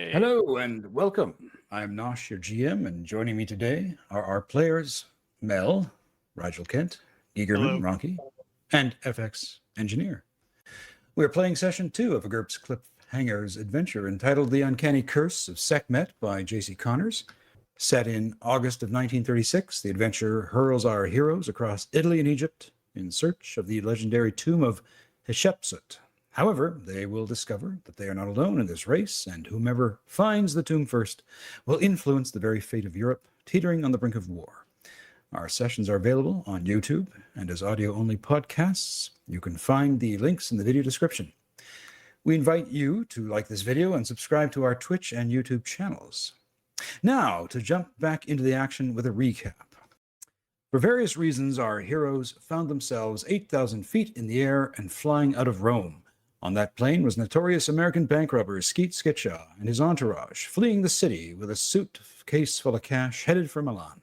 Hey. Hello and welcome. I'm Nosh, your GM, and joining me today are our players, Mel, Rigel Kent, Gigerman, Ronky, and FX Engineer. We are playing session 2 of a GURPS Cliffhangers adventure entitled The Uncanny Curse of Sekhmet by J.C. Connors. Set in August of 1936, the adventure hurls our heroes across Italy and Egypt in search of the legendary tomb of Hetshepsut. However, they will discover that they are not alone in this race, and whomever finds the tomb first will influence the very fate of Europe, teetering on the brink of war. Our sessions are available on YouTube and as audio-only podcasts. You can find the links in the video description. We invite you to like this video and subscribe to our Twitch and YouTube channels. Now, to jump back into the action with a recap. For various reasons, our heroes found themselves 8,000 feet in the air and flying out of Rome. On that plane was notorious American bank robber Skeet Skitshaw and his entourage, fleeing the city with a suitcase full of cash headed for Milan.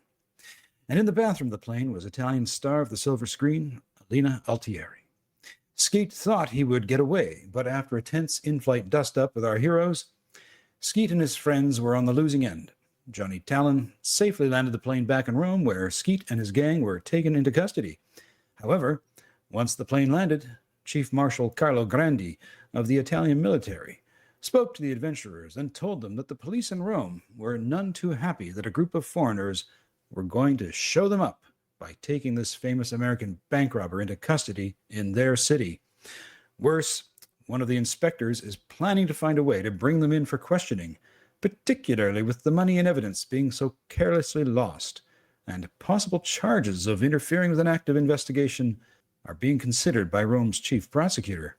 And in the bathroom of the plane was Italian star of the silver screen, Alina Altieri. Skeet thought he would get away, but after a tense in-flight dust-up with our heroes, Skeet and his friends were on the losing end. Johnny Talon safely landed the plane back in Rome, where Skeet and his gang were taken into custody. However, once the plane landed, Chief Marshal Carlo Grandi of the Italian military spoke to the adventurers and told them that the police in Rome were none too happy that a group of foreigners were going to show them up by taking this famous American bank robber into custody in their city. Worse, one of the inspectors is planning to find a way to bring them in for questioning, particularly with the money and evidence being so carelessly lost, and possible charges of interfering with an active investigation are being considered by Rome's chief prosecutor.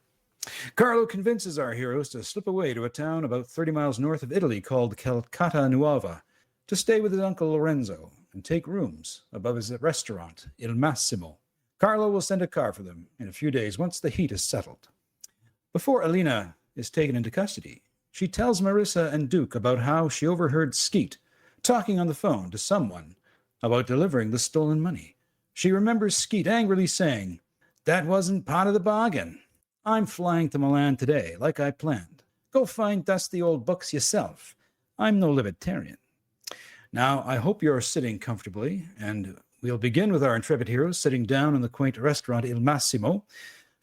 Carlo convinces our heroes to slip away to a town about 30 miles north of Italy called Calcata Nuova to stay with his uncle Lorenzo and take rooms above his restaurant, Il Massimo. Carlo will send a car for them in a few days once the heat is settled. Before Alina is taken into custody, she tells Marissa and Duke about how she overheard Skeet talking on the phone to someone about delivering the stolen money. She remembers Skeet angrily saying, "That wasn't part of the bargain. I'm flying to Milan today, like I planned. Go find dusty old books yourself. I'm no libertarian." Now, I hope you're sitting comfortably, and we'll begin with our intrepid heroes sitting down in the quaint restaurant Il Massimo,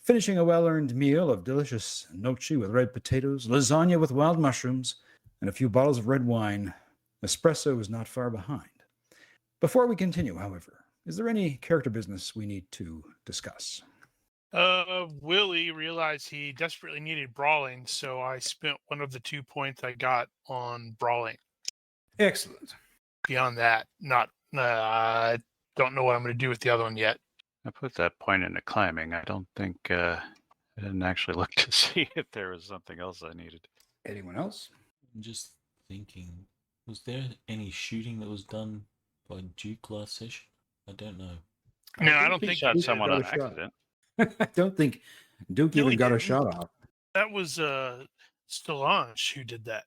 finishing a well-earned meal of delicious gnocchi with red potatoes, lasagna with wild mushrooms, and a few bottles of red wine. Espresso is not far behind. Before we continue, however, is there any character business we need to discuss? Willie realized he desperately needed brawling, so I spent one of the 2 points I got on brawling. Excellent. Beyond that, I don't know what I'm going to do with the other one yet. I put that point into climbing. I don't think I didn't actually look to see if there was something else I needed. Anyone else? I'm just thinking, was there any shooting that was done by Duke last session? I don't know. No, I don't He think shot Duke someone got on a shot. accident. I don't think Duke No, even he got a didn't. shot off. that was Solange who did that.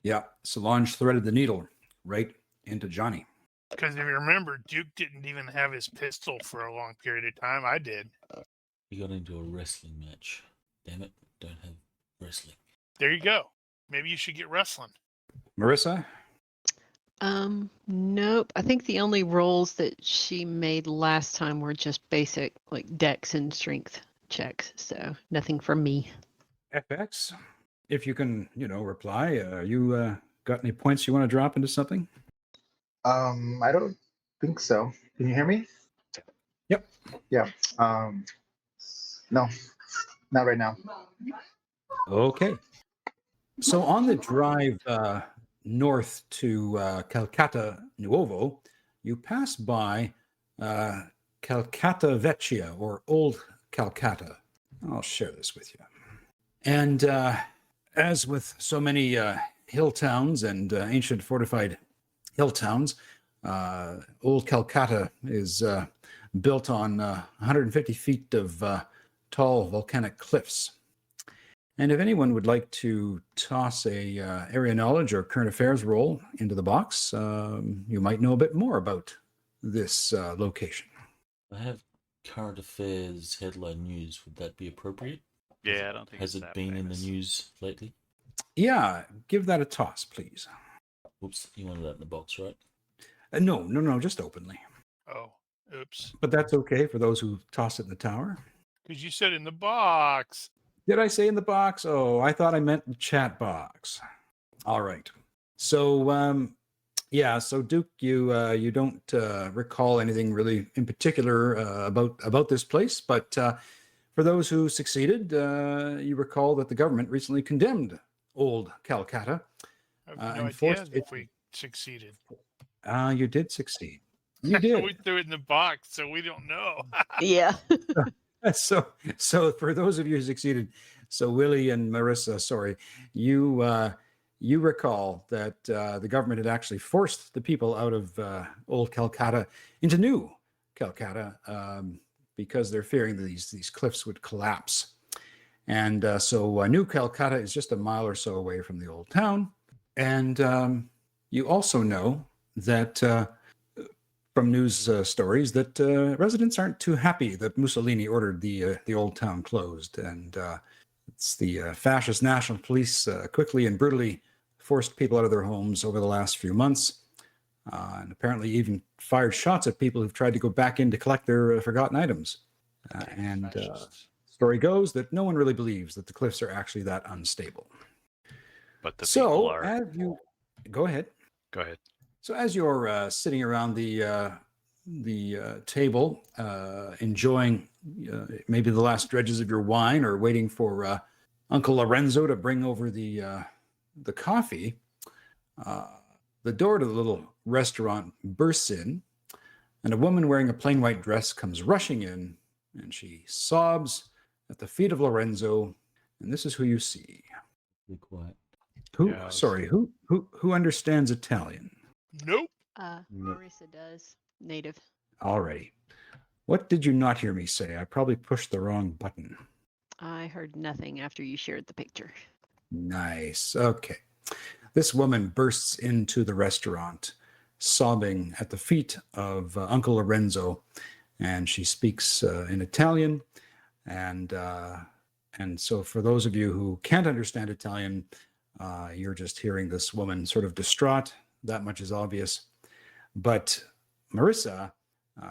Yeah, Solange threaded the needle right into Johnny. Because if you remember, Duke didn't even have his pistol for a long period of time. I did. He got into a wrestling match. Damn it, don't have wrestling. There you go. Maybe you should get wrestling. Marissa? Nope. I think the only rolls that she made last time were just basic, like dex and strength checks. So nothing from me. FX? If you can, reply. You got any points you want to drop into something? I don't think so. Can you hear me? Yep. Yeah. No, not right now. Okay. So on the drive north to Calcata Nuovo, you pass by Calcata Vecchia, or Old Calcata. I'll share this with you. And as with so many hill towns and ancient fortified hill towns, Old Calcata is built on 150 feet of tall volcanic cliffs. And if anyone would like to toss a area knowledge or current affairs roll into the box, you might know a bit more about this location. I have current affairs headline news. Would that be appropriate? Yeah, I don't think Has it's it that been famous. in the news lately? Yeah, give that a toss, please. Oops, you wanted that in the box, right? No, just openly. Oh, oops. But that's okay for those who toss it in the tower. Because you said in the box. Did I say in the box? Oh, I thought I meant the chat box. All right. So, so Duke, you don't recall anything really in particular about this place, but for those who succeeded, you recall that the government recently condemned old Calcutta I have no and idea forced it. if we succeeded. You did succeed. You did. We threw it in the box, so we don't know. Yeah. So for those of you who succeeded, so Willie and Marissa, sorry, you recall that the government had actually forced the people out of old Calcutta into new Calcutta because they're fearing that these cliffs would collapse. And so New Calcutta is just a mile or so away from the old town. And you also know that from news stories that residents aren't too happy that Mussolini ordered the old town closed. And it's the fascist national police quickly and brutally forced people out of their homes over the last few months. And apparently even fired shots at people who've tried to go back in to collect their forgotten items. Story goes that no one really believes that the cliffs are actually that unstable. But the people are. As you go ahead. Go ahead. So as you're sitting around the table, enjoying maybe the last dredges of your wine, or waiting for Uncle Lorenzo to bring over the coffee, the door to the little restaurant bursts in, and a woman wearing a plain white dress comes rushing in, and she sobs at the feet of Lorenzo. And this is who you see. Be quiet. Who understands Italian? Nope. Marissa does. Native. Alrighty. What did you not hear me say? I probably pushed the wrong button. I heard nothing after you shared the picture. Nice. Okay. This woman bursts into the restaurant, sobbing at the feet of Uncle Lorenzo, and she speaks in Italian. And so for those of you who can't understand Italian, you're just hearing this woman sort of distraught. That much is obvious. But Marissa,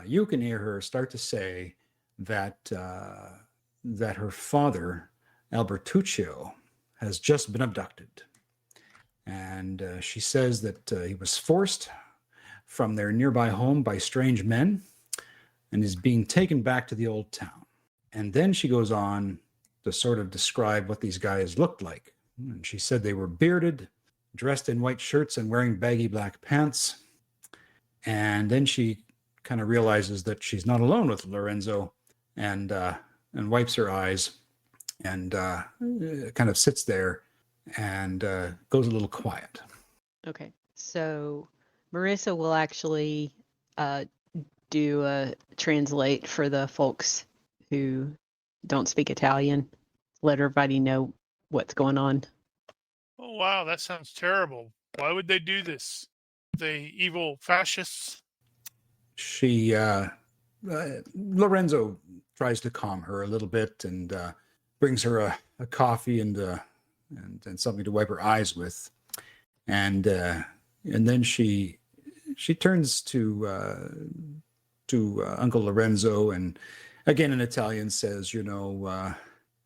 you can hear her start to say that her father, Albertuccio, has just been abducted. And she says that he was forced from their nearby home by strange men and is being taken back to the old town. And then she goes on to sort of describe what these guys looked like. And she said they were bearded, dressed in white shirts and wearing baggy black pants. And then she kind of realizes that she's not alone with Lorenzo, and wipes her eyes and kind of sits there and goes a little quiet. Okay. So Marissa will actually do a translate for the folks who don't speak Italian. Let everybody know what's going on. Oh, wow. That sounds terrible. Why would they do this? They evil fascists? She, Lorenzo tries to calm her a little bit and brings her a coffee and something to wipe her eyes with. And then she turns to Uncle Lorenzo, and again in Italian says,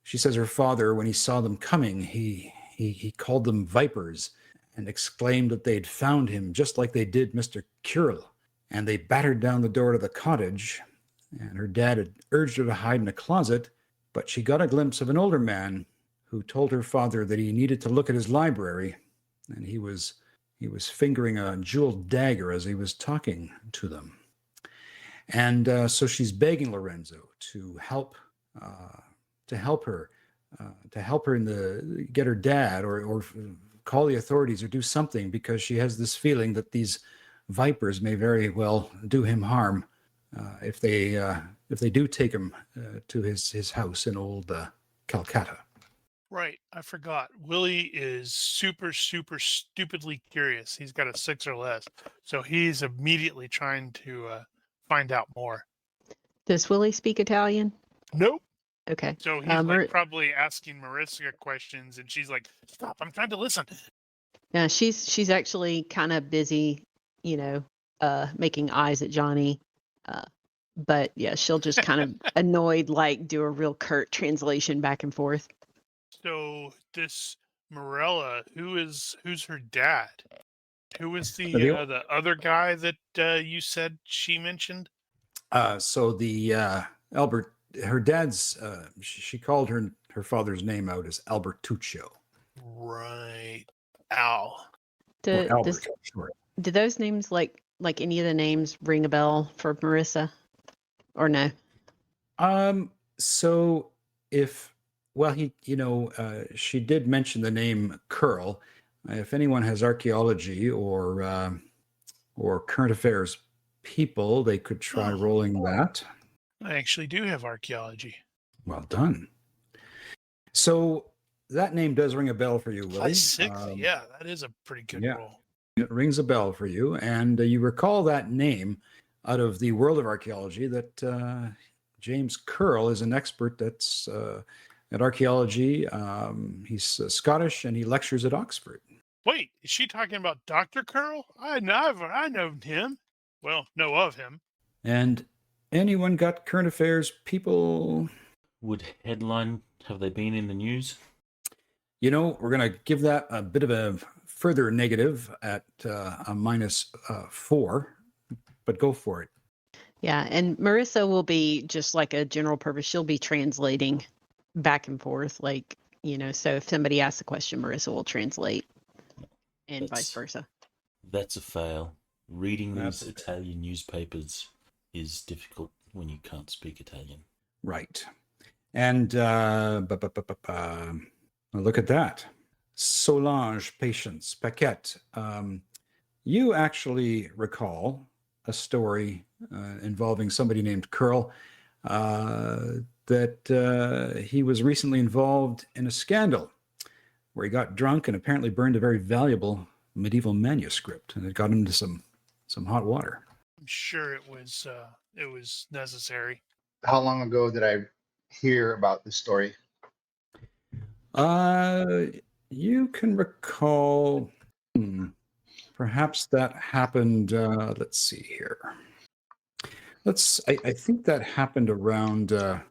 she says her father, when he saw them coming, he called them vipers and exclaimed that they'd found him just like they did Mr. Curl. And they battered down the door to the cottage, and her dad had urged her to hide in a closet, but she got a glimpse of an older man who told her father that he needed to look at his library, and he was fingering a jeweled dagger as he was talking to them. And so she's begging Lorenzo to help her get her dad or call the authorities or do something, because she has this feeling that these vipers may very well do him harm if they do take him to his house in old Calcutta. Right. I forgot. Willie is super, super stupidly curious. He's got a 6 or less. So he's immediately trying to find out more. Does Willie speak Italian? Nope. Okay. So he's probably asking Marissa questions, and she's like, "Stop! I'm trying to listen." Yeah, she's actually kind of busy, making eyes at Johnny. But yeah, she'll just kind of annoyed, like do a real curt translation back and forth. So this Morella, who's her dad? Who is the other guy that you said she mentioned? So the Albert, her dad's, she called her father's name out as Albertuccio. Right, Al. Or Albert, sure. Do those names like any of the names ring a bell for Marissa, or no? So if she did mention the name Curl. If anyone has archaeology or current affairs people, they could try rolling that. I actually do have archaeology. Well done. So that name does ring a bell for you, Willie. +6. Yeah, that is a pretty good roll. It rings a bell for you, and you recall that name out of the world of archaeology. That James Curl is an expert that's at archaeology. He's Scottish, and he lectures at Oxford. Wait, is she talking about Dr. Curl? I know him. Well, know of him. And anyone got current affairs people? Would headline, have they been in the news? We're going to give that a bit of a further negative at a -4, but go for it. Yeah, and Marissa will be just like a general purpose. She'll be translating back and forth, so if somebody asks a question, Marissa will translate, and vice versa. That's a fail. Reading these Italian newspapers is difficult when you can't speak Italian. Right. And look at that. Solange, Patience, Paquette. You actually recall a story involving somebody named Curl that he was recently involved in a scandal where he got drunk and apparently burned a very valuable medieval manuscript, and it got into some hot water. I'm sure it was necessary. How long ago did I hear about this story? You can recall, perhaps that happened, let's see here. I think that happened around about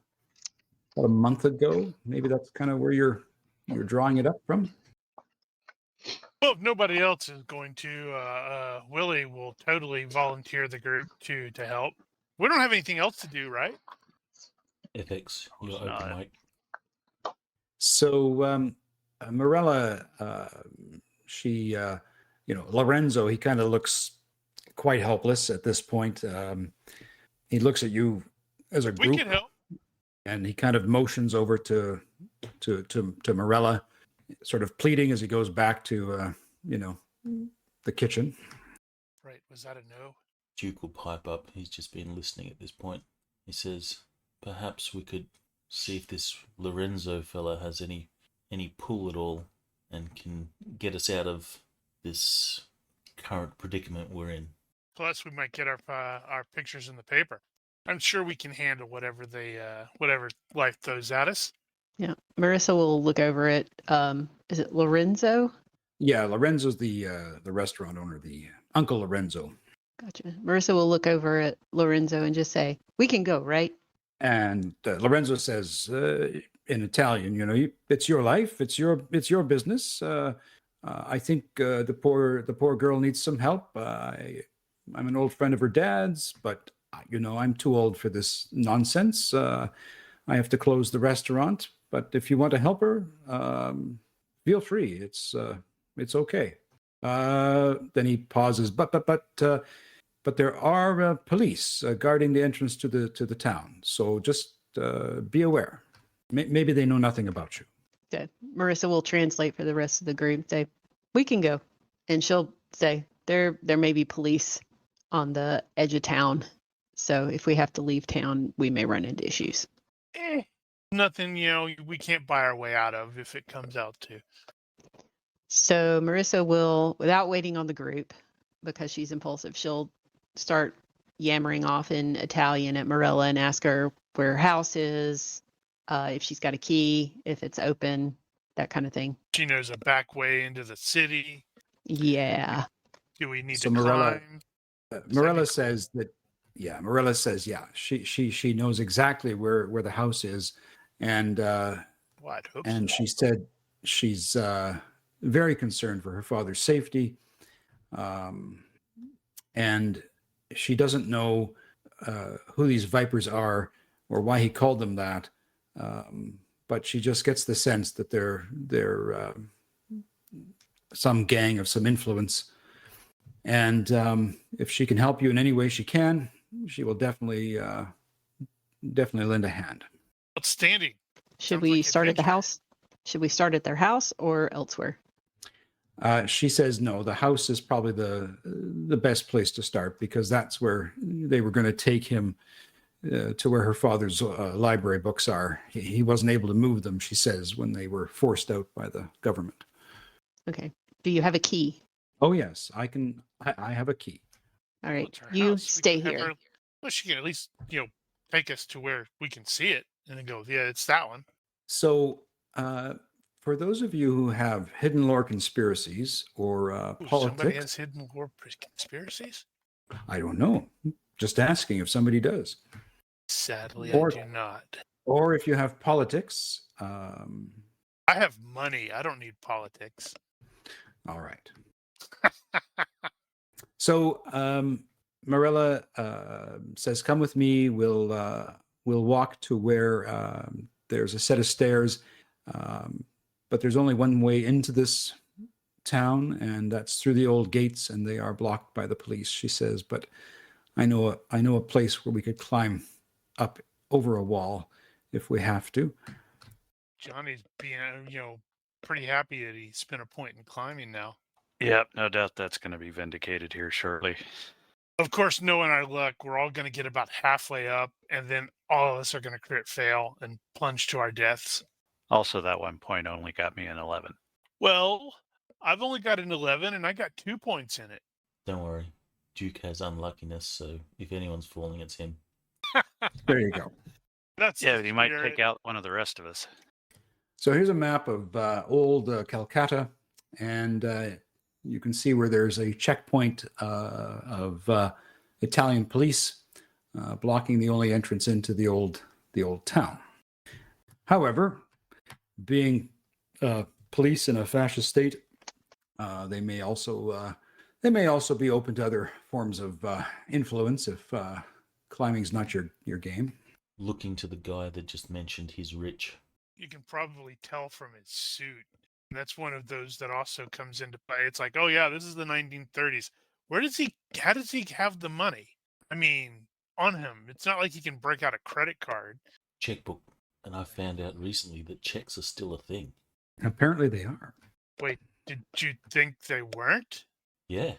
a month ago. Maybe that's kind of where you're drawing it up from. Well, if nobody else is going to, Willie will totally volunteer the group to help. We don't have anything else to do, right? FX, you're open mic. So, Morella, she, Lorenzo, he kind of looks quite helpless at this point. He looks at you as a group. We can help. And he kind of motions over to Morella, sort of pleading as he goes back to, the kitchen. Right. Was that a no? Duke will pipe up. He's just been listening at this point. He says, perhaps we could see if this Lorenzo fella has any pull at all and can get us out of this current predicament we're in. Plus, we might get our pictures in the paper. I'm sure we can handle whatever life throws at us. Yeah, Marissa will look over it. Is it Lorenzo? Yeah, Lorenzo's the restaurant owner, the Uncle Lorenzo. Gotcha. Marissa will look over at Lorenzo and just say, "We can go, right?" And Lorenzo says in Italian, it's your life, it's your business. I think the poor girl needs some help. I'm an old friend of her dad's, but I'm too old for this nonsense. I have to close the restaurant, but if you want to help her, feel free. It's okay. Then he pauses, but there are police guarding the entrance to the town. So just be aware. Maybe they know nothing about you. Okay. Marissa will translate for the rest of the group. Say, "We can go," and she'll say, "There may be police on the edge of town, so if we have to leave town, we may run into issues." Nothing, we can't buy our way out of if it comes out to. So Marissa will, without waiting on the group, because she's impulsive, she'll start yammering off in Italian at Morella and ask her where her house is, if she's got a key, if it's open, that kind of thing. She knows a back way into the city. Yeah. Do we need So to Morella, climb? Morella says that, yeah, Morella says, yeah, she knows exactly where the house is. And, Well, I'd hope and so. she said she's very concerned for her father's safety. And she doesn't know who these vipers are or why he called them that. But she just gets the sense that they're some gang of some influence. And if she can help you in any way she can, she will definitely lend a hand. Outstanding. Should Sounds we like start at the adventure. house? Should we start at their house or elsewhere? She says no. The house is probably the best place to start because that's where they were going to take him to where her father's library books are. He wasn't able to move them, she says, when they were forced out by the government. Okay. Do you have a key? Oh yes, I can. I have a key. All Well, right. it's our You house. We stay can have here. her- well, she can at least, take us to where we can see it and then go, yeah, it's that one. So, for those of you who have hidden lore conspiracies or Ooh, somebody politics, has hidden lore conspiracies? I don't know. Just asking if somebody does, Sadly, Or- I do not. or if you have politics. I have money. I don't need politics. All right. So Marilla says, "Come with me. We'll walk to where there's a set of stairs, but there's only one way into this town, and that's through the old gates, and they are blocked by the police." She says, "But I know a place where we could climb up over a wall if we have to." Johnny's being, pretty happy that he spent a point in climbing now. Yep, no doubt that's going to be vindicated here shortly. Of course, knowing our luck, we're all going to get about halfway up, and then all of us are going to crit fail and plunge to our deaths. Also, that 1 point only got me an 11. Well, I've only got an 11, and I got 2 points in it. Don't worry. Duke has unluckiness, so if anyone's falling, it's him. There you go. That's Yeah, the but he might spirit. take out one of the rest of us. So here's a map of old Calcutta, and you can see where there's a checkpoint of Italian police blocking the only entrance into the old town. However, being police in a fascist state, they may also be open to other forms of influence if climbing's not your game. Looking to the guy that just mentioned he's rich. You can probably tell from his suit. That's one of those that also comes into play. It's like, oh yeah, this is the 1930s. How does he have the money? I mean, on him. It's not like he can break out a credit card. Checkbook. And I found out recently that checks are still a thing. Apparently they are. Wait, did you think they weren't? Yeah.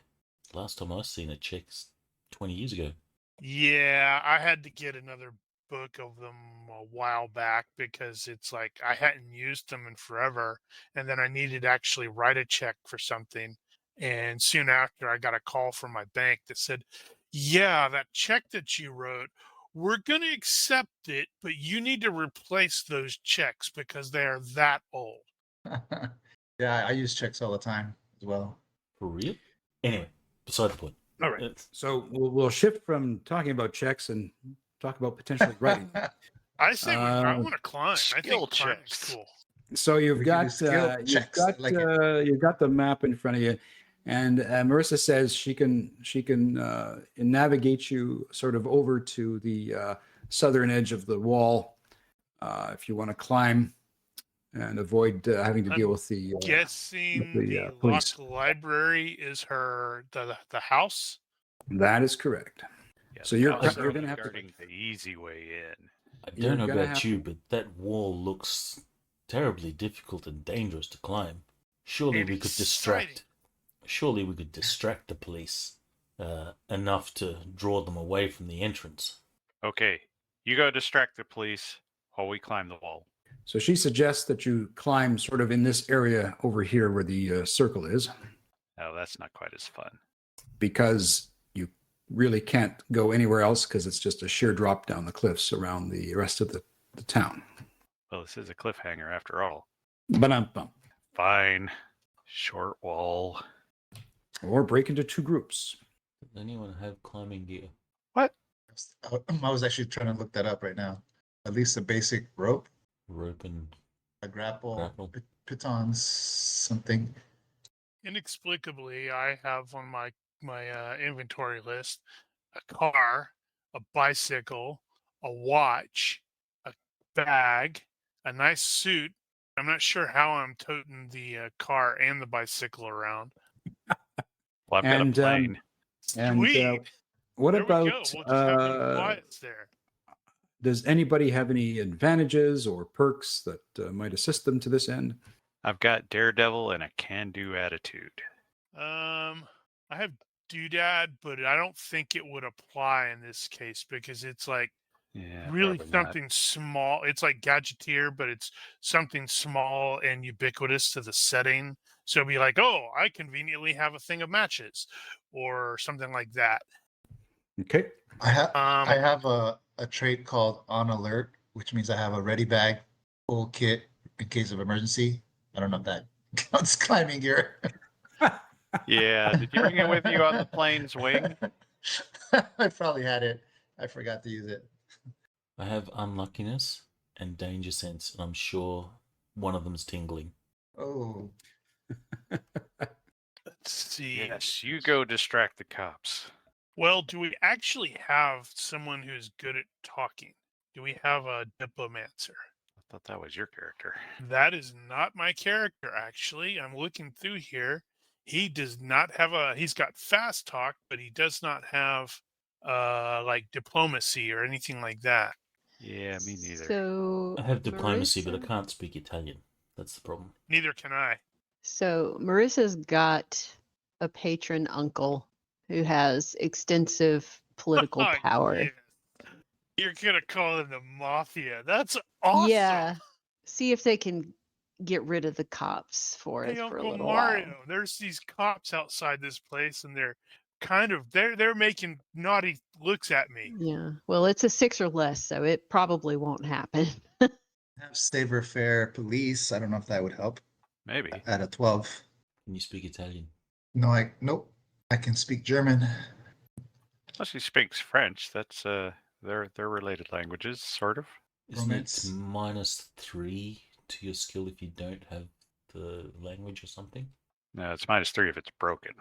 Last time I seen a check's 20 years ago. Yeah, I had to get another book of them a while back because it's like I hadn't used them in forever, and then I needed to actually write a check for something, and soon after I got a call from my bank that said, yeah, that check that you wrote, we're going to accept it, but you need to replace those checks because they are that old. Yeah, I use checks all the time as well. For real? Anyway, beside the point. All right. So we'll shift from talking about checks and talk about potentially writing. I say I Um, want to climb. I skill think climbing's checks. cool. So you've We can do got skill checks. I like it. you've got the map in front of you, and Marissa says she can navigate you sort of over to the southern edge of the wall if you want to climb and avoid having to deal with the Guessing the police. locked library is the house. That is correct. Yeah, So you're the house gonna is have to- guarding the easy way in. I You're don't know gonna about have you, to- but that wall looks terribly difficult and dangerous to climb. Surely And we could exciting. distract. Surely we could distract the police enough to draw them away from the entrance. Okay, you go distract the police while we climb the wall. So she suggests that you climb sort of in this area over here where the circle is, Oh, that's not quite as fun. because you really can't go anywhere else because it's just a sheer drop down the cliffs around the rest of the town. Well, this is a cliffhanger after all. Ba-dum-bum. Fine. Short wall. Or break into 2 groups. Does anyone have climbing gear? What? I was actually trying to look that up right now. At least a basic rope, Rope and a grapple, grapple. pitons, something. Inexplicably, I have on my inventory list a car, a bicycle, a watch, a bag, a nice suit. I'm not sure how I'm toting the car and the bicycle around. Well, I've got a And, plane. And Sweet. what There about? we go. We'll just have them quiets there. Does anybody have any advantages or perks that might assist them to this end? I've got daredevil and a can-do attitude. I have doodad, but I don't think it would apply in this case because it's like Yeah, really probably not. something small. It's like gadgeteer, but it's something small and ubiquitous to the setting. So it'd be like, oh, I conveniently have a thing of matches or something like that. Okay. I have a trait called on alert, which means I have a ready bag, full kit in case of emergency. I don't know if that counts climbing gear. Yeah, did you bring it with you on the plane's wing? I probably had it. I forgot to use it. I have unluckiness and danger sense, and I'm sure one of them's tingling. Oh, Let's see. Yes, you go distract the cops. Well, do we actually have someone who's good at talking? Do we have a diplomancer? I thought that was your character. That is not my character, actually. I'm looking through here. He does not have he's got fast talk, but he does not have like diplomacy or anything like that. Yeah, me neither. So I have diplomacy, but I Marissa- can't speak Italian. That's the problem. Neither can I. So Marissa's got a patron uncle who has extensive political Oh, power. yes. You're gonna call him the mafia. That's awesome. Yeah. See if they can get rid of the cops for Hey, us for a Uncle little Mario, while. there's these cops outside this place, and they're they're making naughty looks at me. Yeah. Well, it's a 6 or less, so it probably won't happen. have saver fair police. I don't know if that would help. Maybe. At a 12. Can you speak Italian? No, nope. I can speak German. Unless he speaks French, that's they're related languages, sort of. Isn't Romance. it -3 to your skill if you don't have the language or something? No, it's -3 if it's broken.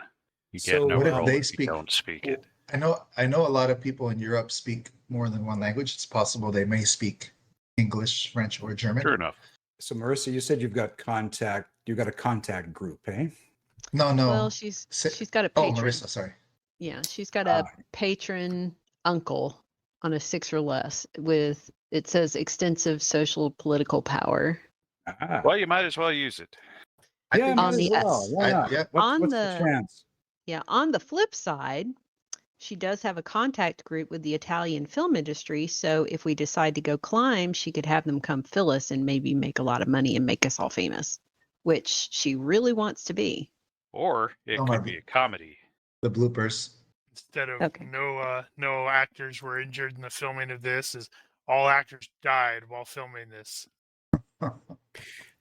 You So get no what if roll they if you speak- don't speak it. I know a lot of people in Europe speak more than one language. It's possible they may speak English, French, or German. True enough. So Marissa, you said you've got contact. You got a contact group, eh? No. Well, she's got a Oh, patron. Marissa, sorry. Yeah, she's got a patron uncle on a 6 or less with, it says, extensive social political power. Ah. Well, you might as well use it. I Yeah, think might on as the well. Why not? yeah. On What's the- the chance? Yeah, on the flip side, she does have a contact group with the Italian film industry, so if we decide to go climb, she could have them come fill us and maybe make a lot of money and make us all famous, which she really wants to be. Or it Oh, could my- be a comedy. the bloopers. Instead of Okay. no actors were injured in the filming of this, is all actors died while filming this.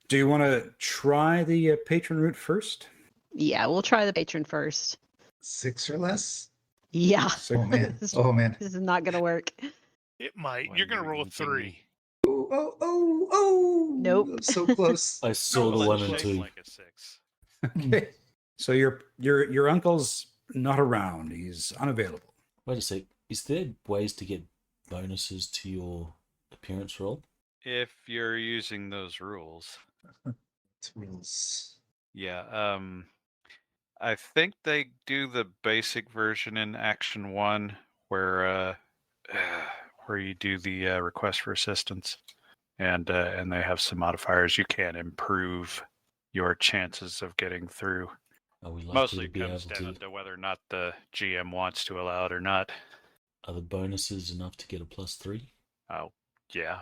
Do you want to try the patron route first? Yeah, we'll try the patron first. 6 or less? Yeah, So- Oh man. This- Oh man. this is not going to work. It might. One You're gonna more roll a you give 3. me. Oh. Nope. I'm so close. I saw the Well, one it's and shaped two. like a 6. Okay. So your uncle's not around. He's unavailable. Wait a sec. Is there ways to get bonuses to your appearance roll? If you're using those rules. It's rules. Yeah, I think they do the basic version in Action 1 where you do the request for assistance, and they have some modifiers. You can improve your chances of getting through. Are we likely Mostly to it be able comes down to? to whether or not the GM wants to allow it or not. Are the bonuses enough to get a +3? Oh, yeah.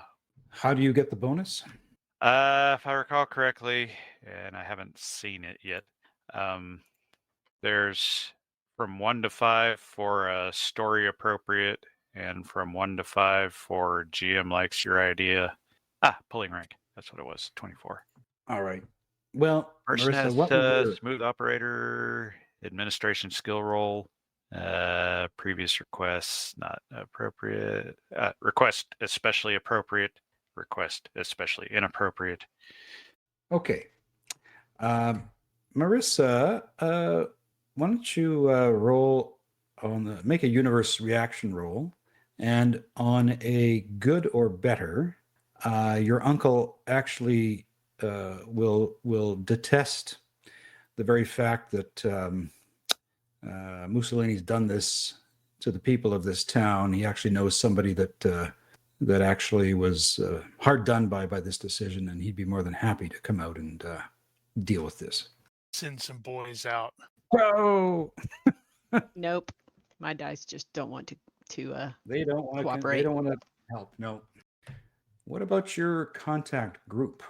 How do you get the bonus? If I recall correctly, and I haven't seen it yet, there's from 1 to 5 for story appropriate, and from 1 to 5 for GM likes your idea. Pulling rank. That's what it was. 24. All right. Well, Person Marissa, has what was your... smooth operator, administration skill roll. Previous requests not appropriate. Request especially appropriate. Request especially inappropriate. Okay. Marissa, why don't you roll make a universe reaction roll, and on a good or better, your uncle actually will detest the very fact that Mussolini's done this to the people of this town. He actually knows somebody that actually was hard done by this decision, and he'd be more than happy to come out and deal with this. Send some boys out. Whoa! Nope. My dice just don't want to They don't want to cooperate. They don't want to help. No. What about your contact group?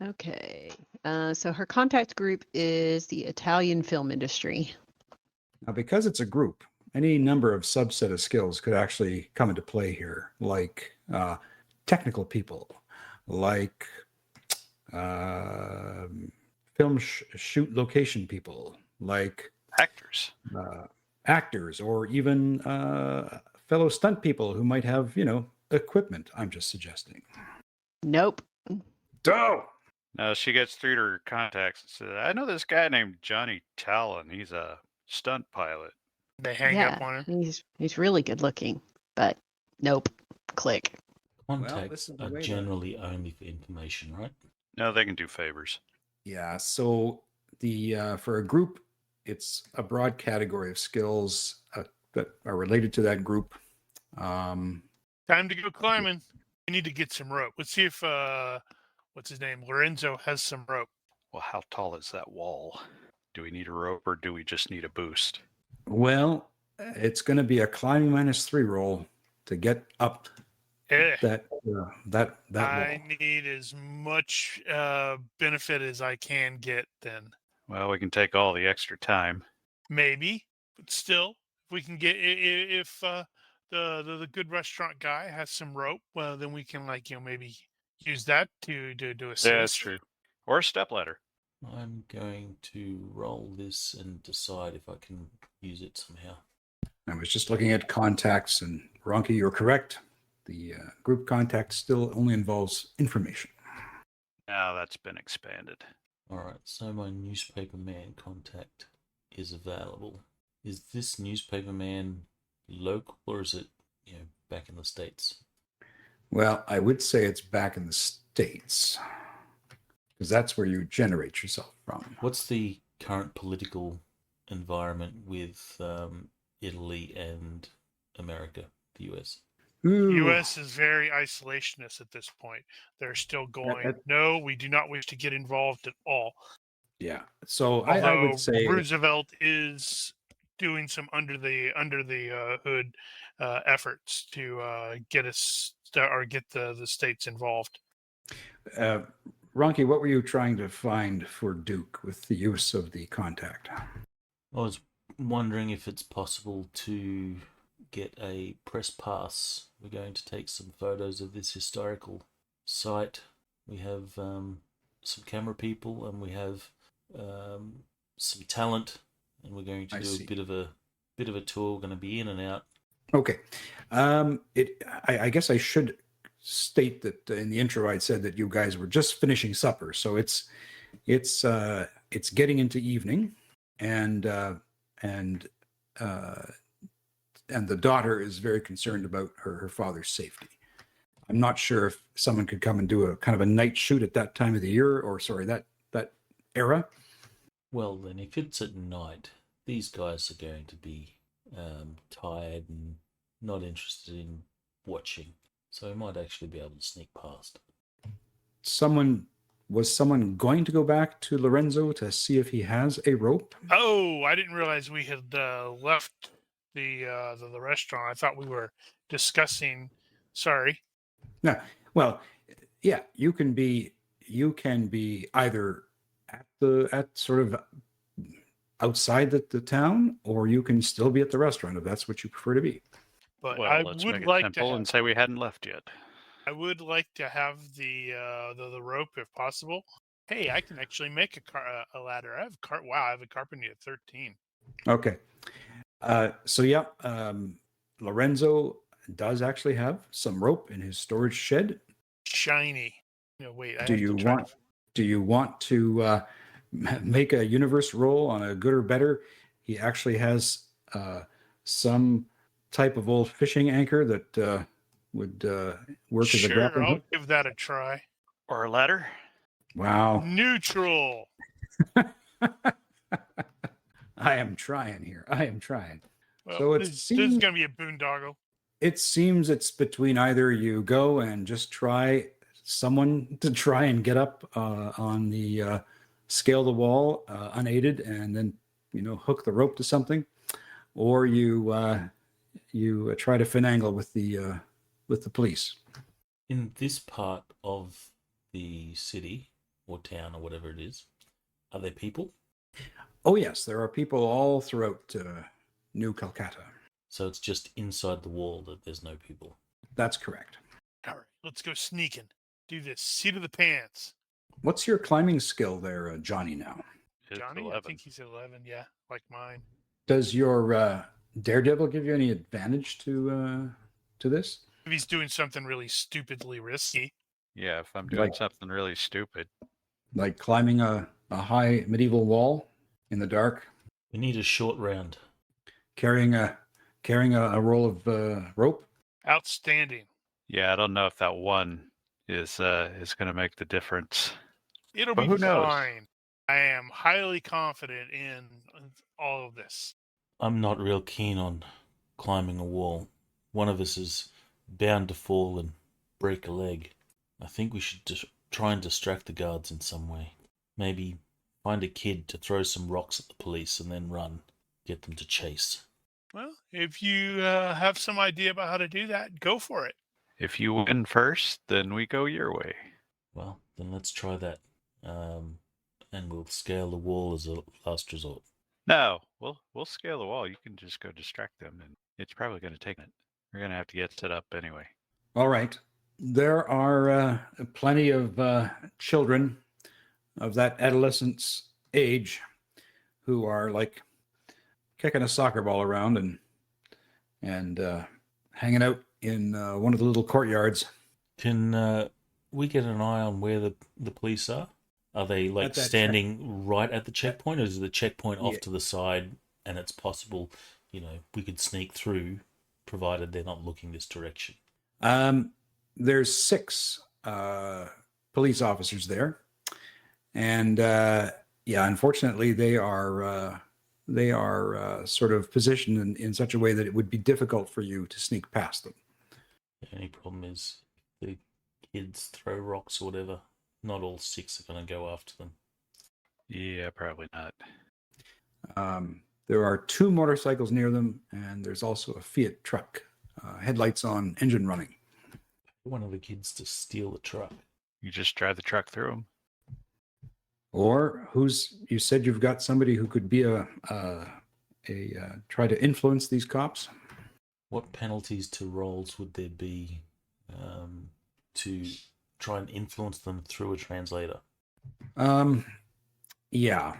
Okay. So her contact group is the Italian film industry. Now, because it's a group, any number of subset of skills could actually come into play here, like technical people, like film shoot location people, like actors, or even fellow stunt people who might have, equipment. I'm just suggesting. Nope. Oh! No, she gets through to her contacts and says, I know this guy named Johnny Talon. He's a stunt pilot. They hang up on him. He's really good looking, but nope. Click. Contacts are generally only for information, right? No, they can do favors. Yeah, so the for a group, it's a broad category of skills that are related to that group. Time to go climbing. We need to get some rope. Let's see if what's his name, Lorenzo, has some rope. Well, how tall is that wall? Do we need a rope or do we just need a boost? Well, it's going to be a climbing -3 roll to get up that wall. I need as much benefit as I can get then. Well, we can take all the extra time. Maybe, but still, if we can get if the good restaurant guy has some rope, well, then we can maybe use that to assist. Yeah, that's true. Or a stepladder. I'm going to roll this and decide if I can use it somehow. I was just looking at contacts, and Ronki, you're correct. The group contact still only involves information. Now that's been expanded. All right, so my newspaper man contact is available. Is this newspaper man local, or is it, back in the States? Well, I would say it's back in the States, because that's where you generate yourself from. What's the current political environment with Italy and America, the US? The U.S. is very isolationist at this point. They're still going, no, we do not wish to get involved at all. Yeah. So I would say Roosevelt is doing some under the hood efforts to get us or get the states involved. Ronki, what were you trying to find for Duke with the use of the contact? I was wondering if it's possible to get a press pass. We're going to take some photos of this historical site. We have some camera people, and we have some talent, and we're going to do a bit of a tour. We're going to be in and out. Okay. I guess I should state that in the intro I'd said that you guys were just finishing supper, so it's getting into evening, and the daughter is very concerned about her father's safety. I'm not sure if someone could come and do a kind of a night shoot at that time of the year, or that era. Well, then, if it's at night, these guys are going to be tired and not interested in watching, so we might actually be able to sneak past. Was someone going to go back to Lorenzo to see if he has a rope? Oh, I didn't realize we had left the restaurant. I thought we were discussing. Sorry. No. Well, yeah, you can be either at sort of outside the town, or you can still be at the restaurant if that's what you prefer to be. But Well, I let's would make it like simple to and say we hadn't left yet. I would like to have the rope if possible. Hey, I can actually make a ladder. I have I have a carpentry at 13. Okay. So yeah, Lorenzo does actually have some rope in his storage shed. Shiny. No, wait. I Do have you to try want? Do you want to make a universe roll on a good or better? He actually has some type of old fishing anchor that would work as a Sure, grappling I'll hook. give that a try. Or a ladder? Wow. Neutral. I am trying here. I am trying. Well, So this is going to be a boondoggle. it seems it's between either you go and just try someone to try and get up on the scale the wall unaided and then hook the rope to something, or you try to finagle with the police. In this part of the city or town or whatever it is, are there people? Oh yes, there are people all throughout New Calcutta. So it's just inside the wall that there's no people. That's correct. All right, let's go sneaking. Do this. Seat of the pants. What's your climbing skill there, Johnny, now? It's Johnny, 11. I think he's 11. Yeah, like mine. Does your Daredevil give you any advantage to this? If he's doing something really stupidly risky. Yeah, if I'm doing Like- something really stupid. Like climbing a high medieval wall in the dark, We need a short round. carrying a roll of rope? Outstanding. Yeah, I don't know if that one is going to make the difference. It'll But be who knows? fine. I am highly confident in all of this. I'm not real keen on climbing a wall. One of us is bound to fall and break a leg. I think we should just try and distract the guards in some way. Maybe find a kid to throw some rocks at the police and then run. Get them to chase. Well, if you have some idea about how to do that, go for it. If you win first, then we go your way. Well, then let's try that. And we'll scale the wall as a last resort. No, we'll scale the wall. You can just go distract them, and it's probably going to take it. We're going to have to get set up anyway. All right. There are plenty of children of that adolescence age who are like kicking a soccer ball around and hanging out in one of the little courtyards. Can we get an eye on where the police are? Are they like At that standing right at the checkpoint, or is the checkpoint off Yeah. to the side and it's possible, we could sneak through provided they're not looking this direction? There's 6 police officers there, and unfortunately they are sort of positioned in such a way that it would be difficult for you to sneak past them. The only problem is the kids throw rocks or whatever. Not all 6 are going to go after them. Yeah, probably not. There are 2 motorcycles near them, and there's also a Fiat truck, headlights on, engine running. One of the kids to steal the truck. You just drive the truck through them. Or you said you've got somebody who could be try to influence these cops? What penalties to rolls would there be to try and influence them through a translator? Yeah,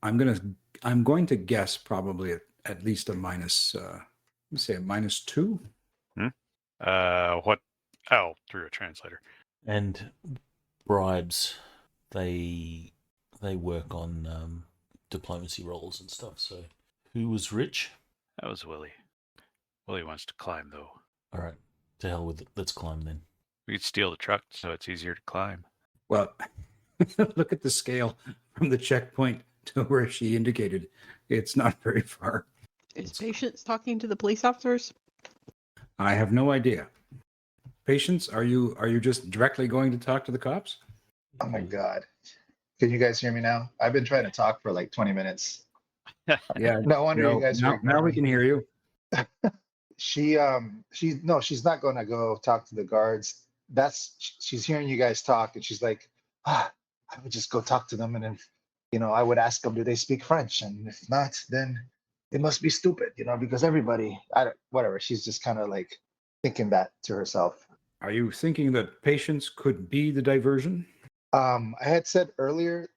I'm going to guess probably at least a minus. Let's say a -2. What? Oh, through a translator. And bribes, they work on diplomacy rolls and stuff. So, who was rich? That was Willie. Willie wants to climb, though. All right, to hell with it. Let's climb then. We could steal the truck so it's easier to climb. Well, look at the scale from the checkpoint to where she indicated. It's not very far. Is Patience talking to the police officers? I have no idea. Patience, are you just directly going to talk to the cops? Oh my God. Can you guys hear me now? I've been trying to talk for like 20 minutes. Yeah. No wonder you guys are now we can hear you. she's not going to go talk to the guards. She's hearing you guys talk and she's like, I would just go talk to them. And then, I would ask them, do they speak French? And if not, then it must be stupid, because everybody, whatever. She's just kind of like thinking that to herself. Are you thinking that patience could be the diversion? I had said earlier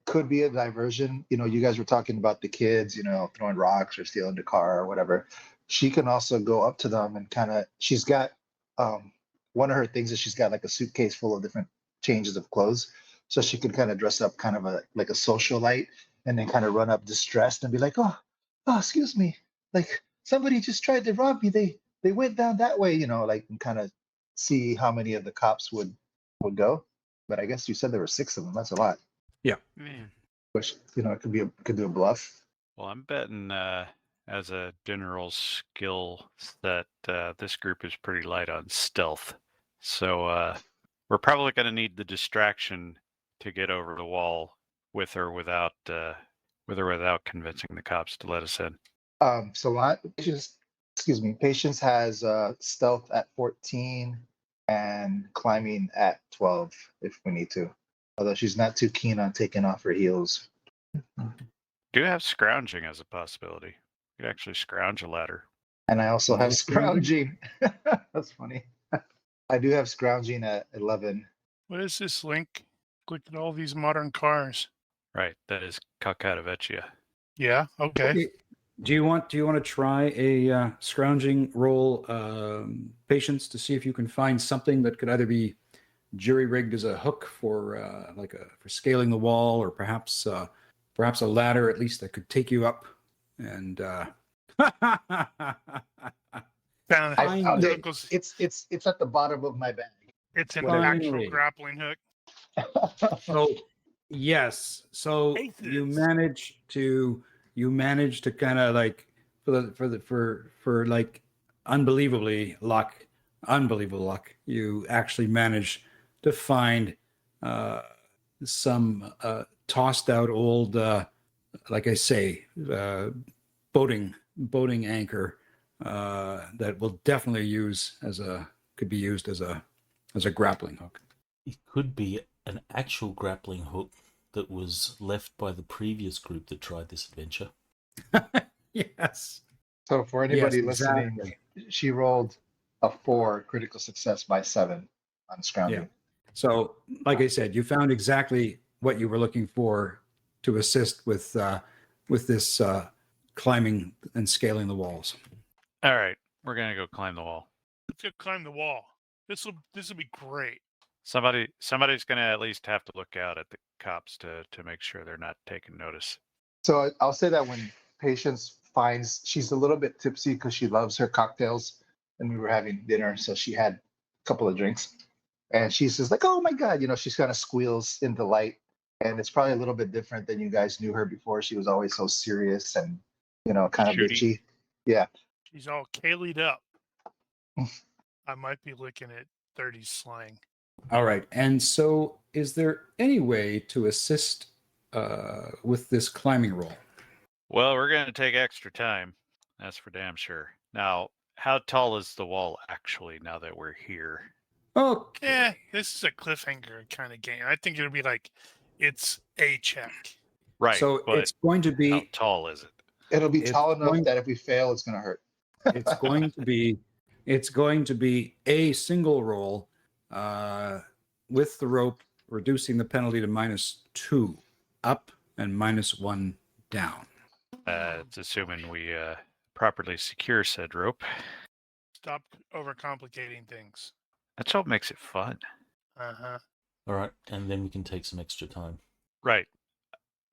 could be a diversion. You know, you guys were talking about the kids, throwing rocks or stealing the car or whatever. She can also go up to them and she's got one of her things is she's got like a suitcase full of different changes of clothes. So she can kind of dress up kind of like a socialite and then kind of run up distressed and be like, oh, excuse me. Like somebody just tried to rob me. They went down that way, like and kind of see how many of the cops would go. But I guess you said there were 6 of them. That's a lot. Yeah. Man. Which it could do a bluff. Well, I'm betting as a general skill that this group is pretty light on stealth. So we're probably going to need the distraction to get over the wall with or without convincing the cops to let us in. So Patience has stealth at 14 and climbing at 12 if we need to. Although she's not too keen on taking off her heels. Do have scrounging as a possibility. You could actually scrounge a ladder. And I also have Nice scrounging. That's funny. I do have scrounging at 11. What is this link? Look at all these modern cars. Right, that is Kakatovetia. Yeah, okay. Do you want to try a scrounging roll, patience, to see if you can find something that could either be jury rigged as a hook for for scaling the wall, or perhaps a ladder at least that could take you up and Found it. It's at the bottom of my bag. It's an Finally. actual grappling hook. So yes, so you manage to kind of like for like unbelievable luck, you actually manage to find some tossed out old like I say boating anchor that will definitely could be used as a grappling hook. It could be an actual grappling hook that was left by the previous group that tried this adventure. Yes. So for anybody Yes, listening, exactly. she rolled a 4 critical success by 7 on scrounging. Yeah. So, like I said, you found exactly what you were looking for to assist with this climbing and scaling the walls. All right, we're gonna go climb the wall. Let's go climb the wall. This will be great. Somebody's gonna at least have to look out at the cops to make sure they're not taking notice. So I'll say that when Patience finds she's a little bit tipsy because she loves her cocktails, and we were having dinner, so she had a couple of drinks, and she says like, "Oh my God," she's kind of squeals in delight, and it's probably a little bit different than you guys knew her before. She was always so serious and kind of Shooty. bitchy. Yeah. She's all Kaylee'd up. I might be looking at 30s slang. All right. And so, is there any way to assist with this climbing roll? Well, we're gonna take extra time. That's for damn sure. Now, how tall is the wall actually? Now that we're here. Okay. Yeah, this is a cliffhanger kind of game. I think it'll be like it's a check. Right. So but it's going to how be tall is it? It'll be It's tall enough going- that if we fail, it's going to hurt. it's going to be a single roll with the rope, reducing the penalty to -2 up and -1 down. It's assuming we properly secure said rope. Stop overcomplicating things. That's what makes it fun. Uh-huh. All right, and then we can take some extra time. Right.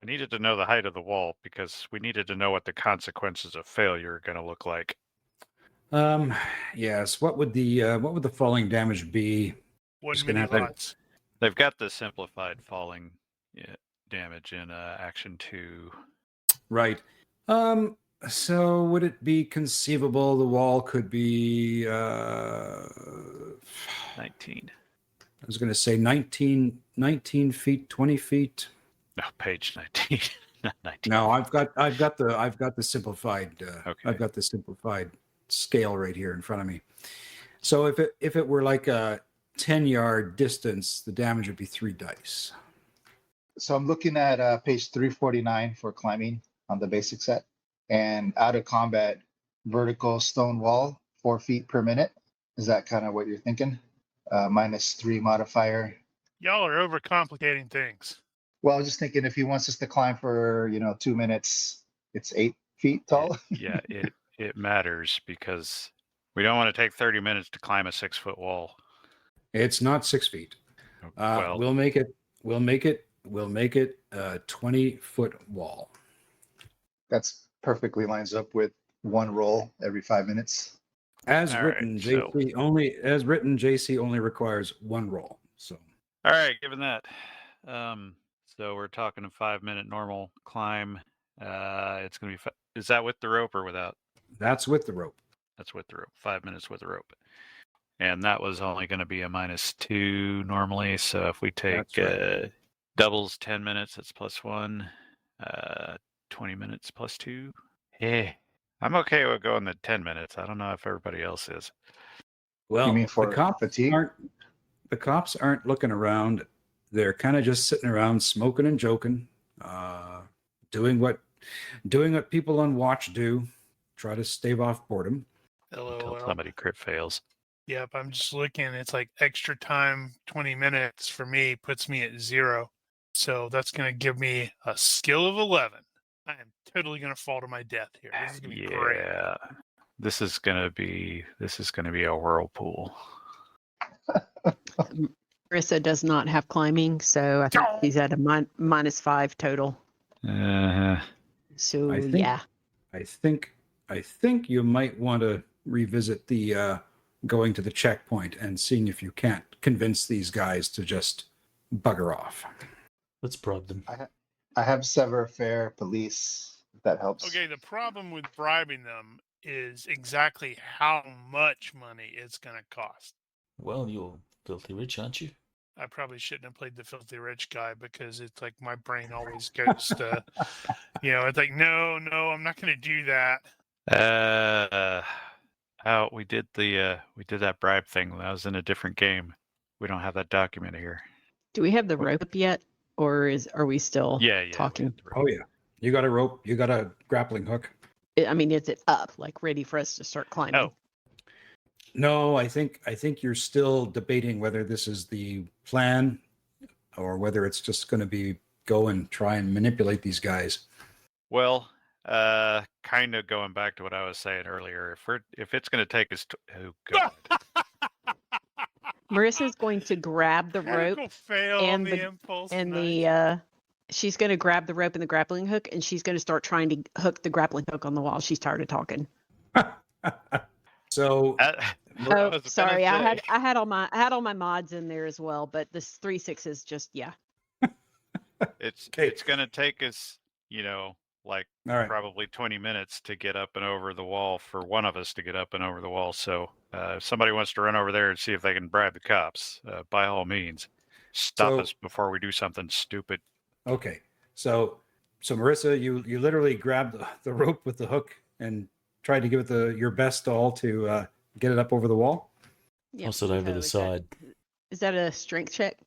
I needed to know the height of the wall because we needed to know what the consequences of failure are going to look like. Yes. What would the falling damage be? One Just gonna mini have to- lots. They've got the simplified falling damage in Action 2. Right. So would it be conceivable the wall could be 19. I was going to say 19 feet, 20 feet. No, page 19. Not 19. No, I've got the simplified Okay. I've got the simplified scale right here in front of me. So if it were like a 10-yard distance, the damage would be 3 dice. So I'm looking at page 349 for climbing on the basic set, and out of combat, vertical stone wall, 4 feet per minute. Is that kind of what you're thinking? -3 modifier. Y'all are overcomplicating things. Well, I was just thinking if he wants us to climb for 2 minutes, it's 8 feet tall. It matters because we don't want to take 30 minutes to climb a 6-foot wall. It's not 6 feet. Well, We'll make it a 20-foot wall. That's perfectly lines up with one roll every 5 minutes. As All written, right, so- JC only requires one roll. So all right, given that. So we're talking a 5-minute normal climb. It's going to be, is that with the rope or without? that's with the rope. That's with the rope. 5 minutes with the rope. And that was only going to be a -2 normally. So if we take That's right. doubles 10 minutes, that's +1. 20 minutes +2. Yeah. I'm okay with going the 10 minutes. I don't know if everybody else is. Well, You mean for fatigue? The cops aren't looking around. They're kind of just sitting around smoking and joking, doing what people on watch do, try to stave off boredom. Until LOL. somebody crit fails. Yep, I'm just looking. It's like extra time, 20 minutes for me puts me at 0. So that's going to give me a skill of 11. I am totally going to fall to my death here. This is going to be great. Yeah. This is gonna be a whirlpool. Marissa does not have climbing, so I think she's at a -5 total. So I think- yeah. I think you might want to revisit the going to the checkpoint and seeing if you can't convince these guys to just bugger off. Let's bribe them. I have sever fare police. If that helps. Okay, the problem with bribing them is exactly how much money it's going to cost. Well, you're filthy rich, aren't you? I probably shouldn't have played the filthy rich guy because it's like my brain always goes to, it's like, no, I'm not going to do that. We did that bribe thing. That was in a different game. We don't have that document here. Do we have the rope up yet, or are we still Yeah. talking? Oh yeah, you got a rope, you got a grappling hook. I mean, is it up, like ready for us to start climbing? Oh. No, I think you're still debating whether this is the plan or whether it's just going to be go and try and manipulate these guys. Well, kind of going back to what I was saying earlier. If it's going to take us, oh god. Marissa's going to grab the rope Critical fail on and the impulse. and Nice. she's going to grab the rope and the grappling hook, and she's going to start trying to hook the grappling hook on the wall. She's tired of talking. So Oh, sorry, I had all my mods in there as well, but this 3 6s just It's Okay. it's going to take us, like all right. probably 20 minutes to get up and over the wall for one of us to get up and over the wall. So if somebody wants to run over there and see if they can bribe the cops, by all means, stop So- us before we do something stupid. Okay. So Marissa, you literally grabbed the rope with the hook and tried to give it your best all to get it up over the wall. yeah. I'll sit over the side. Is that a strength check?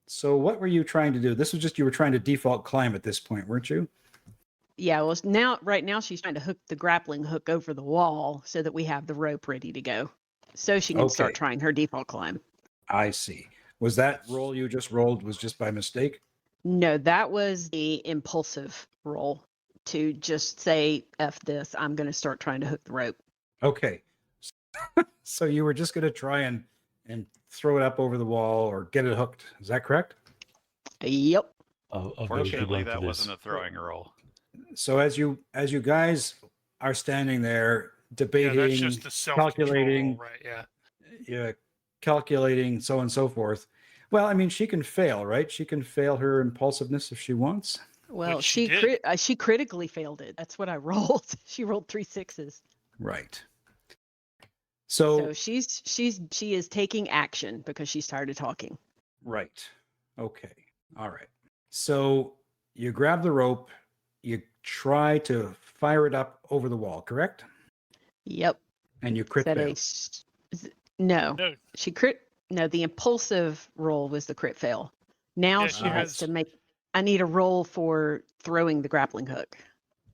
So what were you trying to do? This was just you were trying to default climb at this point, weren't you? Yeah. Well, right now she's trying to hook the grappling hook over the wall so that we have the rope ready to go, so she can start Okay. trying her default climb. I see. Was that roll you just rolled was just by mistake? No, that was the impulsive roll to just say, F this, I'm going to start trying to hook the rope. Okay. So you were just going to try and throw it up over the wall or get it hooked. Is that correct? Yep. I've got a good Fortunately, one that for this. wasn't a throwing roll. So as you guys are standing there Yeah, debating, that's just the self-control calculating, roll, right? Yeah. calculating so on and so forth. Well, I mean, she can fail, right? She can fail her impulsiveness if she wants. Well, Which she she critically failed it. That's what I rolled. She rolled 3 6s. Right. So she is taking action because she's tired of talking. Right. Okay. All right. So you grab the rope, you try to fire it up over the wall, correct? Yep. And you crit fail. No. No, She crit. No, the impulsive roll was the crit fail. Now Yeah, she she has has- to make. I need a roll for throwing the grappling hook.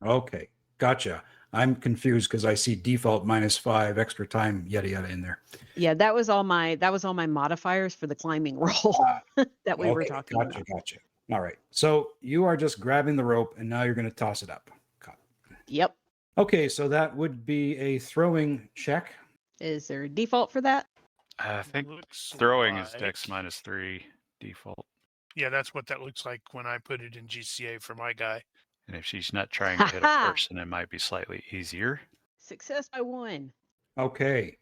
Okay. Gotcha. I'm confused because I see default -5 extra time yada yada in there. Yeah, that was all my modifiers for the climbing roll that we were talking about. Gotcha. All right. So you are just grabbing the rope and now you're going to toss it up. Yep. Okay, so that would be a throwing check. Is there a default for that? I think Looks throwing is like- Dex -3 default. Yeah, that's what that looks like when I put it in GCA for my guy. And if she's not trying to hit a Ha-ha! person, it might be slightly easier. Success by 1. Okay.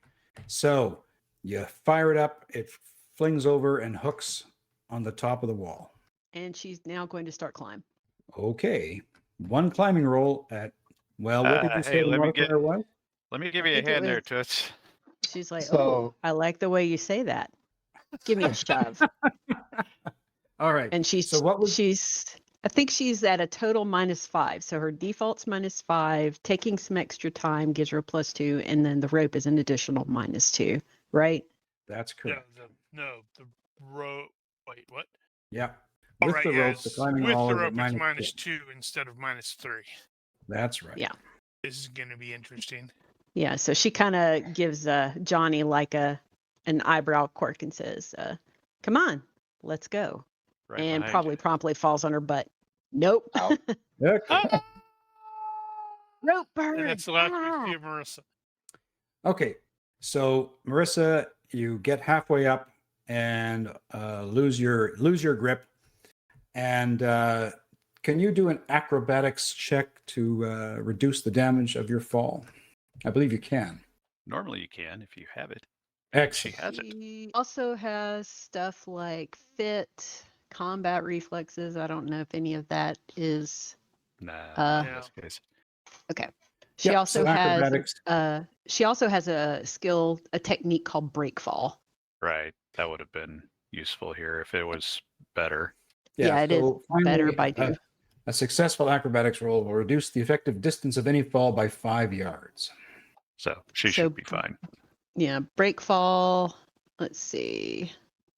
So you fire it up, it flings over and hooks on the top of the wall. And she's now going to start climb. Okay. One climbing roll at, well, what did you say the modifier was? Let me give I you a think it hand there, was- Toots. She's like, So- oh, I like the way you say that. Give me a shove. All right. And So what was- I think she's at a total -5. So her default's -5. Taking some extra time gives her a +2, and then the rope is an additional -2, right? That's Yeah, correct. the rope. Wait, what? Yeah. All With right, the yeah, rope, the climbing with wall the is rope, at it's -2. -2 instead of -3. That's right. Yeah. This is going to be interesting. Yeah. So she kind of gives Johnny like an eyebrow quirk and says, "Come on, let's go." Right and behind probably you. promptly falls on her butt. Nope. Ow. Okay. Rope burn. And that's the last Ah! we see of Marissa. Okay. So Marissa, you get halfway up and lose your grip. And can you do an acrobatics check to reduce the damage of your fall? I believe you can. Normally you can if you have it. Excellent. She has it. She also has stuff like fit, combat reflexes. I don't know if any of that is. Nah, in Yeah. this case. She Yep, also so has. acrobatics. She also has a skill, a technique called break fall. Right. That would have been useful here if it was better. Yeah, it is better by 2. A successful acrobatics roll will reduce the effective distance of any fall by 5 yards. So she So- should be fine. Yeah, break fall. Let's see.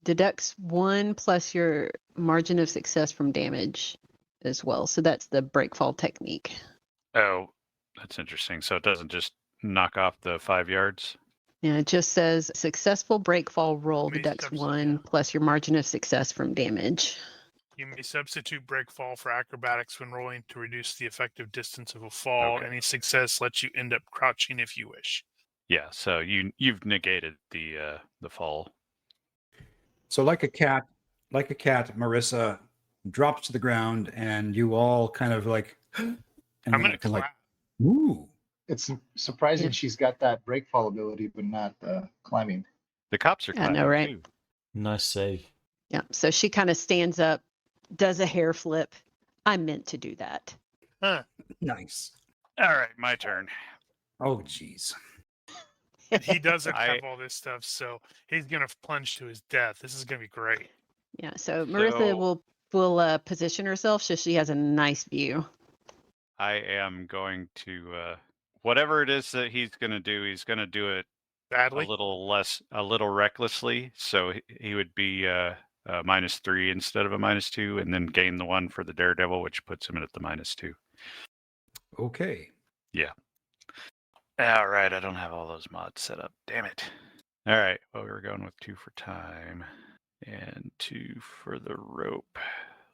Deducts 1 plus your margin of success from damage as well. So that's the break fall technique. Oh, that's interesting. So it doesn't just knock off the 5 yards? Yeah, it just says successful break fall roll May deducts subs- 1 yeah. plus your margin of success from damage. You may substitute break fall for acrobatics when rolling to reduce the effective distance of a fall. Okay. Any success lets you end up crouching if you wish. Yeah, so you've negated the fall. So like a cat, Marissa drops to the ground and you all kind of like and I'm then going to kind of like, clap. ooh. It's surprising Yeah. she's got that break fall ability, but not climbing. The cops are Yeah, I know, climbing right? too. Nice save. Yeah, so she kind of stands up, does a hair flip. I meant to do that. Huh. Nice. All right, my turn. Oh geez. And he doesn't I- have all this stuff, so he's going to plunge to his death. This is going to be great. Yeah, so Marissa So- will position herself so she has a nice view. I am going to whatever it is that he's going to do it Badly. a little recklessly. So he would be -3 instead of a -2, and then gain the 1 for the daredevil, which puts him at the -2. Okay. All right, I don't have all those mods set up. Damn it. All right, well, we were going with 2 for time and 2 for the rope.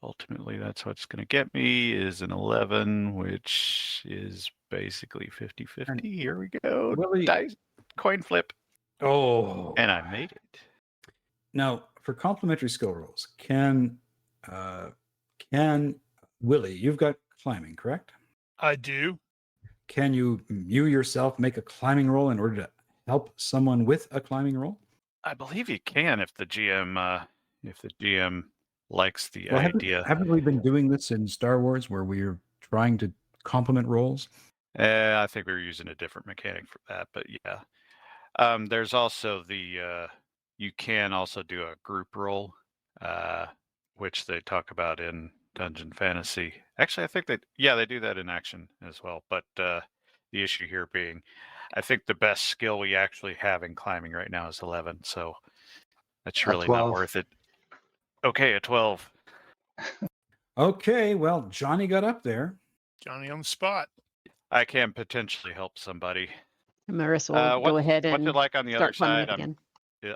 Ultimately, that's what's going to get me is an 11, which is basically 50-50. Here we go. Willie- Dice, coin flip. Oh. And I made it. Now, for complementary skill rolls, can Willie, you've got climbing, correct? I do. Can you yourself make a climbing roll in order to help someone with a climbing roll? I believe you can if the GM likes the Well, idea. haven't we been doing this in Star Wars where we're trying to complement rolls? I think we were using a different mechanic for that, but yeah. There's also you can also do a group roll, which they talk about in Dungeon Fantasy. Actually, I think they do that in action as well. But the issue here being, I think the best skill we actually have in climbing right now is 11, so that's A really not 12. worth it. Okay, a 12. Okay, well, Johnny got up there. Johnny on the spot. I can potentially help somebody. Marissa will go ahead What's and it like on the other start climbing side? up again.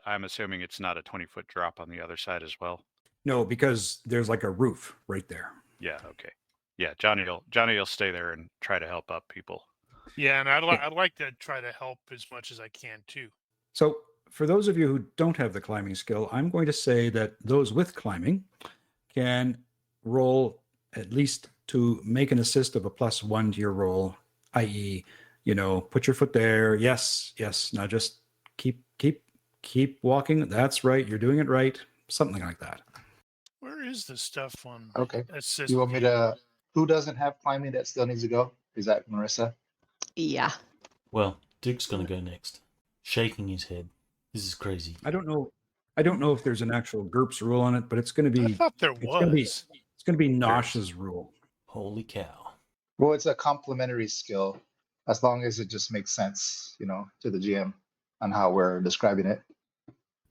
I'm assuming it's not a 20-foot drop on the other side as well. No, because there's like a roof right there. Yeah. Okay. Yeah. Johnny will stay there and try to help up people. Yeah, and I'd like to try to help as much as I can too. So for those of you who don't have the climbing skill, I'm going to say that those with climbing can roll at least to make an assist of a +1 to your roll, i.e., put your foot there. Yes. Now just keep walking. That's right. You're doing it right. Something like that. Where is the stuff on Okay. assist? You want me to? Who doesn't have climbing that still needs to go? Is that Marissa? Yeah. Well, Duke's going to go next, shaking his head. This is crazy. I don't know if there's an actual GURPS rule on it, but it's going to I be thought there was. it's going to be Nosh's rule. Holy cow. Well, it's a complementary skill, as long as it just makes sense, to the GM on how we're describing it.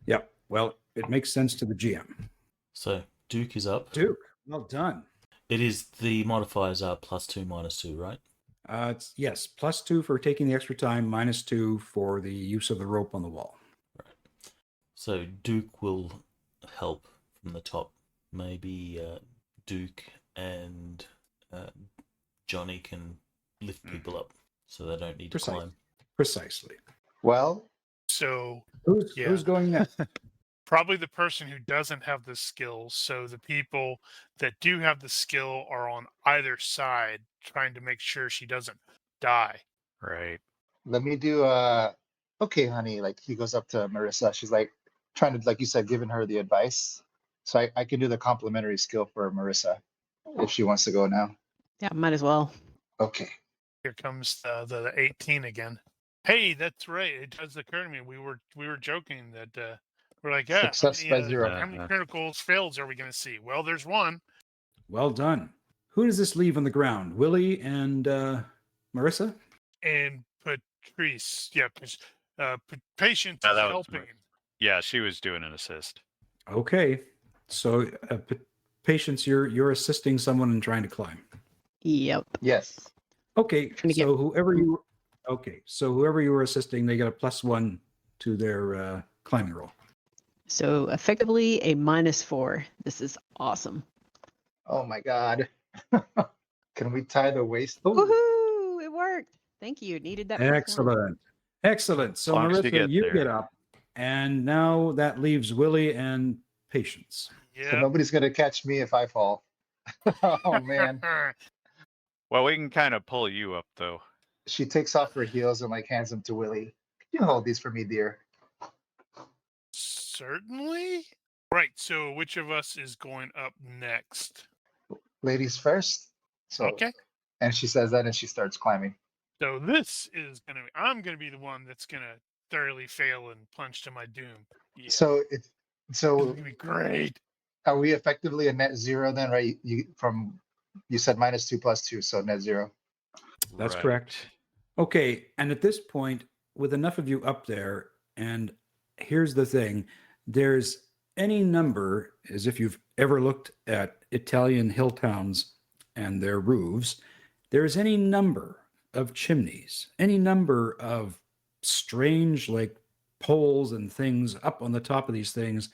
Yeah. Well, it makes sense to the GM. So Duke is up. Duke, well done. It is the modifiers are +2, -2, right? It's yes, +2 for taking the extra time, -2 for the use of the rope on the wall. Right. So Duke will help from the top. Maybe Duke and Johnny can lift people up so they don't need to climb. Precisely. Well, So Who's going next? probably the person who doesn't have the skills. So the people that do have the skill are on either side, trying to make sure she doesn't die. Right. let me do okay, honey. Like he goes up to Marissa. She's like trying to, like you said, giving her the advice. So I can do the complimentary skill for Marissa if she wants to go now. Yeah, might as well. Okay. Here comes the 18 again. Hey, that's right. It does occur to me. We were joking that we're like, yeah, Success by 0. how many criticals fails are we going to see? Well, there's one. Well done. Who does this leave on the ground? Willie and Marissa? And Patrice, yeah, because Patience is that was helping. Yeah, she was doing an assist. Okay. So, Patience, you're assisting someone in trying to climb. Yep. Yes. Okay. Trying to get- So whoever you were assisting, they get a +1 to their climbing roll. So effectively a -4. This is awesome. Oh my God. Can we tie the waist? Oh, Woohoo! It worked. Thank you. Needed that. +1. Excellent. So Long as you Marissa, get you there. get up, and now that leaves Willie and Patience. so Yeah. nobody's gonna catch me if I fall. Oh man. Well, we can kind of pull you up though. She takes off her heels and like hands them to Willie. Can you hold these for me, dear? Certainly. Right. So which of us is going up next? Ladies first. So Okay. and she says that and she starts climbing. So this is I'm gonna be the one that's gonna thoroughly fail and plunge to my doom. Yeah. So this is so gonna be great. are we effectively a net 0 then, right? You said -2 + 2, so net 0. That's Right. correct. Okay, and at this point, with enough of you up there, and here's the thing, there's any number, as if you've ever looked at Italian hill towns and their roofs, there's any number of chimneys, any number of strange like poles and things up on the top of these things,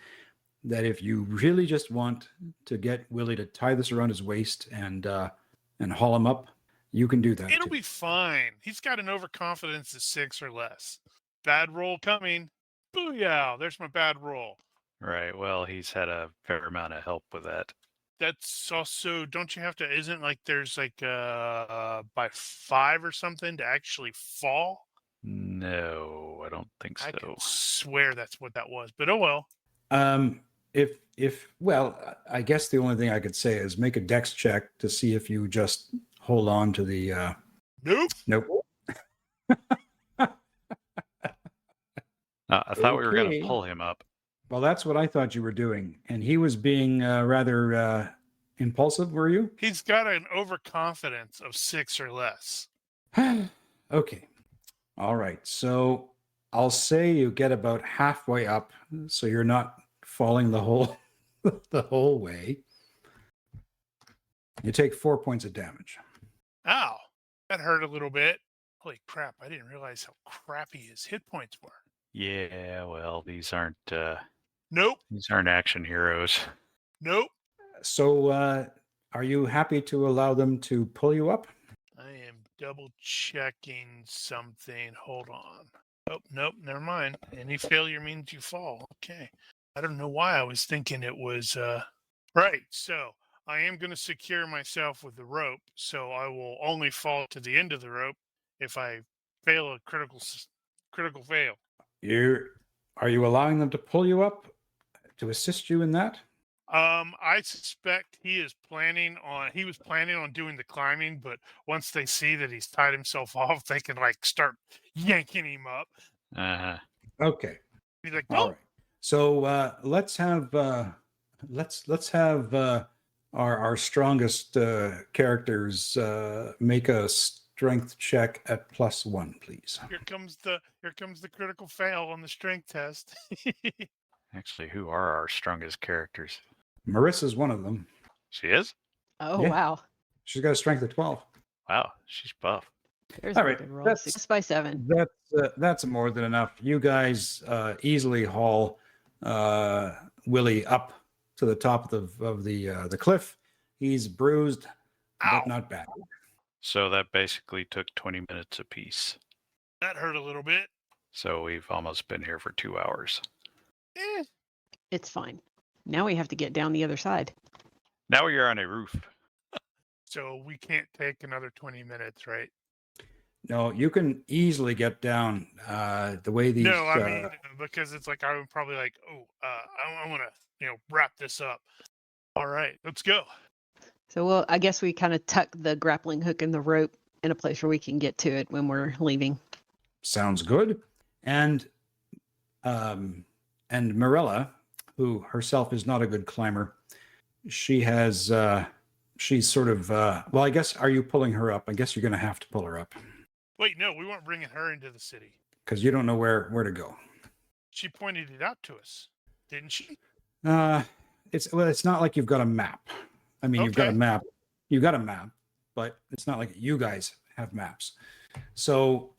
that if you really just want to get Willie to tie this around his waist and haul him up, you can do that. It'll too. be fine. He's got an overconfidence of 6 or less. Bad roll coming. Booyah! There's my bad roll. Right. Well, he's had a fair amount of help with that. That's also, don't you have to, isn't like there's like by 5 or something to actually fall? No, I don't think I so. can swear that's what that was, but oh well. Well, I guess the only thing I could say is make a dex check to see if you just hold on to the Nope. nope. I thought we were going Okay. to pull him up. Well, that's what I thought you were doing, and he was being rather impulsive. Were you? He's got an overconfidence of 6 or less. Okay. All right. So I'll say you get about halfway up, so you're not falling the whole the whole way. You take 4 points of damage. Ow. That hurt a little bit. Holy crap! I didn't realize how crappy his hit points were. Yeah, well, these aren't Nope. action heroes. Nope. So, are you happy to allow them to pull you up? I am double checking something. Hold on. Oh, nope, never mind. Any failure means you fall. Okay. I don't know why I was thinking it was right. So I am going to secure myself with the rope, so I will only fall to the end of the rope if I fail a critical fail. Are you allowing them to pull you up to assist you in that? I suspect he was planning on doing the climbing, but once they see that he's tied himself off, they can like start yanking him up. Uh-huh. Okay. He's like, All no. right. So let's have our strongest characters make a strength check at +1, please. Here comes the critical fail on the strength test. Actually, who are our strongest characters? Marissa's one of them. She is? Oh, Yeah. wow. She's got a strength of 12. Wow, she's buff. There's All a right, good roll. that's- 6 by 7. That's more than enough. You guys easily haul Willie up to the top of the cliff. He's bruised, Ow. but not bad. So that basically took 20 minutes apiece. That hurt a little bit. So we've almost been here for 2 hours. Eh. It's fine. Now we have to get down the other side. Now you're on a roof. So we can't take another 20 minutes, right? No, you can easily get down the way these. No, I mean because it's like I would probably like, I want to wrap this up. All right, let's go. So I guess we kind of tuck the grappling hook and the rope in a place where we can get to it when we're leaving. Sounds good. And Marilla, who herself is not a good climber, she's sort of well, I guess, are you pulling her up? I guess you're going to have to pull her up Wait, no, we weren't bringing her into the city. because you don't know where to go. She pointed it out to us, didn't she? It's not like you've got a map. I mean, you've got a Okay. map. You've got a map, but it's not like you guys have maps. So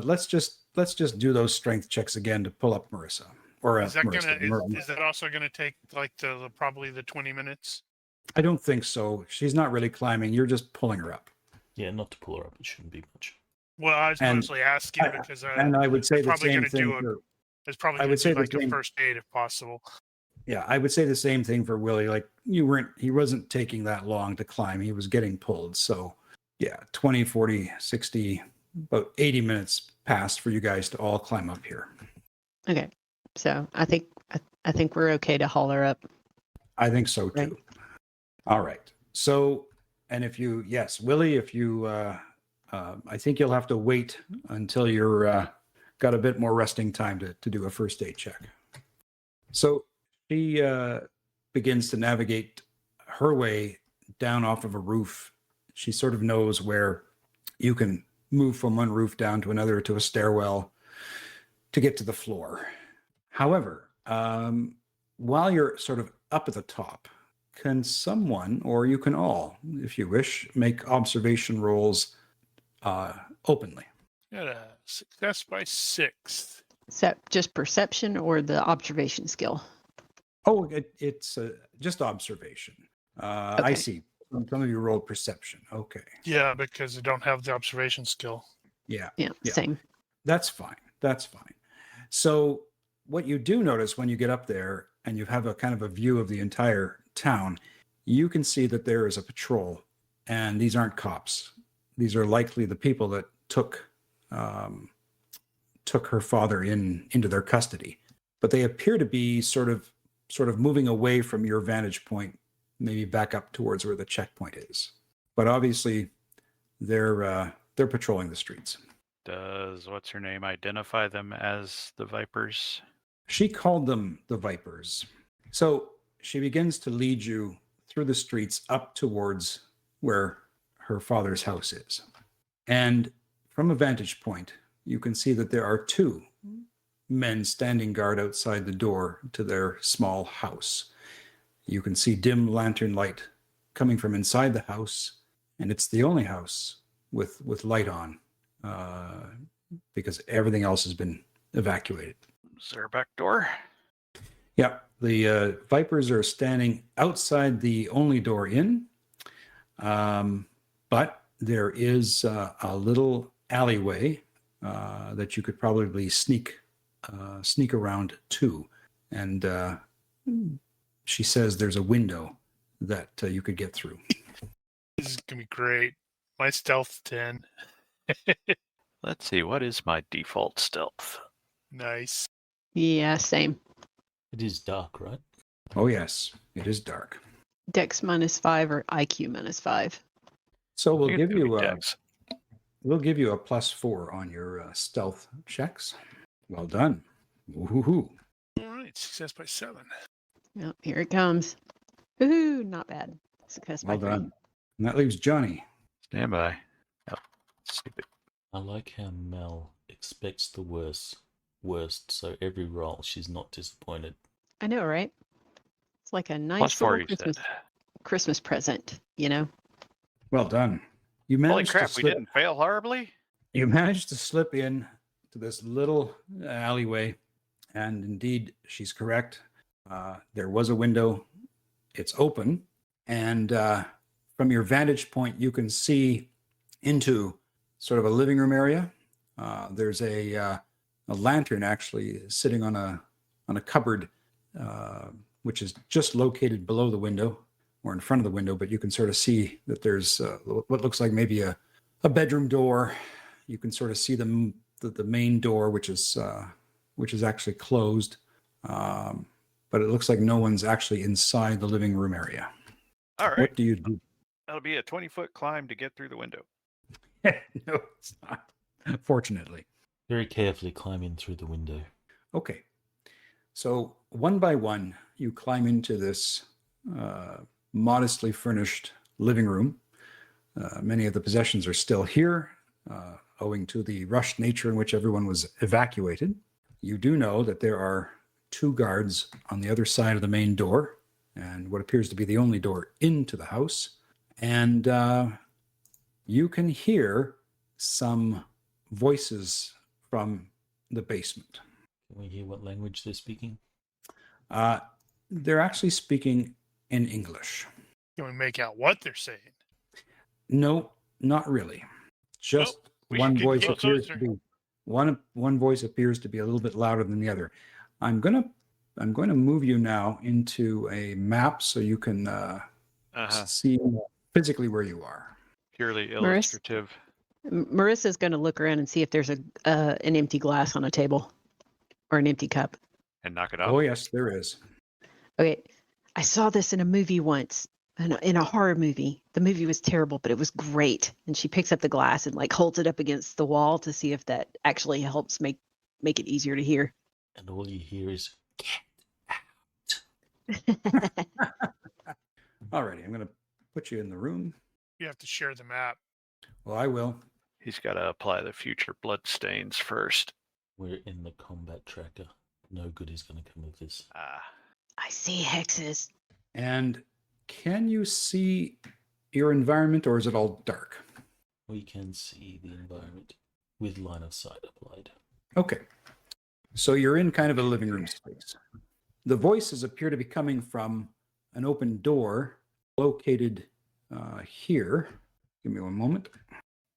let's just do those strength checks again to pull up Marissa. Or Is that Marissa. is that also gonna take like probably the 20 minutes? I don't think so. She's not really climbing. You're just pulling her up. Yeah, not to pull her up. It shouldn't be much. Well, I was And- mostly asking because And I would say the probably same gonna do thing. it's probably I gonna would say do the like a same- first aid if possible. Yeah, I would say the same thing for Willie. Like he wasn't taking that long to climb. He was getting pulled. So yeah, 20, 40, 60, about 80 minutes passed for you guys to all climb up here. Okay. So I think we're okay to haul her up. I think so too. Right. All right. So, and Willie, if you, I think you'll have to wait until you're got a bit more resting time to do a first aid check. So she begins to navigate her way down off of a roof. She sort of knows where you can move from one roof down to another to a stairwell to get to the floor. However, while you're sort of up at the top, can someone, or you can all, if you wish, make observation rolls openly? Got a success by 6. Is that just perception or the observation skill? Oh, it's just observation. I Okay. see. Some of you rolled perception. Okay. Yeah, because I don't have the observation skill. Yeah. Yeah, Yeah. same. That's fine. That's fine. So what you do notice when you get up there and you have a kind of a view of the entire town, you can see that there is a patrol, and these aren't cops. These are likely the people that took her father into their custody. But they appear to be sort of moving away from your vantage point, maybe back up towards where the checkpoint is. But obviously, they're patrolling the streets. Does what's her name identify them as the Vipers? She called them the Vipers. So she begins to lead you through the streets up towards where her father's house is. And from a vantage point, you can see that there are 2 men standing guard outside the door to their small house. You can see dim lantern light coming from inside the house, and it's the only house with light on, because everything else has been evacuated. Is there a back door? Yeah, the Vipers are standing outside the only door in, but there is a little alleyway that you could probably sneak around to, and she says there's a window that you could get through. This is gonna be great. My stealth's 10. Let's see, what is my default stealth? Nice. Yeah, same. It is dark, right? Oh yes, it is dark. Dex -5 or IQ -5. So we'll give you Dex. we'll give you a +4 on your stealth checks. Well done. Woohoo. All right, success by 7. Yep, here it comes. Woohoo, not bad. Success by Well 3. done. And that leaves Johnny. Stand by. Oh, stupid. I like how Mel expects the worst, so every roll she's not disappointed. I know, right? It's like a nice +4, little you Christmas, said. Christmas present, you know? Well done. You Holy managed crap, to we slip, didn't fail horribly? You managed to slip in to this little alleyway, and indeed, she's correct. There was a window. It's open, and from your vantage point, you can see into sort of a living room area. There's a lantern actually sitting on a cupboard, which is just located below the window or in front of the window, but you can sort of see that there's what looks like maybe a bedroom door. You can sort of see the main door, which is actually closed, but it looks like no one's actually inside the living room area. All right. What do you do? That'll be a 20-foot climb to get through the window. No, it's not. Fortunately. Very carefully climb in through the window. Okay. So one by one, you climb into this modestly furnished living room. Many of the possessions are still here, owing to the rushed nature in which everyone was evacuated. You do know that there are 2 guards on the other side of the main door, and what appears to be the only door into the house. And you can hear some voices from the basement. Can we hear what language they're speaking? They're actually speaking in English. Can we make out what they're saying? No, not really. Just we one should get voice close, appears sir. to be one voice appears to be a little bit louder than the other. I'm going to move you now into a map so you can see physically where you are. Purely Marissa? illustrative. Marissa's going to look around and see if there's an empty glass on a table or an empty cup. And knock it off. Oh yes, there is. Okay, I saw this in a movie once, in a horror movie. The movie was terrible, but it was great. And she picks up the glass and like holds it up against the wall to see if that actually helps make it easier to hear. And all you hear is, Alrighty, I'm going to put you in the room. You have to share the map. Well, I will. He's got to apply the future blood stains first. we're in the combat tracker. No good is going to come of this. I see hexes. And can you see your environment, or is it all dark? We can see the environment with line of sight applied. Okay. So you're in kind of a living room space. The voices appear to be coming from an open door located here. Give me one moment.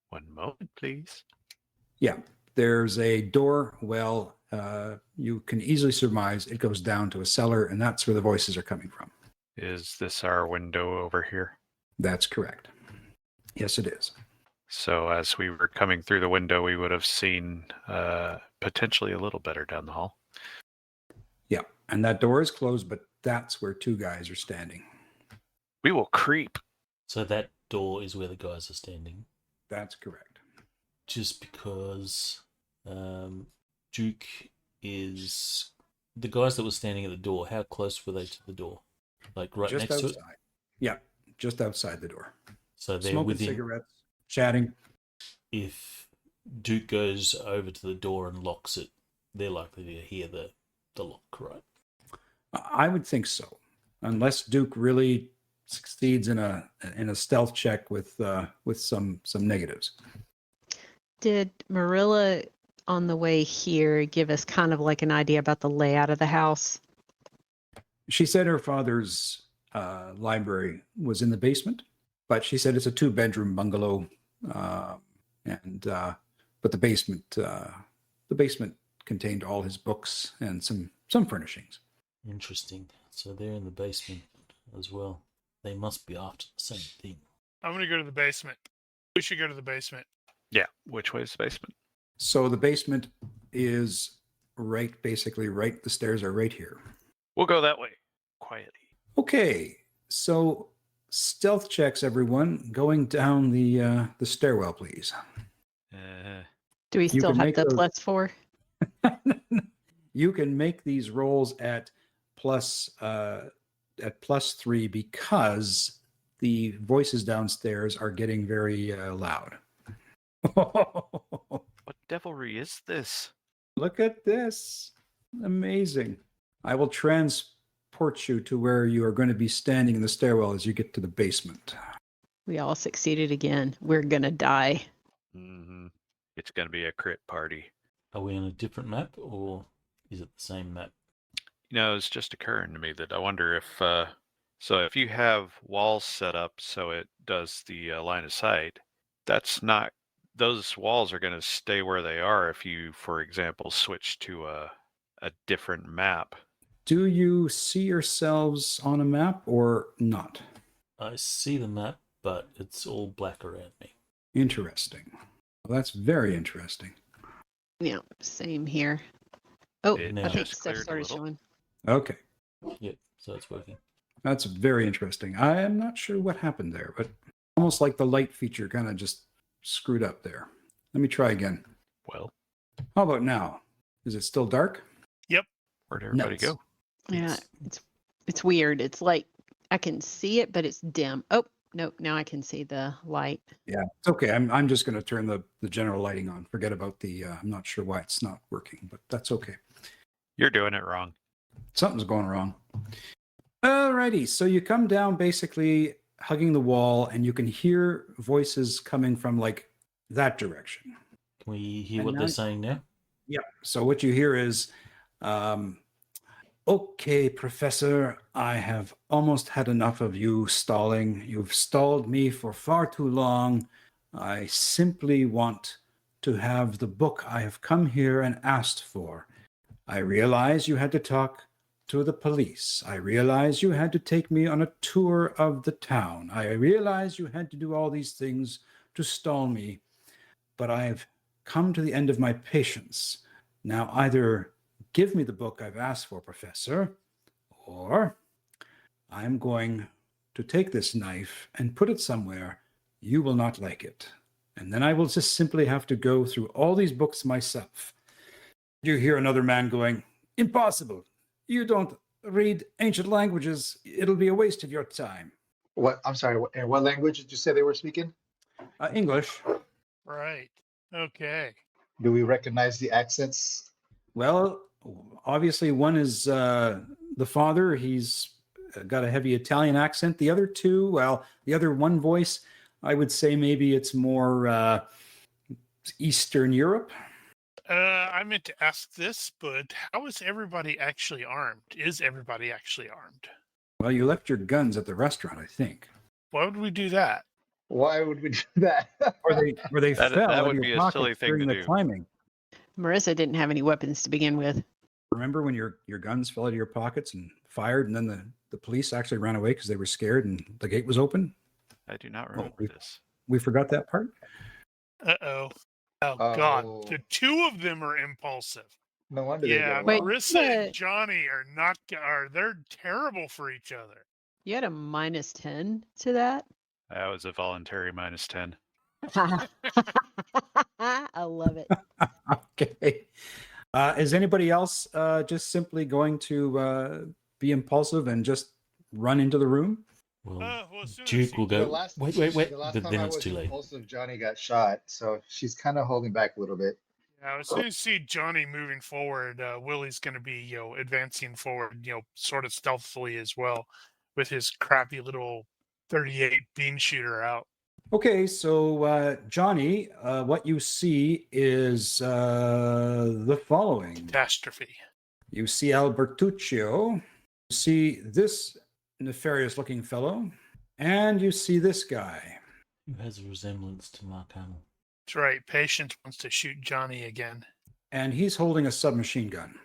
One moment, please. Yeah, there's a door. Well, you can easily surmise it goes down to a cellar, and that's where the voices are coming from. Is this our window over here? That's correct. Yes, it is. So as we were coming through the window, we would have seen potentially a little better down the hall. Yeah, and that door is closed, but that's where 2 guys are standing. We will creep. So that door is where the guys are standing. That's correct. Just because Duke is... The guys that were standing at the door, how close were they to the door? Like right Just next outside. to it? Yeah, just outside the door. So they're Smoking within... cigarettes, chatting. If Duke goes over to the door and locks it, they're likely to hear the lock, right? I would think so. Unless Duke really succeeds in a stealth check with some negatives. Did Marilla on the way here give us kind of like an idea about the layout of the house? She said her father's library was in the basement, but she said it's a 2-bedroom bungalow, but the basement contained all his books and some furnishings. Interesting. So they're in the basement as well. They must be after the same thing. I'm going to go to the basement. We should go to the basement. Yeah. Which way is the basement? So the basement is basically right. The stairs are right here. We'll go that way. Quietly. Okay, so stealth checks, everyone, going down the stairwell, please. Do we still have the +4? You can make these rolls at +3 because the voices downstairs are getting very loud. What devilry is this? Look at this. Amazing. I will transport you to where you are going to be standing in the stairwell as you get to the basement. We all succeeded again. We're going to die. Mm-hmm. It's going to be a crit party. Are we on a different map, or is it the same map? You know, it's just occurring to me that I wonder if... so if you have walls set up so it does the line of sight, that's not... Those walls are going to stay where they are if you, for example, switch to a different map. Do you see yourselves on a map or not? I see the map, but it's all black around me. Interesting. Well, that's very interesting. Yeah, same here. Oh, It I think just stuff cleared a started little. showing. Okay. Yep, so it's working. That's very interesting. I am not sure what happened there, but almost like the light feature kind of just screwed up there. Let me try again. Well, How about now? Is it still dark? where'd everybody Nuts. go? Yeah, it's weird. It's like I can see it, but it's dim. Oh, nope, now I can see the light. Yeah, it's okay. I'm just going to turn the general lighting on. Forget about the, I'm not sure why it's not working, but that's okay. You're doing it wrong. Something's going wrong. Alrighty, so you come down basically hugging the wall and you can hear voices coming from like that direction. Can we hear And what now- they're saying now? Yep. So what you hear is, okay, Professor, I have almost had enough of you stalling. You've stalled me for far too long. I simply want to have the book I have come here and asked for. I realize you had to talk to the police. I realize you had to take me on a tour of the town. I realize you had to do all these things to stall me, but I've come to the end of my patience. Now, either give me the book I've asked for, Professor, or I'm going to take this knife and put it somewhere you will not like it. And then I will just simply have to go through all these books myself. You hear another man going, impossible. You don't read ancient languages. It'll be a waste of your time. What? I'm sorry. In what language did you say they were speaking? English. Right. Okay. Do we recognize the accents? Well, obviously one is the father. He's got a heavy Italian accent. The other two, well, the other one voice, I would say maybe it's more Eastern Europe. I meant to ask this, but how is everybody actually armed? Is everybody actually armed? Well, you left your guns at the restaurant, I think. Why would we do that? Why would we do that? Or they That- fell that out would of be your a pockets silly thing during to the do. climbing. Marissa didn't have any weapons to begin with. Remember when your guns fell out of your pockets and fired, and then the police actually ran away because they were scared and the gate was open? I do not remember we- this. We forgot that part? Uh-oh. Oh, Oh. God. The two of them are impulsive. No wonder they Yeah, get Wait, along. Marissa the- and Johnny they're terrible for each other. You had a -10 to that? That was a voluntary -10. I love it. Okay. Is anybody else just simply going to be impulsive and just run into the room? Well, Well, as soon as Duke he- will The go. last- Wait. The last But time then I it's was too late. impulsive, Johnny got shot, so she's kind of holding back a little bit. Yeah, as soon as you see Johnny moving forward, Willie's going to be, advancing forward, sort of stealthily as well, with his crappy little 38 bean shooter out. Okay, so Johnny, what you see is the following. Catastrophe. You see Albertuccio, you see this nefarious-looking fellow, and you see this guy. Who has a resemblance to Mark Hamill? That's right. Patience wants to shoot Johnny again. And he's holding a submachine gun.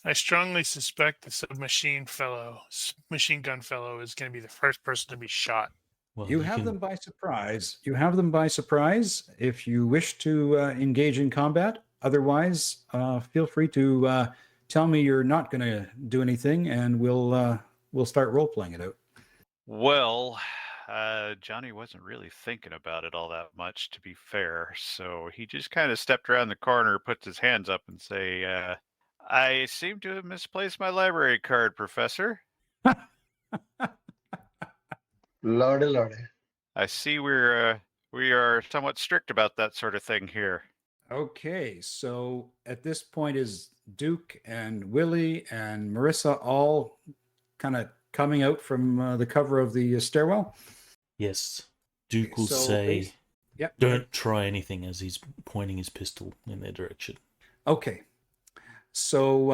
I strongly suspect the submachine gun fellow is going to be the first person to be shot. Well, You have them by surprise. You have them by surprise if you wish to engage in combat. Otherwise, feel free to tell me you're not going to do anything, and we'll start role-playing it out. Well, Johnny wasn't really thinking about it all that much, to be fair. So he just kind of stepped around the corner, puts his hands up, and say, "I seem to have misplaced my library card, Professor. Lordy, lordy. I see we are somewhat strict about that sort of thing here." Okay, so at this point is Duke and Willie and Marissa all kind of coming out from the cover of the stairwell? Yes. Duke will So say, Yep. don't try anything as he's pointing his pistol in their direction. Okay. So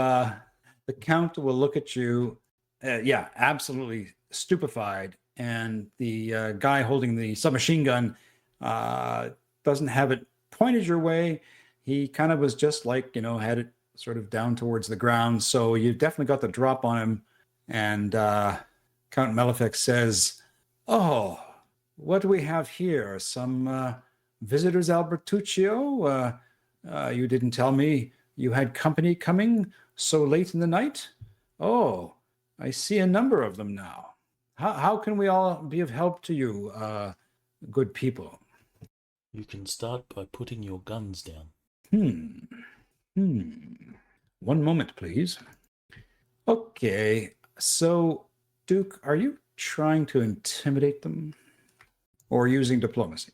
the Count will look at you, absolutely stupefied. And the guy holding the submachine gun doesn't have it pointed your way. He kind of was just like, had it sort of down towards the ground. So you definitely got the drop on him. And Count Malefic says, "Oh, what do we have here? Some visitors, Albertuccio? You didn't tell me you had company coming so late in the night? Oh, I see a number of them now. How can we all be of help to you, good people?" You can start by putting your guns down. One moment, please. Okay, so Duke, are you trying to intimidate them or using diplomacy?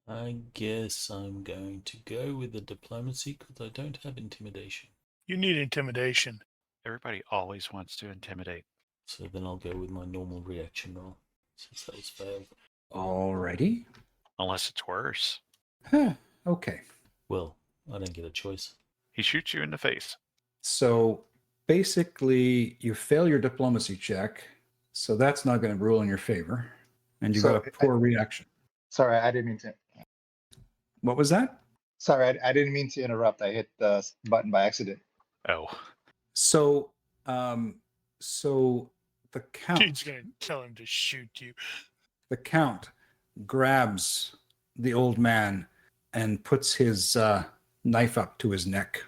I guess I'm going to go with the diplomacy because I don't have intimidation. You need intimidation. Everybody always wants to intimidate. So then I'll go with my normal reaction roll, since that was failed. Alrighty. Unless it's worse. Okay. Well, I don't get a choice. He shoots you in the face. So basically, you fail your diplomacy check, so that's not going to rule in your favor, and you So got a poor reaction. Sorry, I didn't mean to. What was that? Sorry, I didn't mean to interrupt. I hit the button by accident. Oh. So, so the Count. Dude's going to tell him to shoot you. The Count grabs the old man and puts his knife up to his neck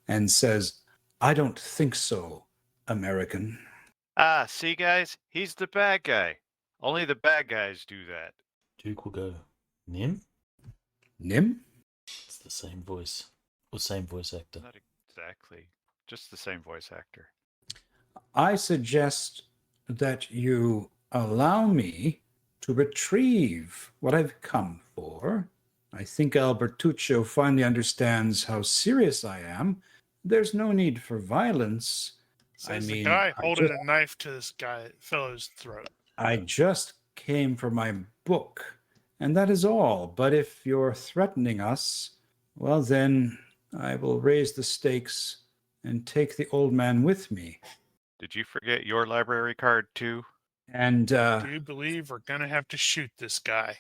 and says, "I don't think so, American." Ah, see, guys? He's the bad guy. Only the bad guys do that. Duke will go, Nim? Nim? It's the same voice. Or same voice actor. Not exactly. Just the same voice actor. I suggest that you allow me to retrieve what I've come for. I think Albertuccio finally understands how serious I am. There's no need for violence. Says the guy holding a knife to this fellow's throat. I just came for my book, and that is all. But if you're threatening us, well, then I will raise the stakes and take the old man with me. Did you forget your library card, too? And Do you believe we're going to have to shoot this guy?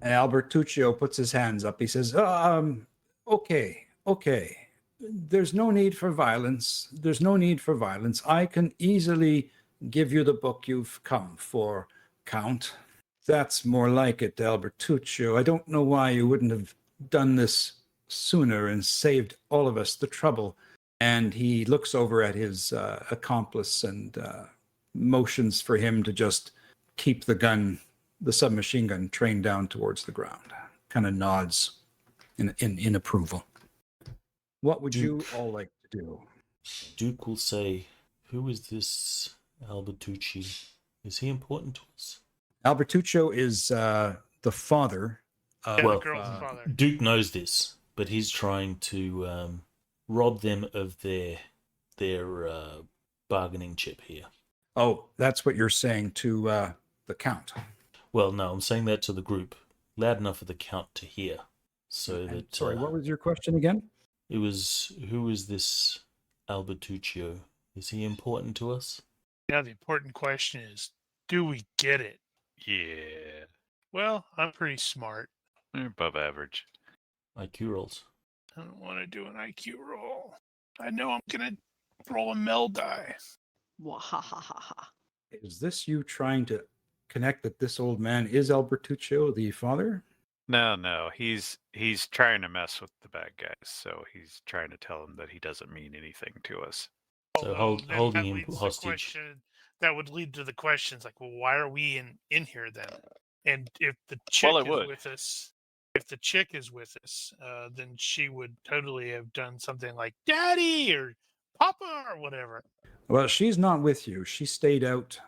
Albertuccio puts his hands up. He says, okay. There's no need for violence. There's no need for violence. I can easily give you the book you've come for, Count. That's more like it, Albertuccio. I don't know why you wouldn't have done this sooner and saved all of us the trouble. And he looks over at his accomplice and motions for him to just keep the submachine gun, trained down towards the ground. Kind of nods in approval. What would you all like to do? Duke will say, "Who is this Albertucci? Is he important to us?" Albertuccio is the father. The girl's father. Duke knows this, but he's trying to rob them of their bargaining chip here. Oh, that's what you're saying to the count. Well, no, I'm saying that to the group, loud enough for the count to hear. So And that sorry, what was your question again? it was, who is this Albertuccio? Is he important to us? Yeah, the important question is, do we get it? Yeah. Well, I'm pretty smart. They're above average. IQ rolls. I don't want to do an IQ roll. I know I'm going to roll a Mel die. Wahahaha. Is this you trying to connect that this old man is Albertuccio, the father? No. He's trying to mess with the bad guys, so he's trying to tell them that he doesn't mean anything to us. So Then holding that him leads to hostage. question- that would lead to the questions like, well, why are we in here then? And if the chick Well, it is would. with us, if the chick is with us, then she would totally have done something like "Daddy" or "Papa" or whatever. Well, she's not with you. She stayed out.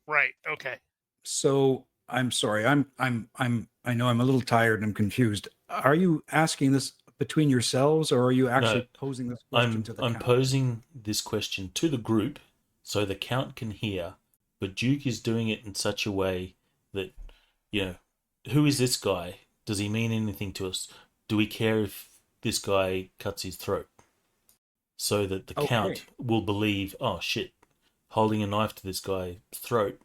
Right. Okay. So I'm sorry. I know I'm a little tired and I'm confused. Are you asking this between yourselves, or are you actually posing this question to the I'm count? posing this question to the group so the count can hear, but Duke is doing it in such a way that, who is this guy? Does he mean anything to us? Do we care if this guy cuts his throat? So that the count will believe, oh shit, holding a knife to this guy's throat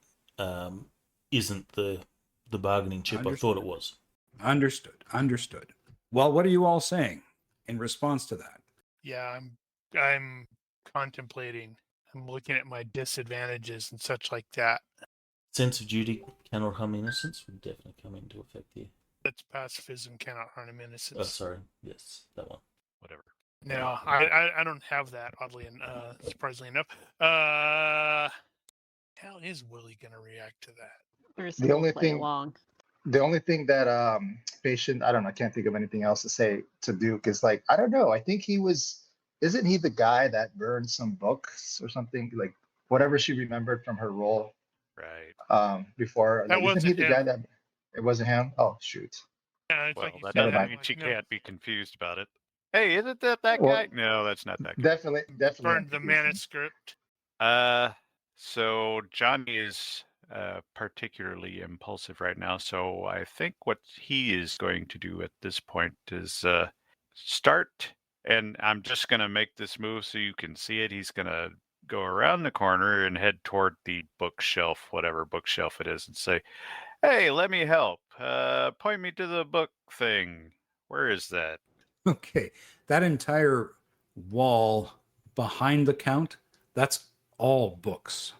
isn't the bargaining chip I thought it was. Understood. Well, what are you all saying in response to that? Yeah, I'm contemplating. I'm looking at my disadvantages and such like that. Sense of duty cannot harm innocence would definitely come into effect here. That's pacifism cannot harm innocence. Oh, sorry. Yes, that one. Whatever. No, I don't have that. Oddly and surprisingly enough. How is Willie gonna react to that? Marissa The will only play thing- along. The only thing that patient, I don't know, I can't think of anything else to say to Duke is like, I don't know. I think isn't he the guy that burned some books or something? Like whatever she remembered from her role Right. before. That Like, isn't he wasn't the him. guy that it wasn't him? Oh shoot. Yeah, it's Well, like you that said, never doesn't mind. mean like, she no, can't be confused about it. Hey, isn't that Well, guy? No, that's not that guy. Definitely. burned the I'm confused. manuscript. So Johnny is particularly impulsive right now. So I think what he is going to do at this point is start, and I'm just going to make this move so you can see it. He's going to go around the corner and head toward the bookshelf, whatever bookshelf it is, and say, "Hey, let me help. Point me to the book thing. Where is that?" Okay, that entire wall behind the count, that's all books.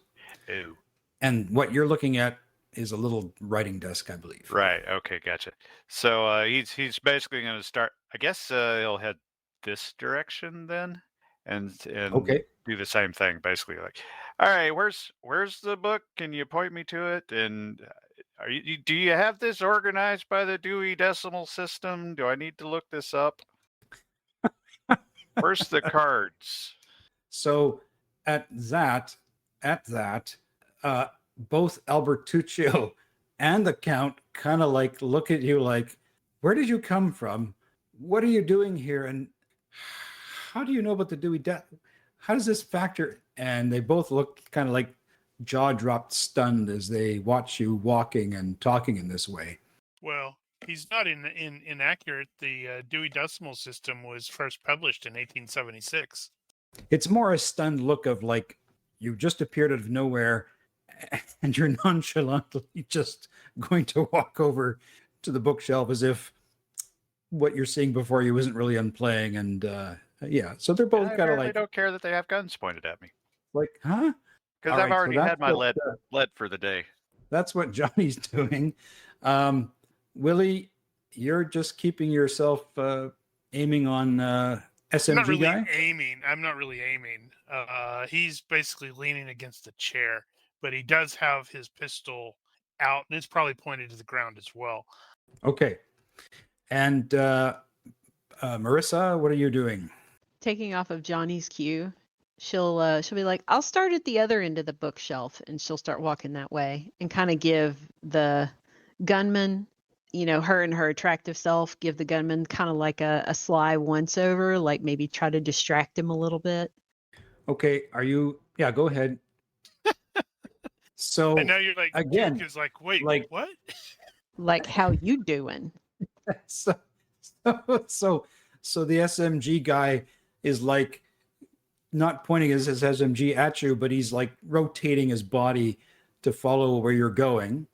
Oh. And what you're looking at is a little writing desk, I believe. Right. Okay. Gotcha. So he's basically going to start. I guess he'll head this direction then, and Okay. do the same thing. Basically, like, all right, where's the book? Can you point me to it? And do you have this organized by the Dewey Decimal System? Do I need to look this up? Where's the cards? So at that, both Albertuccio and the Count kind of like look at you like, where did you come from? What are you doing here? And how do you know about the Dewey How does this factor? And they both look kind of like jaw dropped, stunned as they watch you walking and talking in this way. Well, he's not inaccurate. The Dewey Decimal System was first published in 1876. It's more a stunned look of like you just appeared out of nowhere and you're nonchalantly just going to walk over to the bookshelf as if what you're seeing before you isn't really unplaying. And yeah, so they're both I kind of really like, don't care that they have guns pointed at me huh? because All I've right, so already had that's my what, lead for the day. That's what Johnny's doing. Willie, you're just keeping yourself aiming on SMG I'm not really guy? I'm not really aiming. He's basically leaning against the chair, but he does have his pistol out, and it's probably pointed to the ground as well. Okay. And Marissa, what are you doing? Taking off of Johnny's cue, she'll be like, I'll start at the other end of the bookshelf, and she'll start walking that way and kind of give the gunman, her and her attractive self, give the gunman kind of like a sly once over, like maybe try to distract him a little bit. Okay, yeah, go ahead. So And now you're like, again, Duke is like, wait, like- what? Like, how you doing? so, so the SMG guy is like not pointing his SMG at you, but he's like rotating his body to follow where you're going.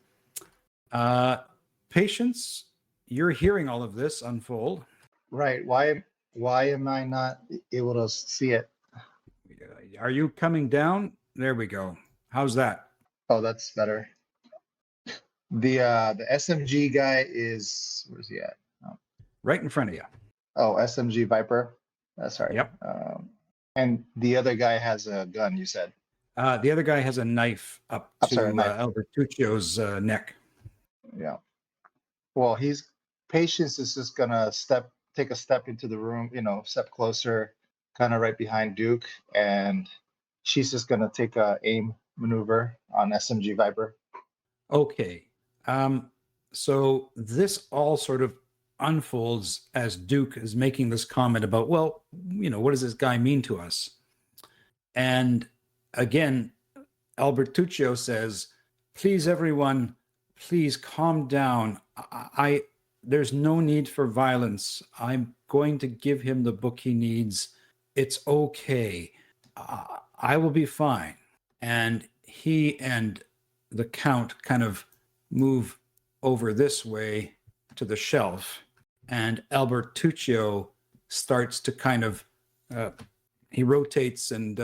Patience, you're hearing all of this unfold. Right. Why am I not able to see it? Are you coming down? There we go. How's that? Oh, that's better. The SMG guy is, where's he at? Right in front of you. Oh, SMG Viper. Sorry. Yep. And the other guy has a gun, you said. The other guy has a knife up I'm to sorry, a knife. Albertuccio's neck. Yeah. Well, Patience is just gonna take a step into the room, step closer, kind of right behind Duke, and she's just gonna take a aim maneuver on SMG Viper. Okay. So this all sort of unfolds as Duke is making this comment about, well, what does this guy mean to us? And again, Albertuccio says, please, everyone, please calm down. There's no need for violence. I'm going to give him the book he needs. It's okay. I will be fine. And he and the Count kind of move over this way to the shelf, and Albertuccio starts to kind of he rotates and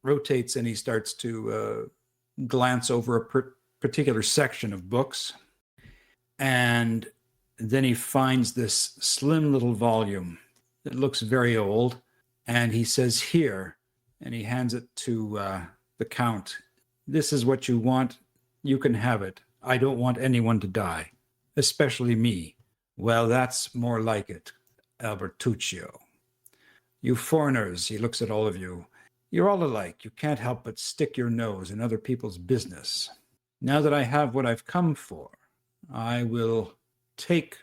he starts to glance over a particular section of books, and then he finds this slim little volume that looks very old, and he says, here, and he hands it to the Count. This is what you want. You can have it. I don't want anyone to die, especially me. Well, that's more like it, Albertuccio. You foreigners, he looks at all of you. You're all alike. You can't help but stick your nose in other people's business. Now that I have what I've come for, I will take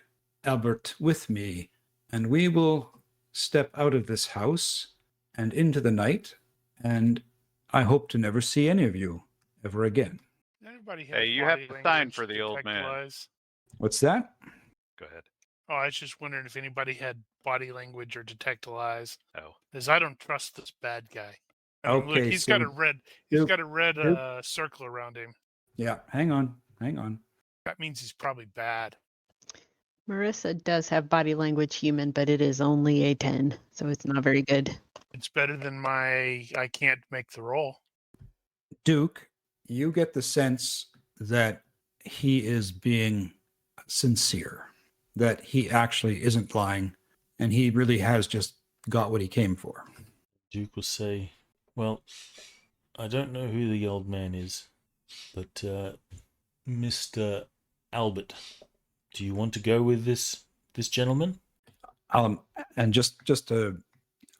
Albert with me, and we will step out of this house and into the night, and I hope to never see any of you ever again. Anybody Hey, you have to sign for the old man. What's that? Go ahead. Oh, I was just wondering if anybody had body language or detect lies. Oh. Because I don't trust this bad guy. I mean, Okay, look, he's so got a red circle around him. Yeah, hang on. That means he's probably bad. Marissa does have body language human, but it is only a 10, so it's not very good. It's better than I can't make the roll. Duke, you get the sense that he is being sincere, that he actually isn't lying, and he really has just got what he came for. Duke will say, well, I don't know who the old man is, but Mr. Albert, do you want to go with this gentleman? And just to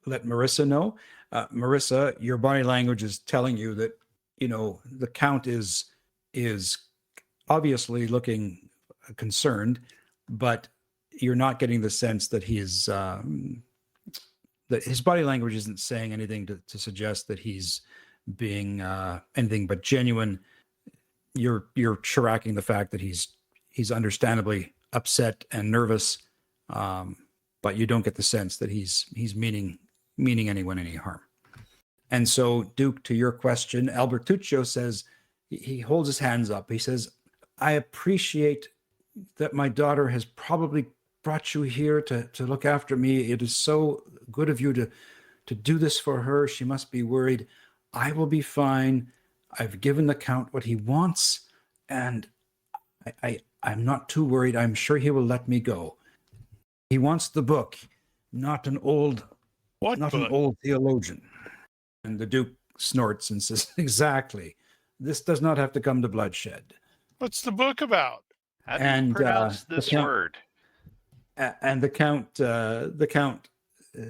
let Marissa know, Marissa, your body language is telling you that, the Count is obviously looking concerned, but you're not getting the sense that he is that his body language isn't saying anything to suggest that he's being anything but genuine. You're tracking the fact that he's understandably upset and nervous, but you don't get the sense that he's meaning anyone any harm. And so, Duke, to your question, Albertuccio says, he holds his hands up. He says, I appreciate that my daughter has probably brought you here to look after me. It is so good of you to do this for her. She must be worried. I will be fine. I've given the Count what he wants, and I'm not too worried. I'm sure he will let me go. He wants the book, not an old theologian. And the Duke snorts and says, exactly. This does not have to come to bloodshed. What's the book about? How do you pronounce this word? And the Count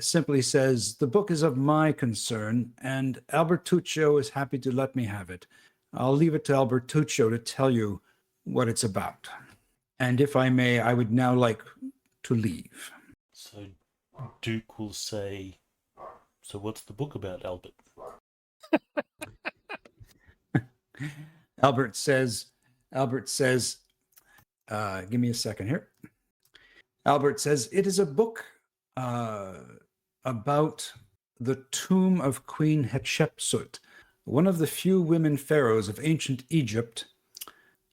simply says, the book is of my concern, and Albertuccio is happy to let me have it. I'll leave it to Albertuccio to tell you what it's about. And if I may, I would now like to leave. So Duke will say, so what's the book about, Albert? Albert says, give me a second here. Albert says, it is a book about the tomb of Queen Hetshepsut, one of the few women pharaohs of ancient Egypt.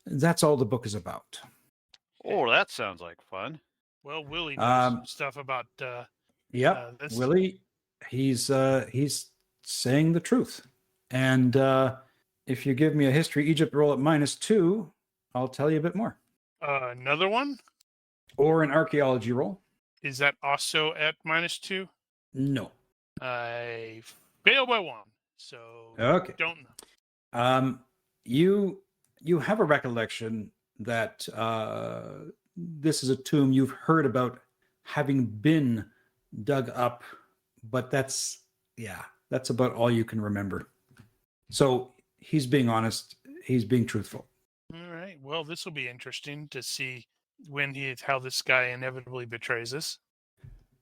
That's all the book is about. Oh, that sounds like fun. Well, Willie knows some stuff about. Yep, this. Willie, he's saying the truth. And if you give me a history Egypt roll at -2, I'll tell you a bit more. Another one? Or an archaeology roll. Is that also at -2? No. I fail by 1, so Okay. don't know. You have a recollection that this is a tomb you've heard about having been dug up, but that's about all you can remember. So he's being honest. He's being truthful. All right. Well, this will be interesting to see how this guy inevitably betrays us.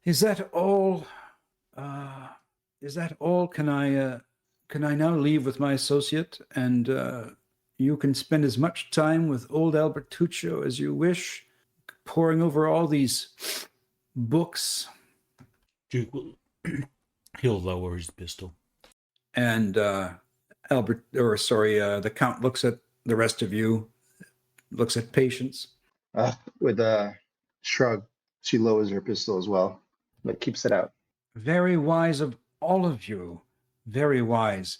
Is that all? Can I now leave with my associate, and you can spend as much time with old Albertuccio as you wish, poring over all these books? Duke will he'll lower his pistol. And the Count looks at the rest of you, looks at Patience. With a shrug, she lowers her pistol as well, but keeps it out. Very wise of all of you. Very wise.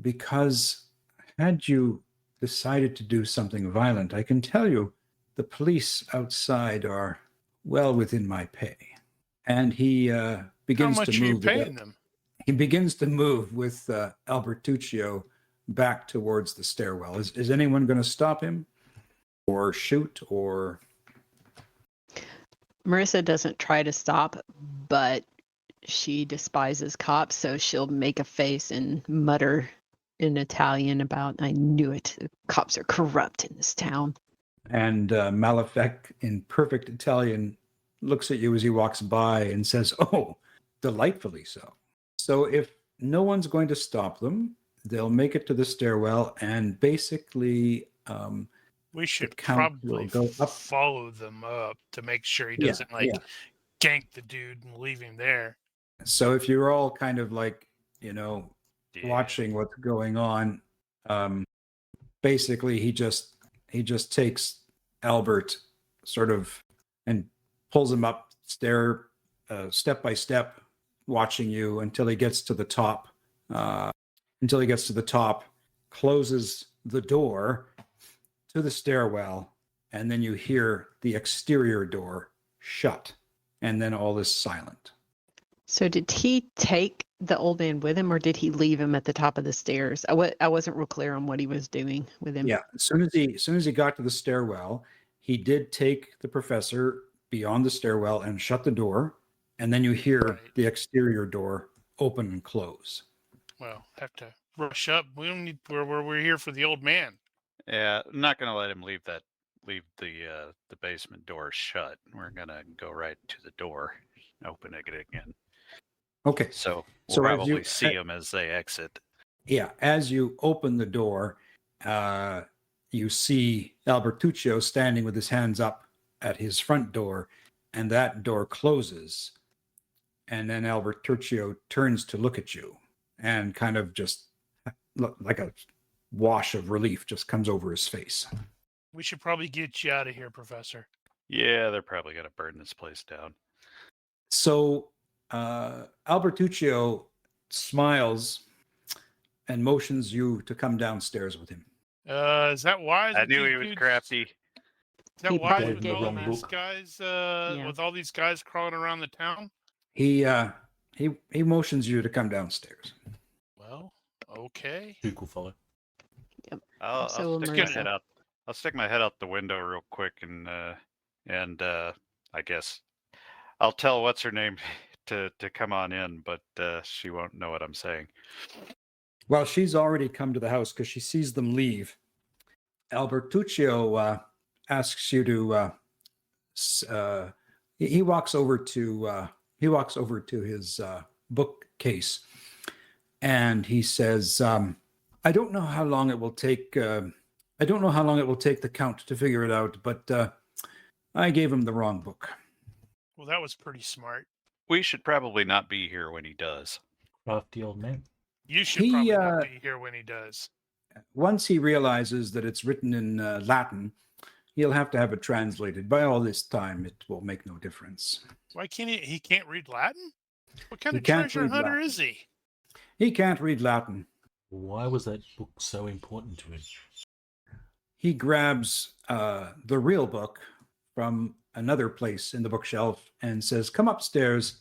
Because had you decided to do something violent, I can tell you the police outside are well within my pay. And he begins How much to move. are you paying them? He begins to move with Albertuccio back towards the stairwell. Is anyone going to stop him or shoot or? Marissa doesn't try to stop, but she despises cops, so she'll make a face and mutter in Italian about, I knew it, the cops are corrupt in this town. And Malefek, in perfect Italian, looks at you as he walks by and says, oh, delightfully so. So if no one's going to stop them, they'll make it to the stairwell, and basically we should Count probably will go up. follow them up to make sure he doesn't gank the dude and leave him there. So if you're all kind of like, Yeah. watching what's going on, basically he just takes Albert sort of and pulls him up step by step, watching you until he gets to the top. Closes the door to the stairwell, and then you hear the exterior door shut, and then all is silent. So did he take the old man with him, or did he leave him at the top of the stairs? I wasn't real clear on what he was doing with him. Yeah, as soon as he got to the stairwell, he did take the professor beyond the stairwell and shut the door, and then you hear the exterior door open and close. Well, have to rush up. We don't need. We're here for the old man. Yeah, I'm not gonna let him leave the basement door shut. We're gonna go right to the door, open it again. Okay. So we'll So as probably you- see them as they exit. Yeah, as you open the door, you see Albertuccio standing with his hands up at his front door, and that door closes. And then Albertuccio turns to look at you, and kind of just like a wash of relief just comes over his face. We should probably get you out of here, Professor. Yeah, they're probably gonna burn this place down. So Albertuccio smiles and motions you to come downstairs with him. Is that wise? I with knew these he was dudes? crafty. Is that He wise probably with gave all him these a- guys? Yeah. With all these guys crawling around the town? He motions you to come downstairs. Well, okay. Duke will follow. I'll So will stick my Marissa. head out. I'll stick my head out the window real quick, and I guess I'll tell what's her name to come on in, but she won't know what I'm saying. Well, she's already come to the house because she sees them leave. Albertuccio asks you to. He walks over to his bookcase, and he says, I don't know how long it will take. I don't know how long it will take the Count to figure it out, but I gave him the wrong book. Well, that was pretty smart. We should probably not be here when he does. Crafty old man. You should He, probably not be here when he does. Once he realizes that it's written in Latin, he'll have to have it translated. By all this time, it will make no difference. Why can't he? He can't read Latin? What kind He of can't treasure read hunter Latin. is he? He can't read Latin. Why was that book so important to him? He grabs the real book from another place in the bookshelf and says, "Come upstairs.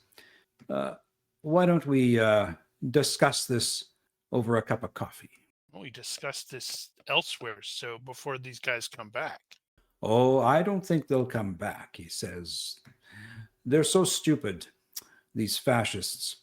Why don't we discuss this over a cup of coffee?" Well, we discussed this elsewhere, so before these guys come back. "Oh, I don't think they'll come back," he says. "They're so stupid, these fascists.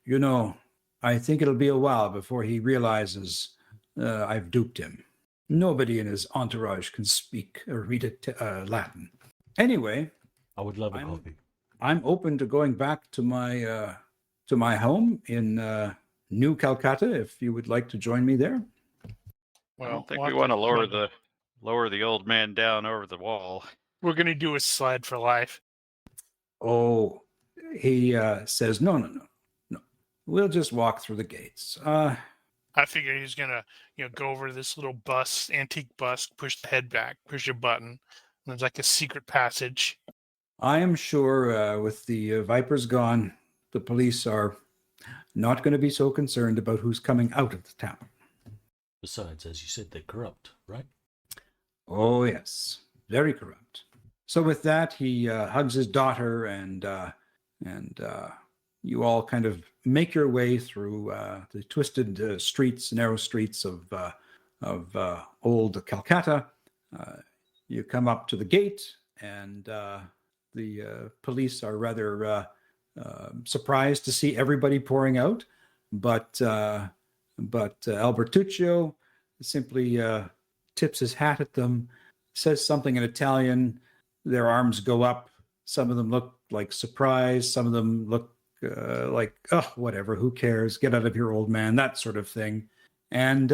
You know, I think it'll be a while before he realizes I've duped him. Nobody in his entourage can speak or read Latin. Anyway, I would love a coffee. I'm open to going back to my home in New Calcutta if you would like to join me there." I don't think we'll we have want to to lower the old man down over the wall. We're going to do a slide for life. Oh, he says, no. We'll just walk through the gates. I figured he was going to, go over to this little bus, antique bus, push the head back, push a button, and there's like a secret passage. I am sure with the Vipers gone, the police are not going to be so concerned about who's coming out of the town. Besides, as you said, they're corrupt, right? Oh, yes. Very corrupt. So with that, he hugs his daughter and you all kind of make your way through the twisted narrow streets of old Calcutta. You come up to the gate, and the police are rather surprised to see everybody pouring out, but Albertuccio simply tips his hat at them, says something in Italian. Their arms go up. Some of them look like surprised. Some of them look like, oh, whatever, who cares? Get out of here, old man, that sort of thing. And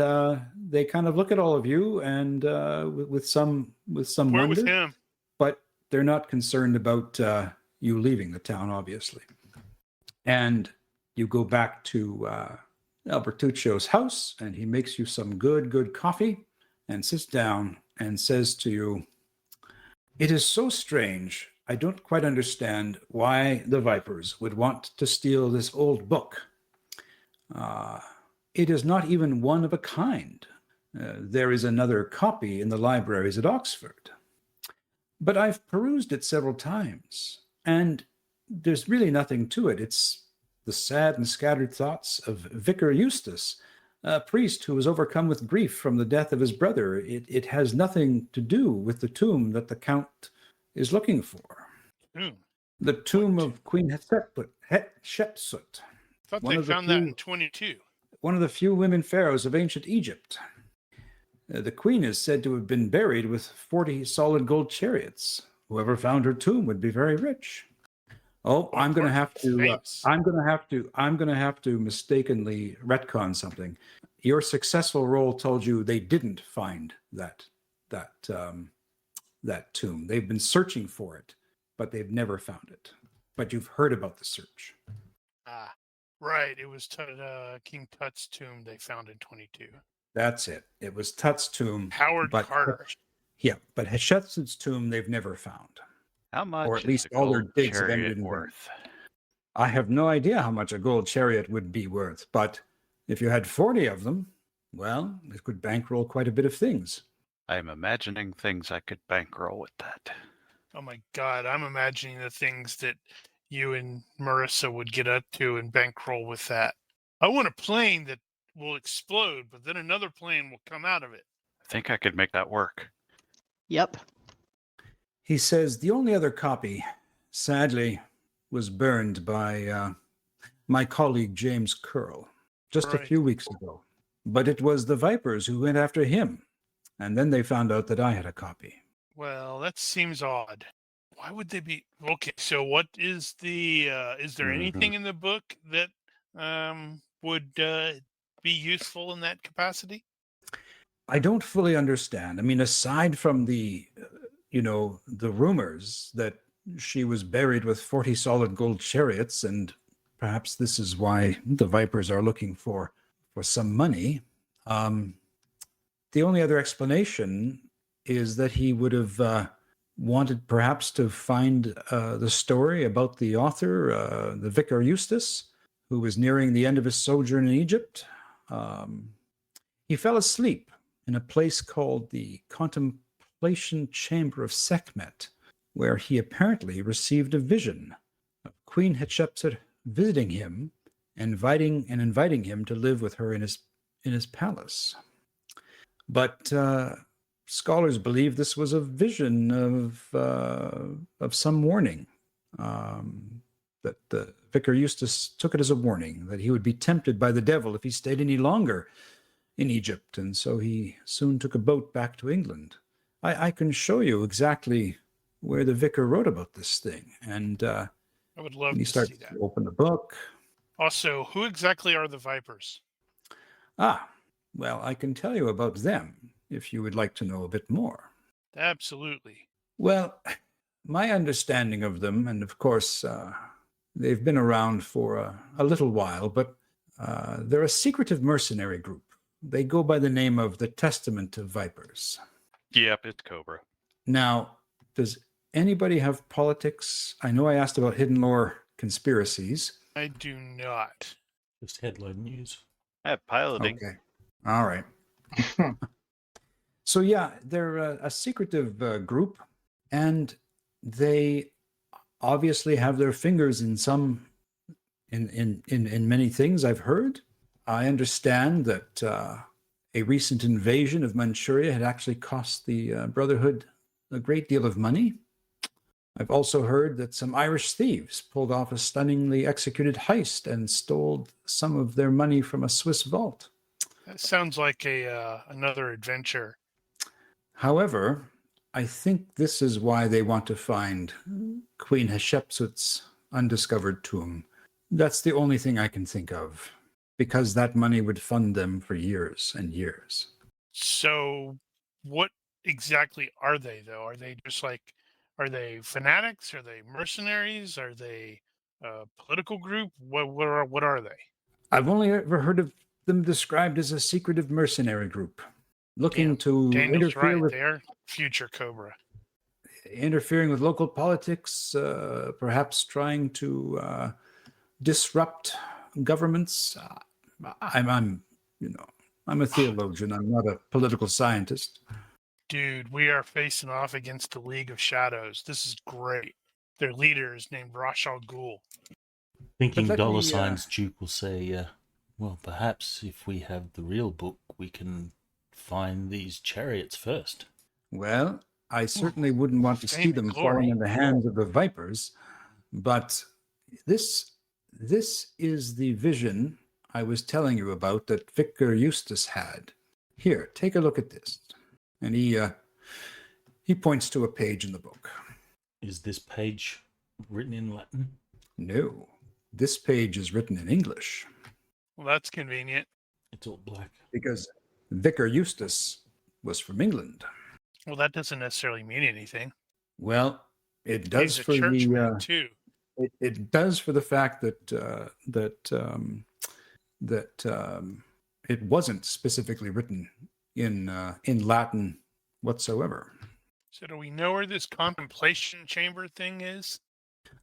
they kind of look at all of you and with some wonder. With him. But they're not concerned about you leaving the town, obviously. And you go back to Albertuccio's house, and he makes you some good coffee and sits down and says to you, "It is so strange. I don't quite understand why the Vipers would want to steal this old book. It is not even one of a kind. There is another copy in the libraries at Oxford. But I've perused it several times, and there's really nothing to it. It's the sad and scattered thoughts of Vicar Eustace, a priest who was overcome with grief from the death of his brother. It has nothing to do with the tomb that the Count is looking for. The tomb of Queen Hetshepsut. Thought they found that in 22. One of the few women pharaohs of ancient Egypt. The queen is said to have been buried with 40 solid gold chariots. Whoever found her tomb would be very rich." Oh, I'm going to have to mistakenly retcon something. Your successful roll told you they didn't find that tomb. They've been searching for it, but they've never found it. But you've heard about the search. Ah, right. It was King Tut's tomb they found in 22. That's it. It was Tut's tomb. Howard Carter. Yeah, but Hetshepsut's tomb they've never found. How much or at least is a all their gold digs have ended chariot in worth? I have no idea how much a gold chariot would be worth, but if you had 40 of them, well, it could bankroll quite a bit of things. I'm imagining things I could bankroll with that. Oh my God, I'm imagining the things that you and Marissa would get up to and bankroll with that. I want a plane that will explode, but then another plane will come out of it. I think I could make that work. Yep. He says the only other copy, sadly, was burned by my colleague James Curl just a few weeks ago. But it was the Vipers who went after him, and then they found out that I had a copy. Well, that seems odd. Why would they be? Okay, so what is the? Is there anything in the book that would be useful in that capacity? I don't fully understand. I mean, aside from the, the rumors that she was buried with 40 solid gold chariots, and perhaps this is why the Vipers are looking for some money. The only other explanation is that he would have wanted perhaps to find the story about the author, the Vicar Eustace, who was nearing the end of his sojourn in Egypt. He fell asleep in a place called the Contemplation Chamber of Sekhmet, where he apparently received a vision of Queen Hetshepsut visiting him, inviting him to live with her in his palace. But scholars believe this was a vision of some warning, that the Vicar Eustace took it as a warning that he would be tempted by the devil if he stayed any longer in Egypt, and so he soon took a boat back to England. I can show you exactly where the vicar wrote about this thing, and I would love when you to start see that. to open the book. Also, who exactly are the Vipers? Well, I can tell you about them if you would like to know a bit more. Absolutely. Well, my understanding of them, and of course, they've been around for a little while, but they're a secretive mercenary group. They go by the name of the Testament of Vipers. Yep, it's Cobra. Now, does anybody have politics? I know I asked about hidden lore conspiracies. I do not. Just headline news. I have piloting. Okay. All right. So yeah, they're a secretive group, and they obviously have their fingers in many things I've heard. I understand that a recent invasion of Manchuria had actually cost the Brotherhood a great deal of money. I've also heard that some Irish thieves pulled off a stunningly executed heist and stole some of their money from a Swiss vault. That sounds like another adventure. However, I think this is why they want to find Queen Hetshepsut's undiscovered tomb. That's the only thing I can think of, because that money would fund them for years and years. So what exactly are they, though? Are they just are they fanatics? Are they mercenaries? Are they a political group? What are they? I've only ever heard of them described as a secretive mercenary group, looking to Daniel's interfere right. with They're future Cobra. interfering with local politics, perhaps trying to disrupt governments. I'm a theologian. I'm not a political scientist. Dude, we are facing off against the League of Shadows. This is great. Their leader is named Ra's al Ghul. Thinking let dollar me, signs, Duke will say, well, perhaps if we have the real book, we can find these chariots first. Well, I certainly wouldn't want to see fame them and glory. falling in the hands of the Vipers, but this is the vision I was telling you about that Vicar Eustace had. Here, take a look at this. And he points to a page in the book. Is this page written in Latin? No, this page is written in English. Well, that's convenient. It's all black. Because Vicar Eustace was from England. Well, that doesn't necessarily mean anything. Well, it does He's a for churchman, the too. it does for the fact that it wasn't specifically written in Latin whatsoever. So do we know where this contemplation chamber thing is?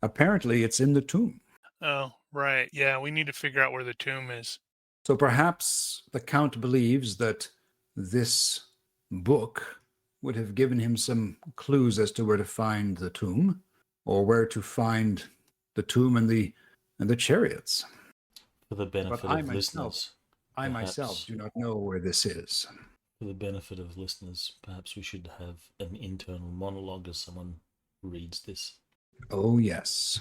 Apparently, it's in the tomb. Oh, right. Yeah, we need to figure out where the tomb is. So perhaps the Count believes that this book would have given him some clues as to where to find the tomb, or where to find the tomb and the chariots. For the benefit of listeners. I myself do not know where this is. For the benefit of listeners, perhaps we should have an internal monologue as someone reads this. Oh, yes.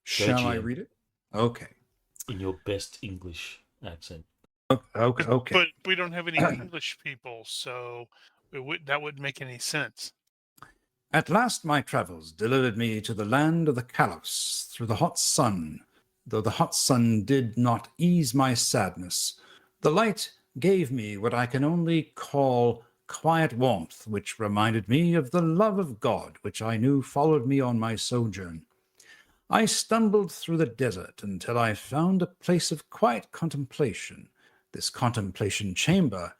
Shall I GM. read it? Okay. In your best English accent. Okay. But we don't have any English people, so that wouldn't make any sense. At last my travels delivered me to the land of the Kalos through the hot sun. Though the hot sun did not ease my sadness, the light gave me what I can only call quiet warmth which reminded me of the love of God which I knew followed me on my sojourn. I stumbled through the desert until I found a place of quiet contemplation. This contemplation chamber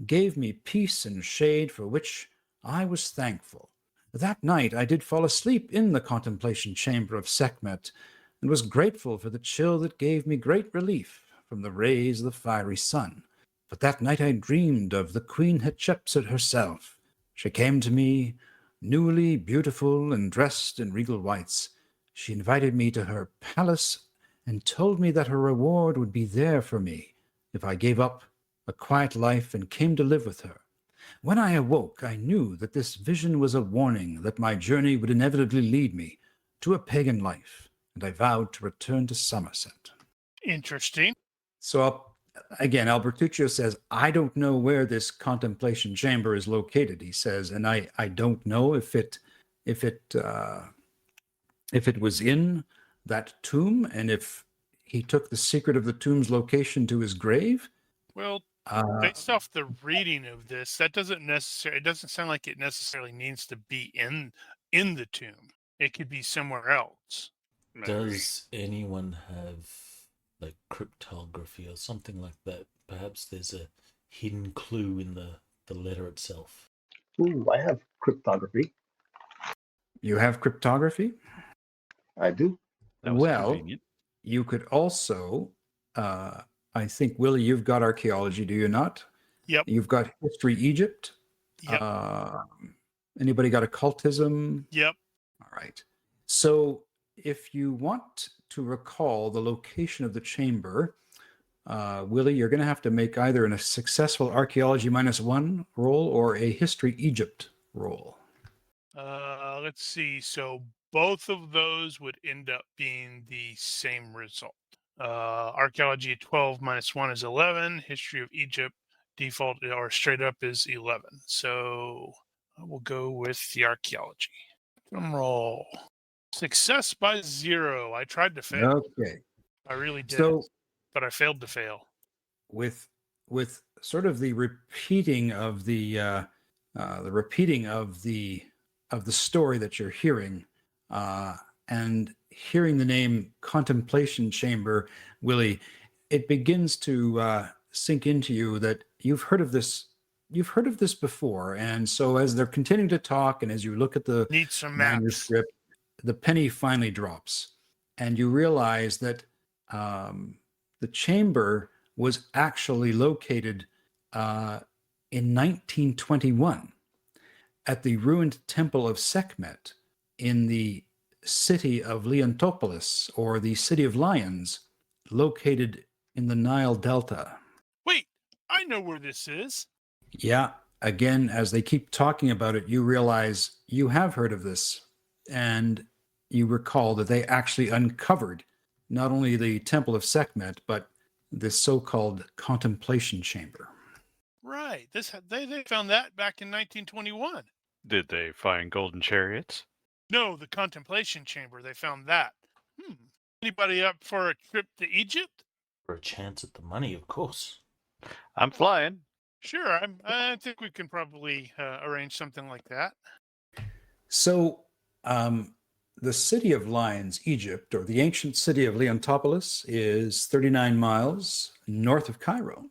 gave me peace and shade for which I was thankful. That night I did fall asleep in the contemplation chamber of Sekhmet, and was grateful for the chill that gave me great relief from the rays of the fiery sun. But that night I dreamed of the Queen Hetshepsut herself. She came to me, newly beautiful and dressed in regal whites. She invited me to her palace and told me that her reward would be there for me if I gave up a quiet life and came to live with her. When I awoke, I knew that this vision was a warning that my journey would inevitably lead me to a pagan life, and I vowed to return to Somerset. Interesting. So again, Albertuccio says, I don't know where this contemplation chamber is located, he says, and I don't know if it was in that tomb, and if he took the secret of the tomb's location to his grave. Well, based off the reading of this, that doesn't necessarily, it doesn't sound like it necessarily needs to be in the tomb. It could be somewhere else. Maybe. Does anyone have like cryptography or something like that? Perhaps there's a hidden clue in the letter itself. Ooh, I have cryptography. You have cryptography? I do. That was Well, convenient. you could also, I think, Willie, you've got archaeology, do you not? Yep. You've got history Egypt. Yep. Anybody got occultism? Yep. All right. So if you want to recall the location of the chamber, Willie, you're going to have to make either a successful archaeology -1 roll or a history Egypt roll. Let's see. So both of those would end up being the same result. Archaeology 12 -1 is 11. History of Egypt default or straight up is 11. So I will go with the archaeology. Drum roll. Success by 0. I tried to fail. Okay. I really did. So But I failed to fail. with sort of the repeating of the story that you're hearing, and hearing the name Contemplation Chamber, Willie, it begins to sink into you that you've heard of this. You've heard of this before, and so as they're continuing to talk, and as you look at the Need some maps. manuscript, the penny finally drops, and you realize that the chamber was actually located in 1921 at the ruined temple of Sekhmet in the city of Leontopolis, or the City of Lions, located in the Nile Delta. Wait, I know where this is. Yeah, again, as they keep talking about it, you realize you have heard of this, and you recall that they actually uncovered not only the Temple of Sekhmet, but this so-called contemplation chamber. Right. They found that back in 1921. Did they find golden chariots? No, the contemplation chamber. They found that. Anybody up for a trip to Egypt? For a chance at the money, of course. I'm flying. Sure. I think we can probably arrange something like that. So, the City of Lions, Egypt, or the ancient city of Leontopolis, is 39 miles north of Cairo.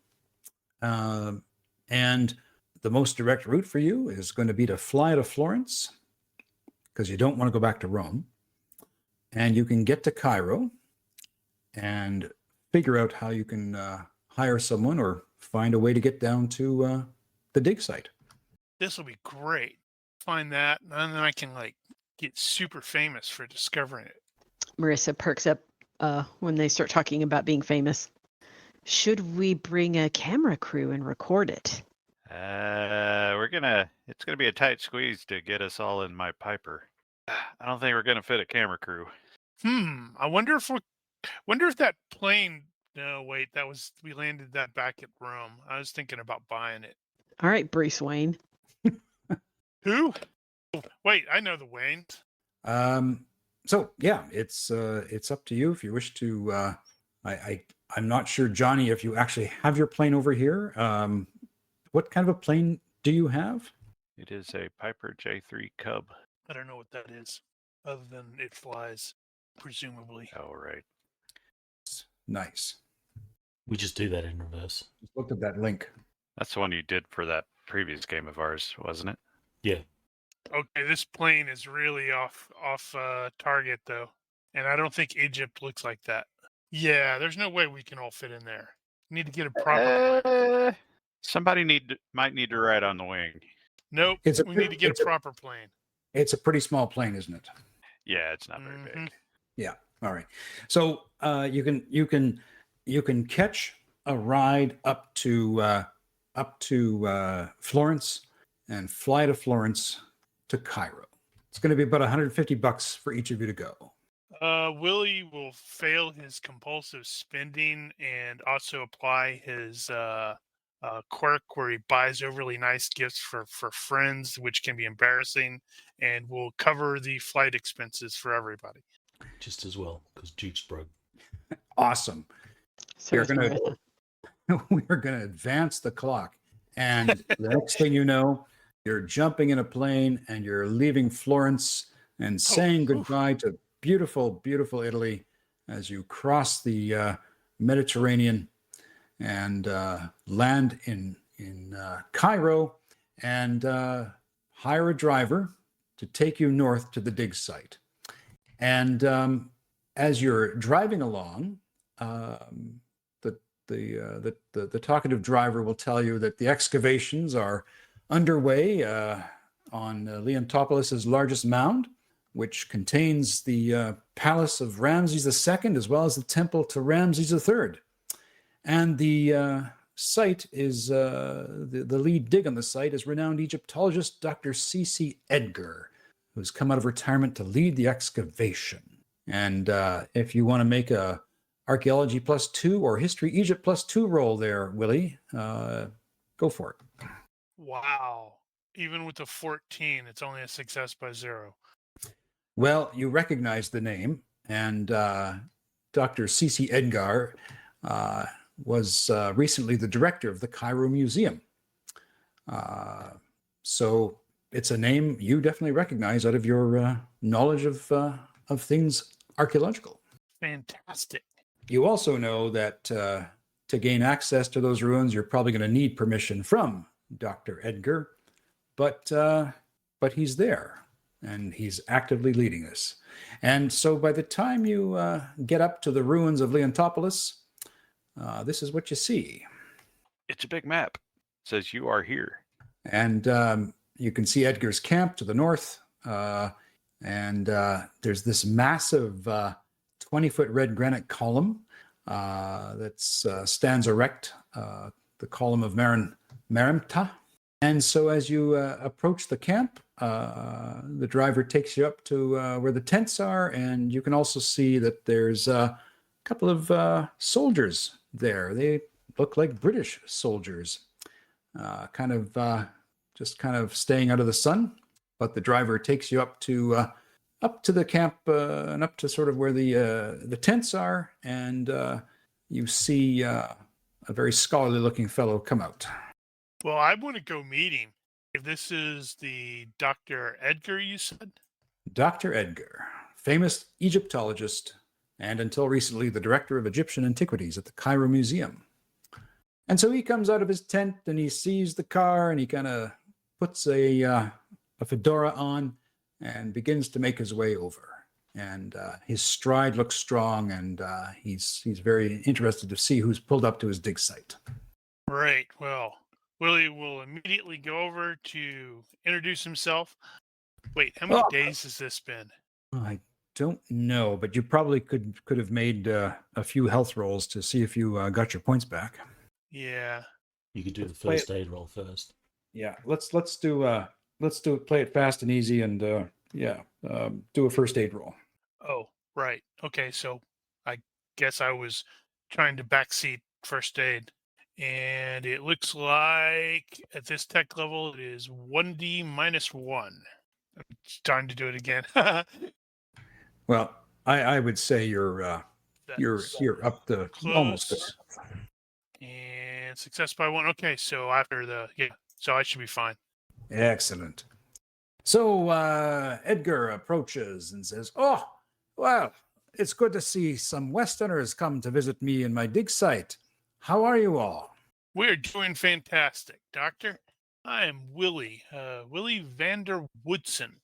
And the most direct route for you is going to be to fly to Florence, because you don't want to go back to Rome. And you can get to Cairo and figure out how you can hire someone or find a way to get down to the dig site. This will be great. Find that, and then I can get super famous for discovering it. Marissa perks up when they start talking about being famous. Should we bring a camera crew and record it? It's gonna be a tight squeeze to get us all in my Piper. I don't think we're gonna fit a camera crew. I wonder if that plane. No, wait, we landed that back at Rome. I was thinking about buying it. All right, Bruce Wayne. Who? Wait, I know the Waynes. So yeah, it's up to you if you wish to. I'm not sure, Johnny, if you actually have your plane over here. What kind of a plane do you have? It is a Piper J3 Cub. I don't know what that is, other than it flies, presumably. Oh, right. Nice. We just do that in reverse. Just looked at that link. That's the one you did for that previous game of ours, wasn't it? Yeah. Okay, this plane is really off target though, and I don't think Egypt looks like that. Yeah, there's no way we can all fit in there. Need to get a proper plane. Somebody might need to ride on the wing. Nope, we need to get a proper plane. It's a pretty small plane, isn't it? Yeah, it's not very big. Yeah. All right. So you can catch a ride up to Florence and fly to Florence to Cairo. It's going to be about $150 for each of you to go. Willie will fail his compulsive spending and also apply his quirk where he buys overly nice gifts for friends, which can be embarrassing, and will cover the flight expenses for everybody. Just as well, because Duke's broke. Awesome. So We're is gonna Marissa. we're gonna advance the clock, and the next thing you know, you're jumping in a plane and you're leaving Florence and saying goodbye to beautiful, beautiful Italy as you cross the Mediterranean and land in Cairo and hire a driver to take you north to the dig site. And as you're driving along, the talkative driver will tell you that the excavations are underway on Leontopolis's largest mound, which contains the palace of Ramses II, as well as the temple to Ramses III. And the site is, the lead dig on the site is renowned Egyptologist Dr. C.C. Edgar, who's come out of retirement to lead the excavation. And if you want to make a Archaeology +2 or History Egypt +2 roll there, Willie, go for it. Wow. Even with the 14, it's only a success by 0. Well, you recognize the name, and Dr. C.C. Edgar was recently the director of the Cairo Museum. So it's a name you definitely recognize out of your knowledge of things archaeological. Fantastic. You also know that to gain access to those ruins, you're probably going to need permission from Dr. Edgar, but he's there and he's actively leading this. And so by the time you get up to the ruins of Leontopolis, this is what you see. It's a big map. It says you are here. And you can see Edgar's camp to the north. And there's this massive 20-foot red granite column that stands erect, the column of Merimta. And so as you approach the camp, the driver takes you up to where the tents are, and you can also see that there's a couple of soldiers there. They look like British soldiers, kind of staying out of the sun. But the driver takes you up to the camp and up to sort of where the tents are, and you see a very scholarly-looking fellow come out. Well, I want to go meet him. If this is the Dr. Edgar you said? Dr. Edgar, famous Egyptologist, and until recently the director of Egyptian antiquities at the Cairo Museum. And so he comes out of his tent and he sees the car and he kind of puts a fedora on and begins to make his way over. And his stride looks strong, and he's very interested to see who's pulled up to his dig site. Right. Well, Willie will immediately go over to introduce himself. Wait, how many days has this been? I don't know, but you probably could have made a few health rolls to see if you got your points back. Yeah. You could do the first aid roll first. Yeah, let's do it. Play it fast and easy, and do a first aid roll. Oh, right. Okay, so I guess I was trying to backseat first aid. And it looks like at this tech level, it is 1D -1. It's time to do it again. Well, I would say you're up to almost there. And success by 1. Okay, so after so I should be fine. Excellent. So Edgar approaches and says, "Oh, well, it's good to see some Westerners come to visit me in my dig site. How are you all?" We're doing fantastic, Doctor. I am Willie, Willie Vander Woodson.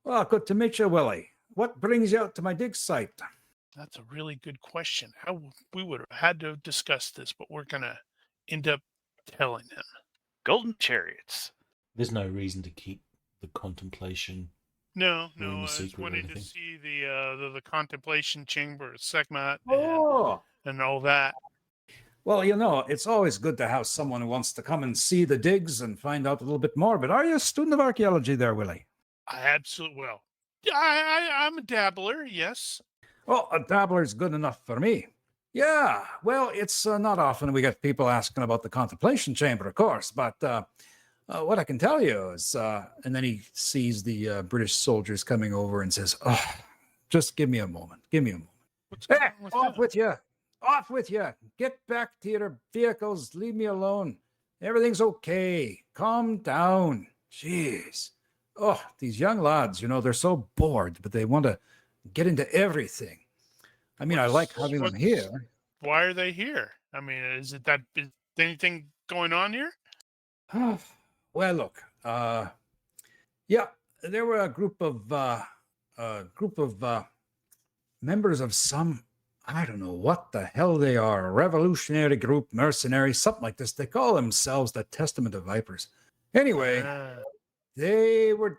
"Well, good to meet you, Willie. What brings you out to my dig site?" That's a really good question. We would have had to have discussed this, but we're going to end up telling him. Golden chariots. There's no reason to keep the contemplation. No, Room I of was secret or wanting to anything. see the contemplation chamber of Sekhmet Oh, and all that. well, it's always good to have someone who wants to come and see the digs and find out a little bit more. But are you a student of archaeology there, Willie? Well, I'm a dabbler, yes. Oh, a dabbler's good enough for me. Yeah, well, it's not often we get people asking about the contemplation chamber, of course, but what I can tell you is, and then he sees the British soldiers coming over and says, "Oh, just give me a moment. Give me a moment. What's Hey, going on with off that? with you. Off with you. Get back to your vehicles. Leave me alone. Everything's okay. Calm down. Jeez. Oh, these young lads, they're so bored, but they want to get into everything. I mean, I like having them here." Why are they here? I mean, is anything going on here? Well, look, yeah, there were a group of members of some, I don't know what the hell they are, a revolutionary group, mercenary, something like this. They call themselves the Testament of Vipers. Anyway, they were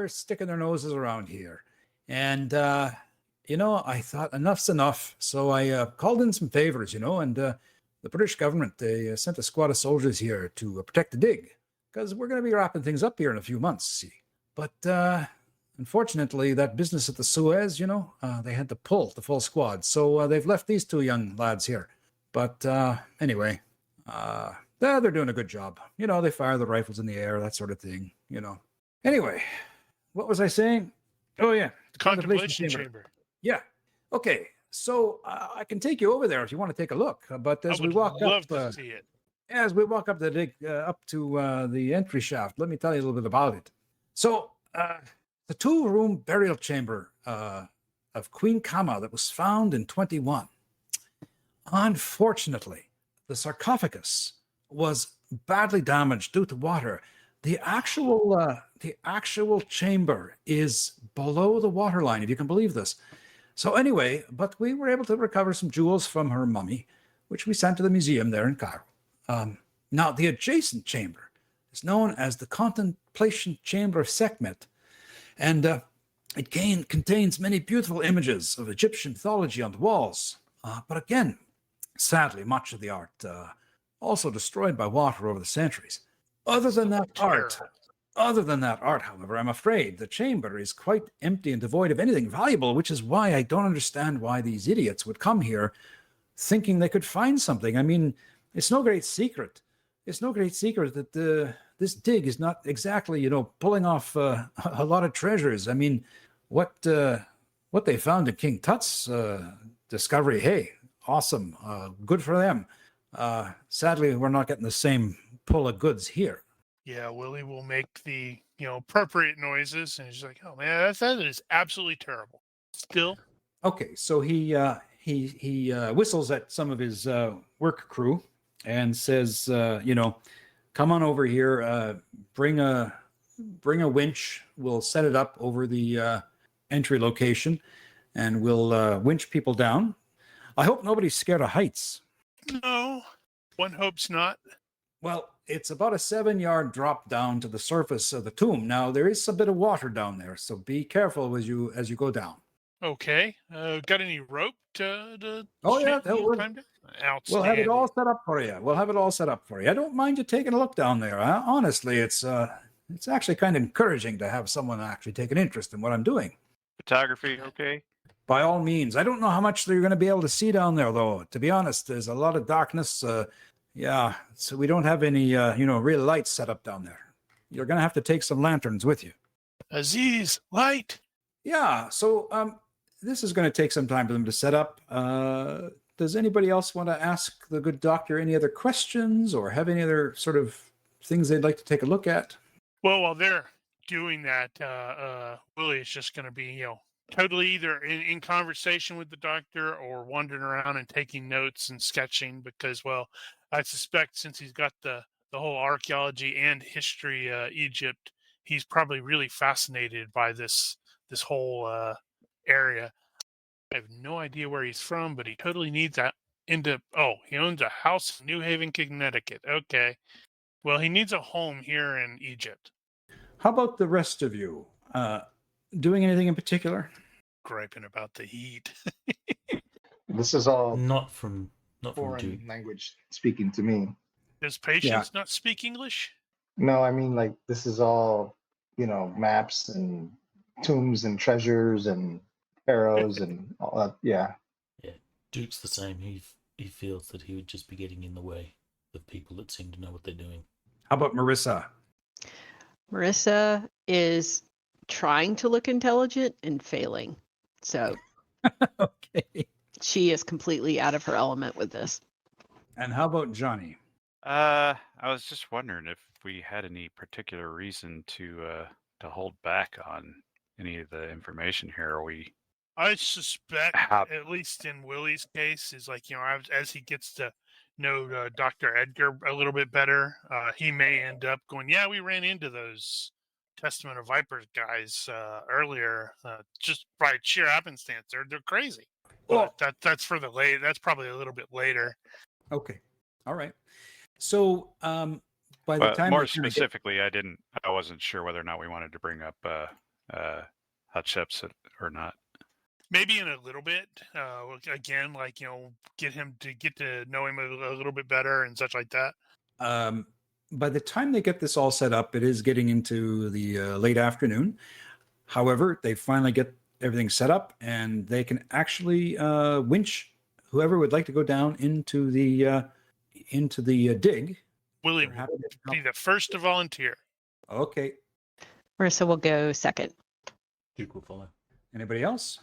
sticking their noses around here, and I thought enough's enough. So I called in some favors, and the British government, they sent a squad of soldiers here to protect the dig, because we're going to be wrapping things up here in a few months, see. But unfortunately, that business at the Suez, they had to pull the full squad. So they've left these two young lads here. But anyway, they're doing a good job. They fire the rifles in the air, that sort of thing, Anyway, what was I saying? Oh, yeah. The contemplation chamber. Yeah. Okay. So I can take you over there if you want to take a look. But as we walk love up, to see it. as we walk up the dig, up to the entry shaft, let me tell you a little bit about it. So the 2-room burial chamber of Queen Kama that was found in 21. Unfortunately, the sarcophagus was badly damaged due to water. The actual chamber is below the waterline, if you can believe this. So anyway, but we were able to recover some jewels from her mummy, which we sent to the museum there in Cairo. Now, the adjacent chamber is known as the contemplation chamber of Sekhmet, and it contains many beautiful images of Egyptian mythology on the walls. But again, sadly, much of the art also destroyed by water over the centuries. Other than that art, however, I'm afraid the chamber is quite empty and devoid of anything valuable, which is why I don't understand why these idiots would come here thinking they could find something. I mean, it's no great secret. It's no great secret that this dig is not exactly, pulling off a lot of treasures. I mean, what they found in King Tut's discovery, hey, awesome, good for them. Sadly, we're not getting the same pull of goods here. Yeah, Willie will make the appropriate noises, and he's like, "Oh man, that is absolutely terrible." Still, okay, so he whistles at some of his work crew and says, "Come on over here. Bring a winch. We'll set it up over the entry location, and we'll winch people down. I hope nobody's scared of heights." No, one hopes not. Well, it's about a 7-yard drop down to the surface of the tomb. Now, there is a bit of water down there, so be careful as you go down. Okay. Got any rope to Oh, yeah, climb down? We'll have it all Outstanding. set up for you. I don't mind you taking a look down there. Honestly, it's actually kind of encouraging to have someone actually take an interest in what I'm doing. Photography, okay? By all means. I don't know how much you're going to be able to see down there, though. To be honest, there's a lot of darkness. Yeah, so we don't have any, real lights set up down there. You're going to have to take some lanterns with you. Aziz, light. Yeah, so this is going to take some time for them to set up. Does anybody else want to ask the good doctor any other questions or have any other sort of things they'd like to take a look at. Well, while they're doing that, Willie is just going to be, totally either in conversation with the doctor or wandering around and taking notes and sketching because, well, I suspect since he's got the whole archaeology and history Egypt, he's probably really fascinated by this whole area. I have no idea where he's from, but he totally needs that he owns a house in New Haven, Connecticut. Okay. Well, he needs a home here in Egypt. How about the rest of you? Doing anything in particular? Griping about the heat. This is all Not from Duke. foreign language speaking to me. Does Patience not speak English? No, I mean, like, this is all, maps and tombs and treasures and pharaohs and all that. Yeah. Yeah, Duke's the same. He feels that he would just be getting in the way of people that seem to know what they're doing. How about Marissa? Marissa is trying to look intelligent and failing. So Okay. she is completely out of her element with this. And how about Johnny? I was just wondering if we had any particular reason to hold back on any of the information here. Are we? I suspect, at least in Willie's case, is like, as he gets to know Dr. Edgar a little bit better, he may end up going, yeah, we ran into those Testament of Vipers guys earlier, just by sheer happenstance. They're crazy. Well, But that's for the late. That's probably a little bit later. Okay. All right. So by the time more specifically, I wasn't sure whether or not we wanted to bring up Hetshepsut or not. Maybe in a little bit. Again, like, get to know him a little bit better and such like that. By the time they get this all set up, it is getting into the late afternoon. However, they finally get everything set up, and they can actually winch whoever would like to go down into the dig. Willie will be the first to volunteer. Okay. Marissa will go second. Duke will follow. Anybody else?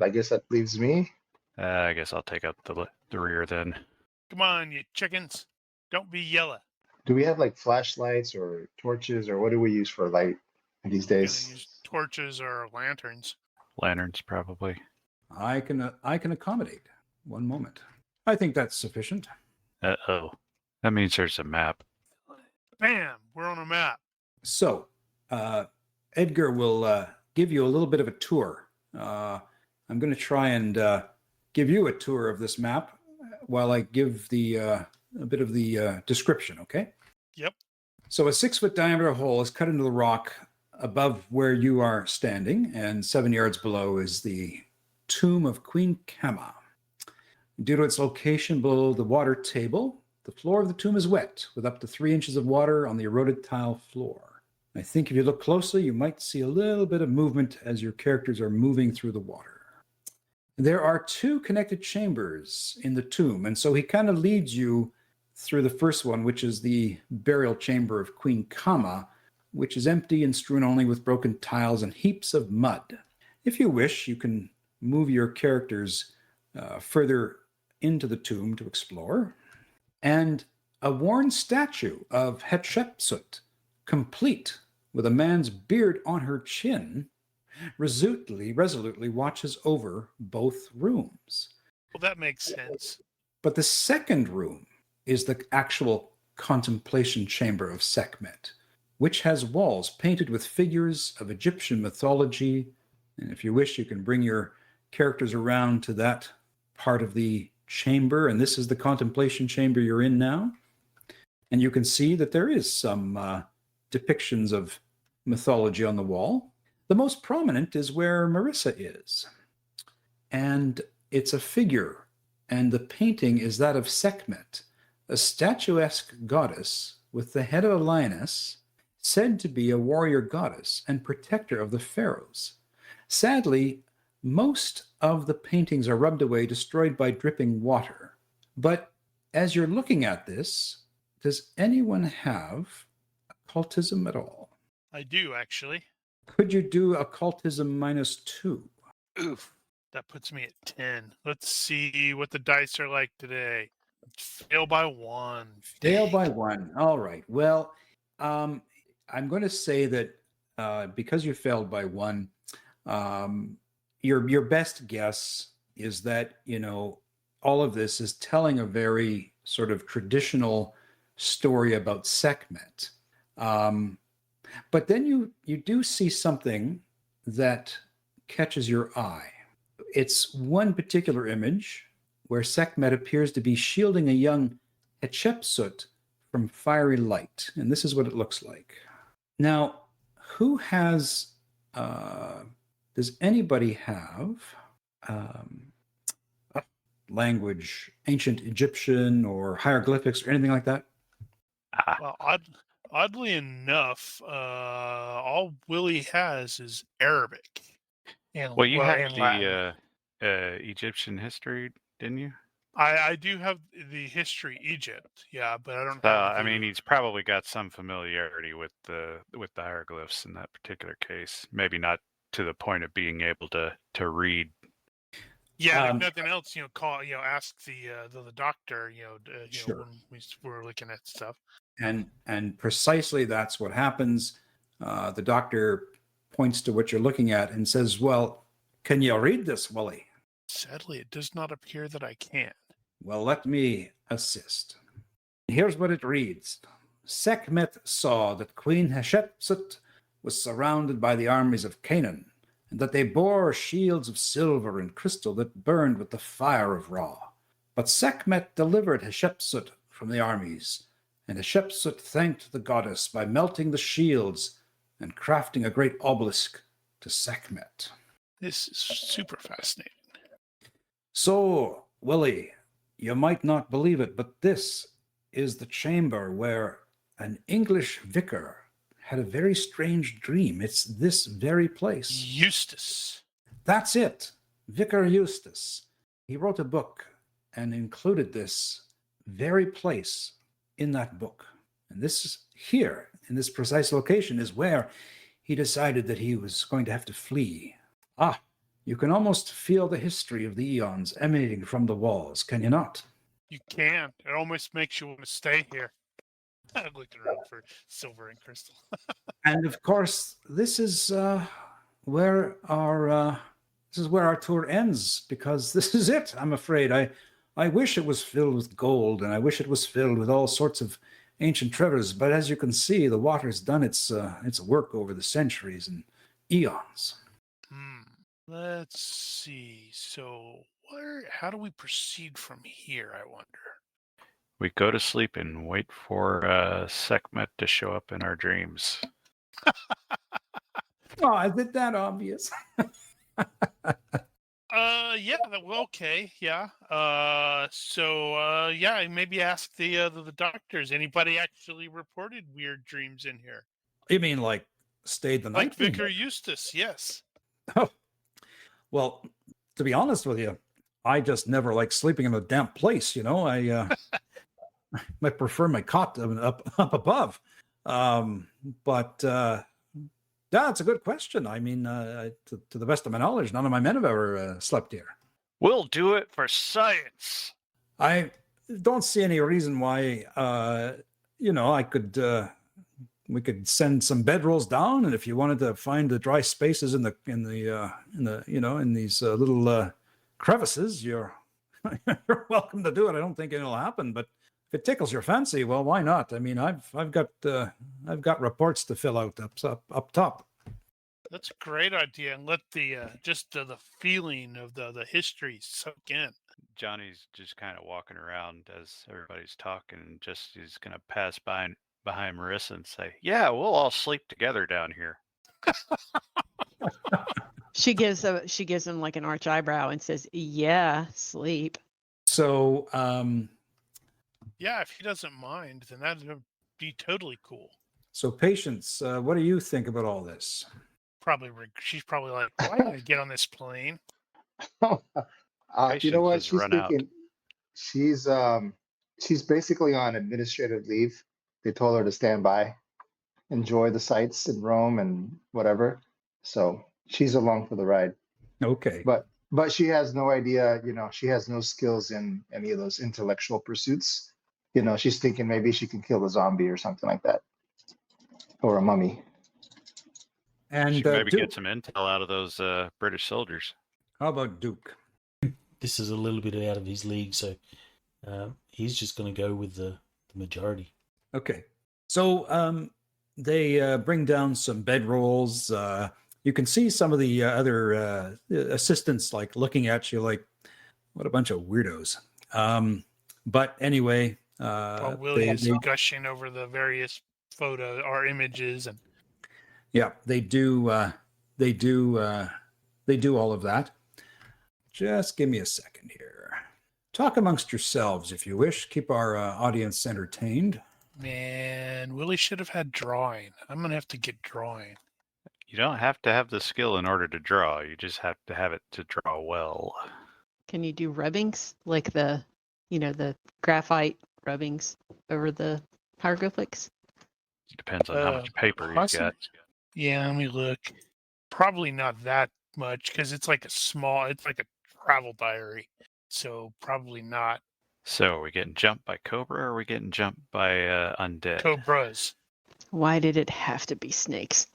I guess that leaves me. I guess I'll take up the rear then. Come on, you chickens. Don't be yellow. Do we have like flashlights or torches, or what do we use for light these Gonna days? use torches or lanterns. Lanterns, probably. I can accommodate. One moment. I think that's sufficient. Uh-oh. That means there's a map. Bam! We're on a map. So, Edgar will give you a little bit of a tour. I'm going to try and give you a tour of this map while I give a bit of the description, okay? Yep. So a 6-foot diameter hole is cut into the rock above where you are standing, and 7 yards below is the tomb of Queen Kama. Due to its location below the water table, the floor of the tomb is wet, with up to 3 inches of water on the eroded tile floor. I think if you look closely, you might see a little bit of movement as your characters are moving through the water. There are 2 connected chambers in the tomb, and so he kind of leads you through the first one, which is the burial chamber of Queen Kama, which is empty and strewn only with broken tiles and heaps of mud. If you wish, you can move your characters further into the tomb to explore. And a worn statue of Hetshepsut, complete with a man's beard on her chin, resolutely watches over both rooms. Well, that makes sense. But the second room is the actual contemplation chamber of Sekhmet, which has walls painted with figures of Egyptian mythology. And if you wish, you can bring your characters around to that part of the chamber. And this is the contemplation chamber you're in now. And you can see that there is some depictions of mythology on the wall. The most prominent is where Marissa is. And it's a figure, and the painting is that of Sekhmet, a statuesque goddess with the head of a lioness, said to be a warrior goddess and protector of the pharaohs. Sadly, most of the paintings are rubbed away, destroyed by dripping water. But as you're looking at this, does anyone have occultism at all? I do, actually. Could you do occultism -2? Oof. That puts me at 10. Let's see what the dice are like today. Fail by one. Fail Dang. by one. All right. Well, I'm going to say that because you failed by one, your best guess is that all of this is telling a very sort of traditional story about Sekhmet. But then you do see something that catches your eye. It's one particular image where Sekhmet appears to be shielding a young Hetshepsut from fiery light. And this is what it looks like. Now, who has, does anybody have language, ancient Egyptian or hieroglyphics or anything like that? Well, oddly enough, all Willie has is Arabic. And, Well, you had and Latin. the Egyptian history, didn't you? I do have the history Egypt, yeah, but I don't So, have. I mean, he's probably got some familiarity with the hieroglyphs in that particular case. Maybe not to the point of being able to read. Yeah, if nothing else, ask the doctor, Sure. when we were looking at stuff. And precisely that's what happens. The doctor points to what you're looking at and says, "Well, can you read this, Willie?" Sadly, it does not appear that I can. Well, let me assist. Here's what it reads. Sekhmet saw that Queen Hetshepsut was surrounded by the armies of Canaan, and that they bore shields of silver and crystal that burned with the fire of Ra. But Sekhmet delivered Hetshepsut from the armies, and Hetshepsut thanked the goddess by melting the shields and crafting a great obelisk to Sekhmet. This is super fascinating. So, Willie, you might not believe it, but this is the chamber where an English vicar had a very strange dream. It's this very place. Eustace. That's it. Vicar Eustace. He wrote a book and included this very place in that book. And this is here, in this precise location, is where he decided that he was going to have to flee. You can almost feel the history of the eons emanating from the walls, can you not? You can. It almost makes you want to stay here. I'm looking around for silver and crystal. And of course, this is where our tour ends, because this is it. I'm afraid. I wish it was filled with gold, and I wish it was filled with all sorts of ancient treasures. But as you can see, the water's done its work over the centuries and eons. Let's see. So, how do we proceed from here, I wonder? We go to sleep and wait for Sekhmet to show up in our dreams. Oh, is it that obvious? Yeah, okay, yeah. Yeah, maybe ask the doctors. Anybody actually reported weird dreams in here? You mean like stayed the night? Like Vicar Eustace, yes. Oh, well, to be honest with you, I just never like sleeping in a damp place. I might prefer my cot up above. But that's a good question. I mean, to the best of my knowledge, none of my men have ever slept here. We'll do it for science. I don't see any reason why. I could. We could send some bedrolls down, and if you wanted to find the dry spaces in these little crevices, you're welcome to do it. I don't think it'll happen, but if it tickles your fancy, well, why not? I mean, I've got reports to fill out up top. That's a great idea, and let the feeling of the history soak in. Johnny's just kind of walking around as everybody's talking, and he's gonna pass behind Marissa and say, "Yeah, we'll all sleep together down here." She gives him like an arch eyebrow and says, "Yeah, sleep." So, yeah, if he doesn't mind, then that'd be totally cool. So, Patience, what do you think about all this? She's probably like, "Why did I get on this plane?" You know what? She's thinking. She's basically on administrative leave. They told her to stand by, enjoy the sights in Rome and whatever. So she's along for the ride. Okay. But But she has no idea, she has no skills in any of those intellectual pursuits. She's thinking maybe she can kill a zombie or something like that, or a mummy. And Should maybe Duke, get some intel out of those British soldiers. how about Duke? This is a little bit out of his league, so he's just going to go with the majority. Okay. So they bring down some bedrolls. You can see some of the other assistants like looking at you like, what a bunch of weirdos. But anyway, While Willie's gushing over the various photo or images, and yeah, they do all of that. Just give me a second here. Talk amongst yourselves if you wish. Keep our audience entertained. man, Willie should have had drawing. I'm gonna have to get drawing. You don't have to have the skill in order to draw. You just have to have it to draw well. Can you do rubbings like the graphite rubbings over the hieroglyphics? Depends on how much paper you've got. Yeah, let me look. Probably not that much because it's like it's like a travel diary. So probably not. So are we getting jumped by Cobra or are we getting jumped by undead? Cobras. Why did it have to be snakes?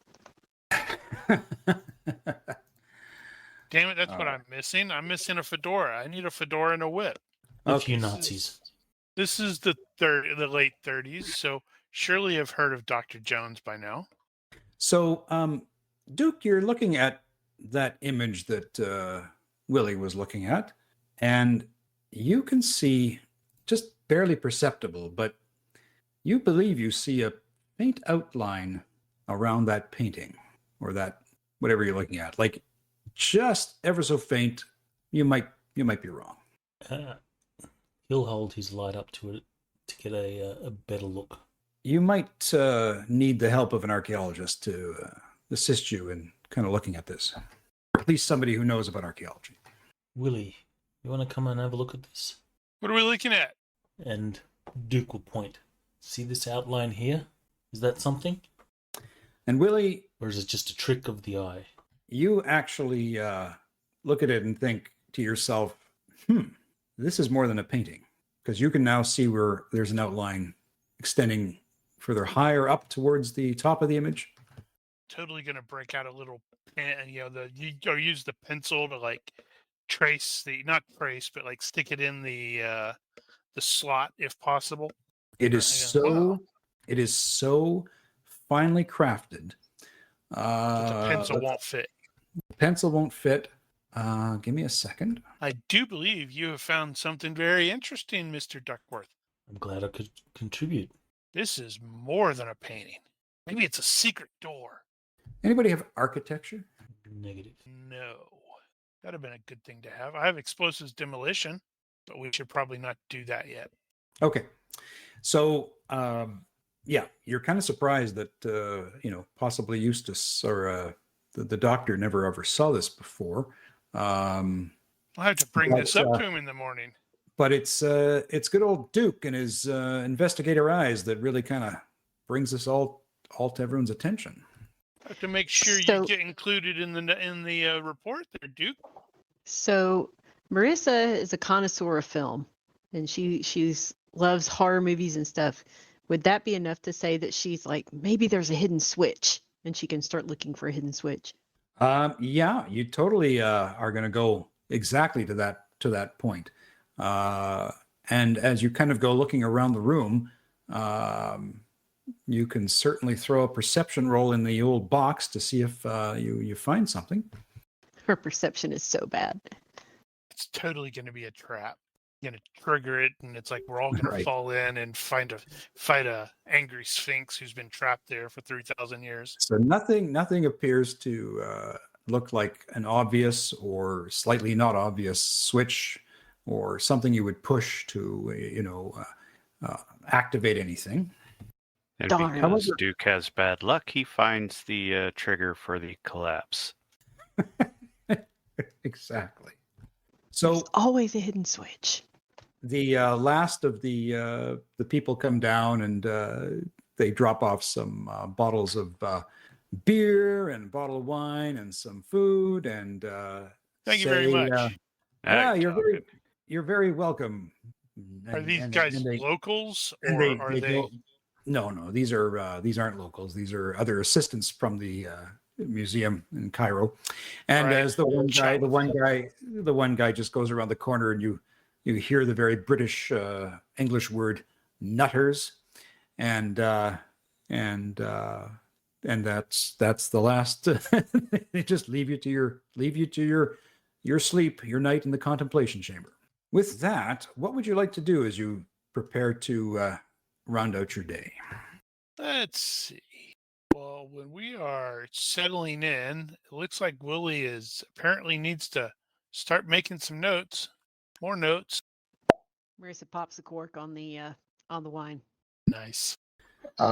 Damn it, that's what I'm missing. I'm missing a fedora. I need a fedora and a whip. A few Nazis. This is the late 30s, so surely I've heard of Dr. Jones by now. So, Duke, you're looking at that image that Willie was looking at, and you can see, just barely perceptible, but you believe you see a faint outline around that painting, or that whatever you're looking at, like just ever so faint. You might be wrong. He'll hold his light up to it to get a better look. You might need the help of an archaeologist to assist you in kind of looking at this, or at least somebody who knows about archaeology. Willie, you want to come and have a look at this? What are we looking at? And Duke will point. See this outline here? Is that something? And Willie, or is it just a trick of the eye? You actually look at it and think to yourself, this is more than a painting, because you can now see where there's an outline extending further higher up towards the top of the image. Totally gonna break out a little pen, or use the pencil to like trace but like stick it in the slot if possible. It is so finely crafted. The pencil won't fit. The pencil won't fit. Give me a second. I do believe you have found something very interesting, Mr. Duckworth. I'm glad I could contribute. This is more than a painting. Maybe it's a secret door. Anybody have architecture? Negative. No. That'd have been a good thing to have. I have explosives demolition, but we should probably not do that yet. Okay. So, yeah, you're kind of surprised that, possibly Eustace or the doctor never ever saw this before. I'll have to bring this up to him in the morning. But it's good old Duke and his investigator eyes that really kind of brings this all to everyone's attention. I have to make sure you get included in the report there, Duke. So Marissa is a connoisseur of film, and she's loves horror movies and stuff. Would that be enough to say that she's like, maybe there's a hidden switch and she can start looking for a hidden switch? Yeah, you totally are going to go exactly to that point. And as you kind of go looking around the room, you can certainly throw a perception roll in the old box to see if you find something. Her perception is so bad. It's totally going to be a trap. You're going to trigger it, and it's like we're all going to fall in and fight a angry sphinx who's been trapped there for 3,000 years. So nothing appears to look like an obvious or slightly not obvious switch or something you would push to activate anything. And Darn. because Duke has bad luck, he finds the trigger for the collapse. Exactly. So there's always a hidden switch. The last of the people come down and they drop off some bottles of beer and a bottle of wine and some food, and Thank you very much. Yeah, Talking. you're very welcome. Are these guys locals, and or are they? No, these aren't locals. These are other assistants from the museum in Cairo. And Right. as the one guy just goes around the corner, and you hear the very British English word "nutters," and that's the last. They just leave you to your sleep, your night in the contemplation chamber. With that, what would you like to do as you prepare to round out your day? Let's see. Well, when we are settling in, it looks like Willie apparently needs to start making some notes, more notes. Marissa pops the cork on the wine. Nice.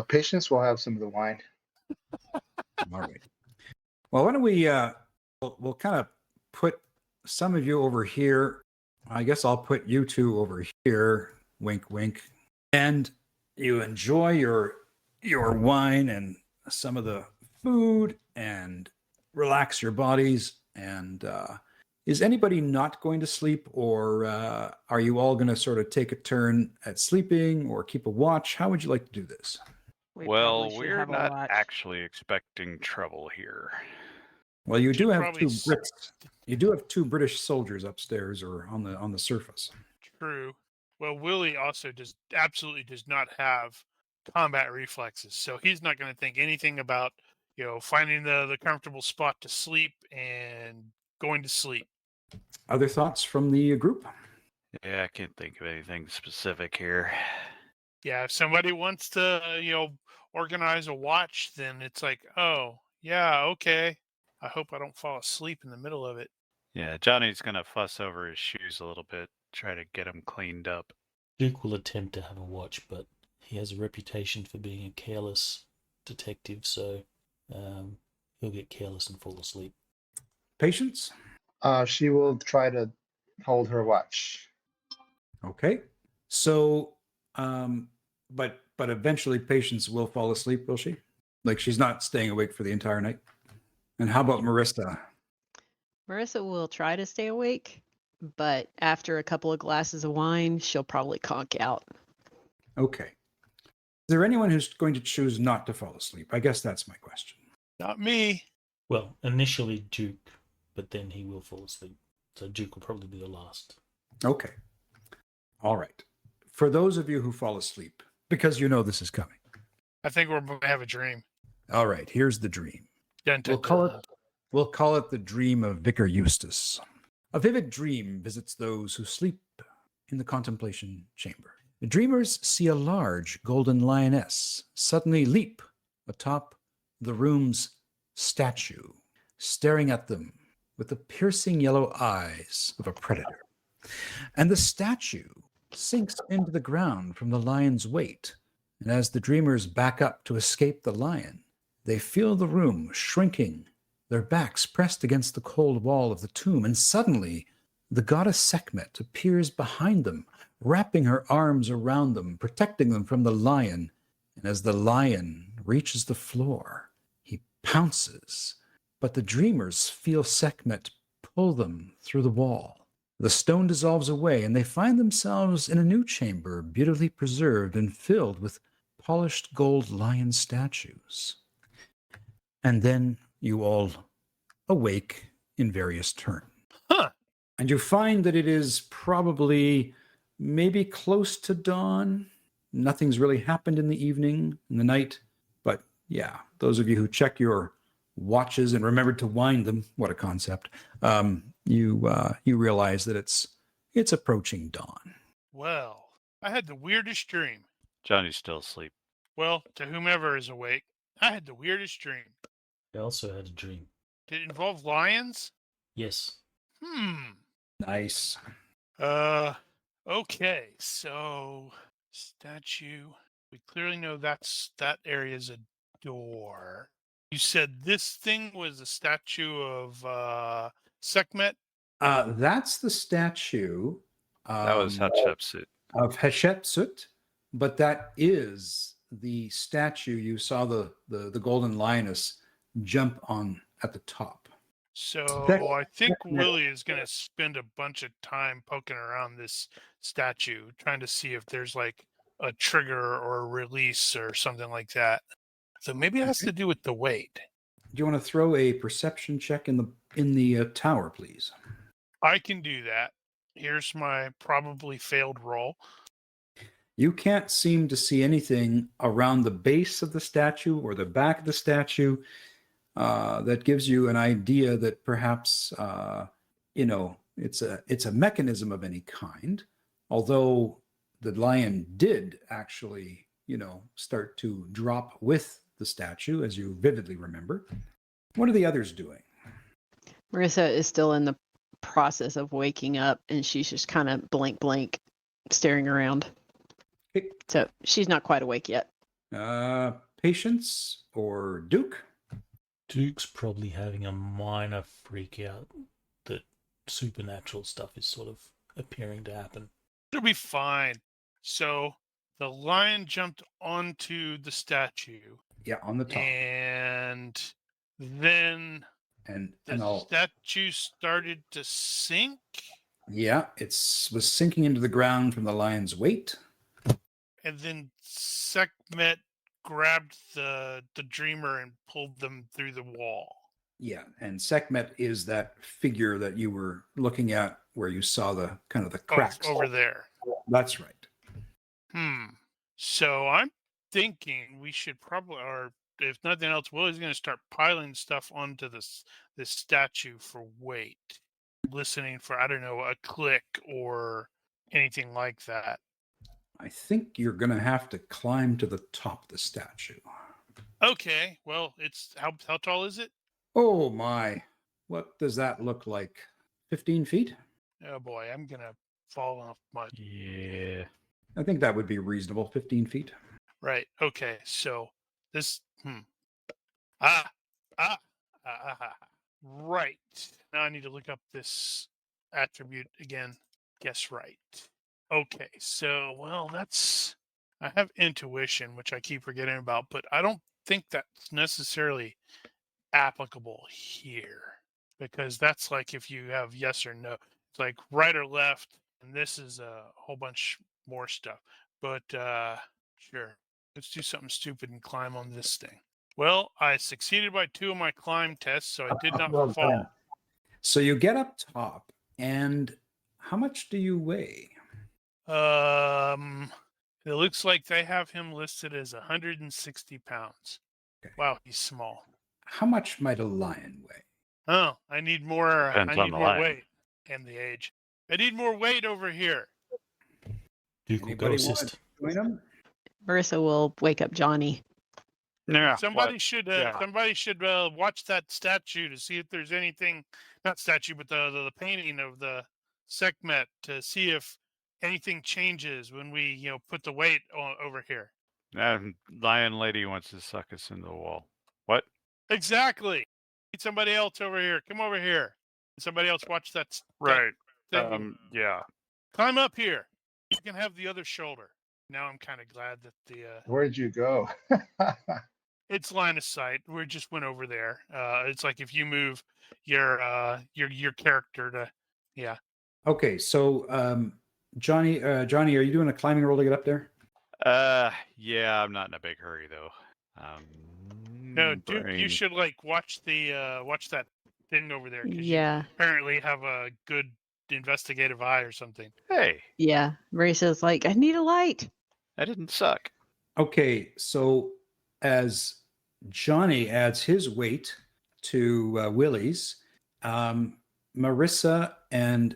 Patience will have some of the wine. All right. Well, why don't we we'll kind of put some of you over here. I guess I'll put you two over here. Wink, wink. And you enjoy your wine and some of the food and relax your bodies. And is anybody not going to sleep, or are you all going to sort of take a turn at sleeping or keep a watch? How would you like to do this? Well, we're not actually expecting trouble here. Well, you do have probably two British soldiers upstairs or on the surface. True. Well, Willie also absolutely does not have combat reflexes, so he's not going to think anything about finding the comfortable spot to sleep and going to sleep. Other thoughts from the group? Yeah, I can't think of anything specific here. Yeah, if somebody wants to organize a watch, then it's like, oh yeah, okay. I hope I don't fall asleep in the middle of it. Yeah, Johnny's gonna fuss over his shoes a little bit, try to get them cleaned up. Duke will attempt to have a watch, but he has a reputation for being a careless detective, so he'll get careless and fall asleep. Patience? She will try to hold her watch. Okay. So, but eventually Patience will fall asleep, will she? Like, she's not staying awake for the entire night? And how about Marissa? Marissa will try to stay awake, but after a couple of glasses of wine, she'll probably conk out. Okay. Is there anyone who's going to choose not to fall asleep? I guess that's my question. Not me. Well, initially Duke, but then he will fall asleep. So Duke will probably be the last. Okay. All right. For those of you who fall asleep, because you know this is coming. I think we're going to have a dream. All right. Here's the dream. Dun, dun, We'll call it the dream of Vicar Eustace. A vivid dream visits those who sleep in the contemplation chamber. The dreamers see a large golden lioness suddenly leap atop the room's statue, staring at them with the piercing yellow eyes of a predator. And the statue sinks into the ground from the lion's weight. And as the dreamers back up to escape the lion, they feel the room shrinking, their backs pressed against the cold wall of the tomb, and suddenly the goddess Sekhmet appears behind them, wrapping her arms around them, protecting them from the lion. And as the lion reaches the floor, he pounces, but the dreamers feel Sekhmet pull them through the wall. The stone dissolves away, and they find themselves in a new chamber, beautifully preserved and filled with polished gold lion statues. And then you all awake in various turns. Huh. And you find that it is probably maybe close to dawn. Nothing's really happened in the evening, in the night. But yeah, those of you who check your watches and remembered to wind them, what a concept, you realize that it's approaching dawn. Well, I had the weirdest dream. Johnny's still asleep. Well, to whomever is awake, I had the weirdest dream. I also had a dream. Did it involve lions? Yes. Nice. Okay, so statue. We clearly know that area is a door. You said this thing was a statue of Sekhmet? That's the statue. That was Hetshepsut. Of Hetshepsut, but that is the statue you saw the golden lioness jump on at the top. So I think Willie is going to spend a bunch of time poking around this statue, trying to see if there's like a trigger or a release or something like that. So maybe it has to do with the weight. Do you want to throw a perception check in the tower, please? I can do that. Here's my probably failed roll. You can't seem to see anything around the base of the statue or the back of the statue that gives you an idea that perhaps it's a mechanism of any kind. Although the lion did actually start to drop with the statue, as you vividly remember. What are the others doing? Marissa is still in the process of waking up, and she's just kind of blank, staring around. Okay. So she's not quite awake yet. Patience or Duke? Duke's probably having a minor freak out that supernatural stuff is sort of appearing to happen. It'll be fine. So the lion jumped onto the statue. Yeah, on the top. And then the statue started to sink. Yeah, it was sinking into the ground from the lion's weight. And then Sekhmet grabbed the dreamer and pulled them through the wall. Yeah, and Sekhmet is that figure that you were looking at where you saw the kind of the cracks. Over there. That's right. So I'm thinking we should probably, or if nothing else, Willie's going to start piling stuff onto this statue for weight, listening for, I don't know, a click or anything like that. I think you're going to have to climb to the top of the statue. Okay, well, it's how tall is it? Oh my, what does that look like? 15 feet? Oh boy, I'm going to fall off my... Yeah. I think that would be reasonable, 15 feet. Right, okay, so this... Right. Now I need to look up this attribute again. Guess right. Okay, so, well, I have intuition, which I keep forgetting about, but I don't think that's necessarily applicable here, because that's like if you have yes or no. It's like right or left, and this is a whole bunch more stuff. But sure, let's do something stupid and climb on this thing. Well, I succeeded by 2 of my climb tests, so I did not fall. So you get up top, and how much do you weigh? It looks like they have him listed as 160 pounds. Okay. Wow, he's small. How much might a lion weigh? Oh, I need more. Depends I need on the more lion. weight and the age. I need more weight over here. Duke will go assist. Marissa will wake up Johnny. Yeah. Somebody should watch that statue to see if there's anything. Not statue, but the painting of the Sekhmet to see if anything changes when we put the weight over here. Lion lady wants to suck us into the wall. What? Exactly. Need somebody else over here. Come over here. Somebody else watch that. Right. Yeah. Climb up here. You can have the other shoulder. Now I'm kind of glad that the. Where'd you go? It's line of sight. We just went over there. It's like if you move your character to, yeah. Okay, so Johnny, are you doing a climbing roll to get up there? Yeah, I'm not in a big hurry though. No, Duke, you should watch that thing over there. Yeah. You apparently have a good investigative eye or something. Hey. Yeah. Marissa's like, I need a light. I didn't suck. Okay, so as Johnny adds his weight to Willie's, Marissa and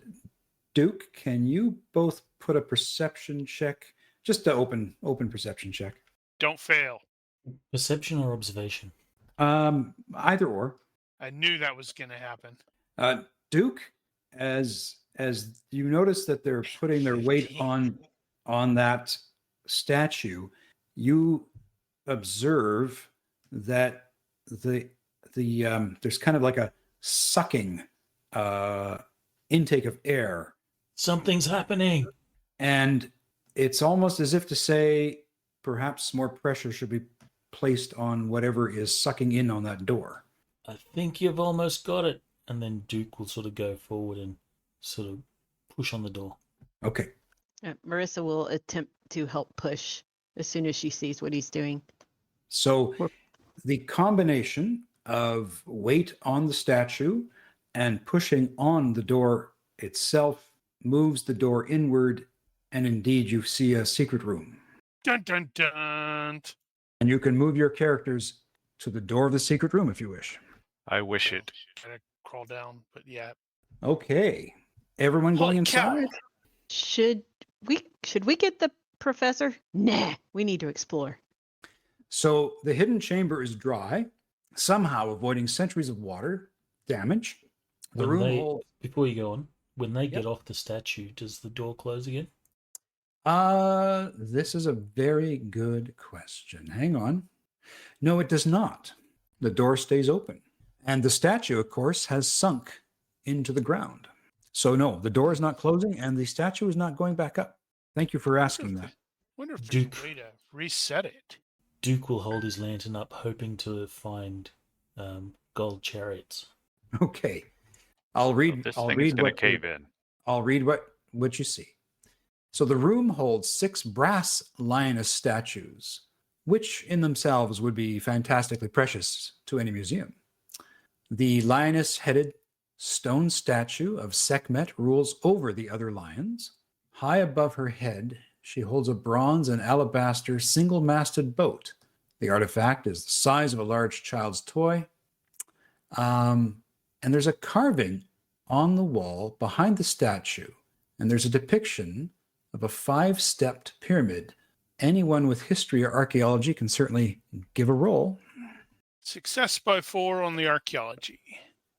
Duke, can you both put a perception check? Just an open perception check. Don't fail. Perception or observation? Either or. I knew that was going to happen. Duke, as you notice that they're putting their weight on that statue, you observe that there's kind of like a sucking intake of air. Something's happening. And it's almost as if to say perhaps more pressure should be placed on whatever is sucking in on that door. I think you've almost got it. and then Duke will sort of go forward and sort of push on the door. Okay. Marissa will attempt to help push as soon as she sees what he's doing. So the combination of weight on the statue and pushing on the door itself moves the door inward, and indeed you see a secret room. Dun dun dun. And you can move your characters to the door of the secret room if you wish. I wish it. Gotta crawl down, but yeah. Okay. Everyone going Holy cow. inside? Should we get the professor? Nah, we need to explore. So the hidden chamber is dry, somehow avoiding centuries of water damage. The room holds... Before you go on, when they get off the statue, does the door close again? This is a very good question. Hang on. No, it does not. The door stays open. And the statue, of course, has sunk into the ground. So no, the door is not closing and the statue is not going back up. Thank you for asking that. Wonder if there's Duke. a way to reset it. Duke will hold his lantern up, hoping to find gold chariots. Okay. I'll read This I'll thing's read gonna what cave in. I'll read what you see. So the room holds 6 brass lioness statues, which in themselves would be fantastically precious to any museum. The lioness-headed stone statue of Sekhmet rules over the other lions. High above her head, she holds a bronze and alabaster single-masted boat. The artifact is the size of a large child's toy. And there's a carving on the wall behind the statue, and there's a depiction of a 5-stepped pyramid. Anyone with history or archaeology can certainly give a roll. Success by 4 on the archaeology.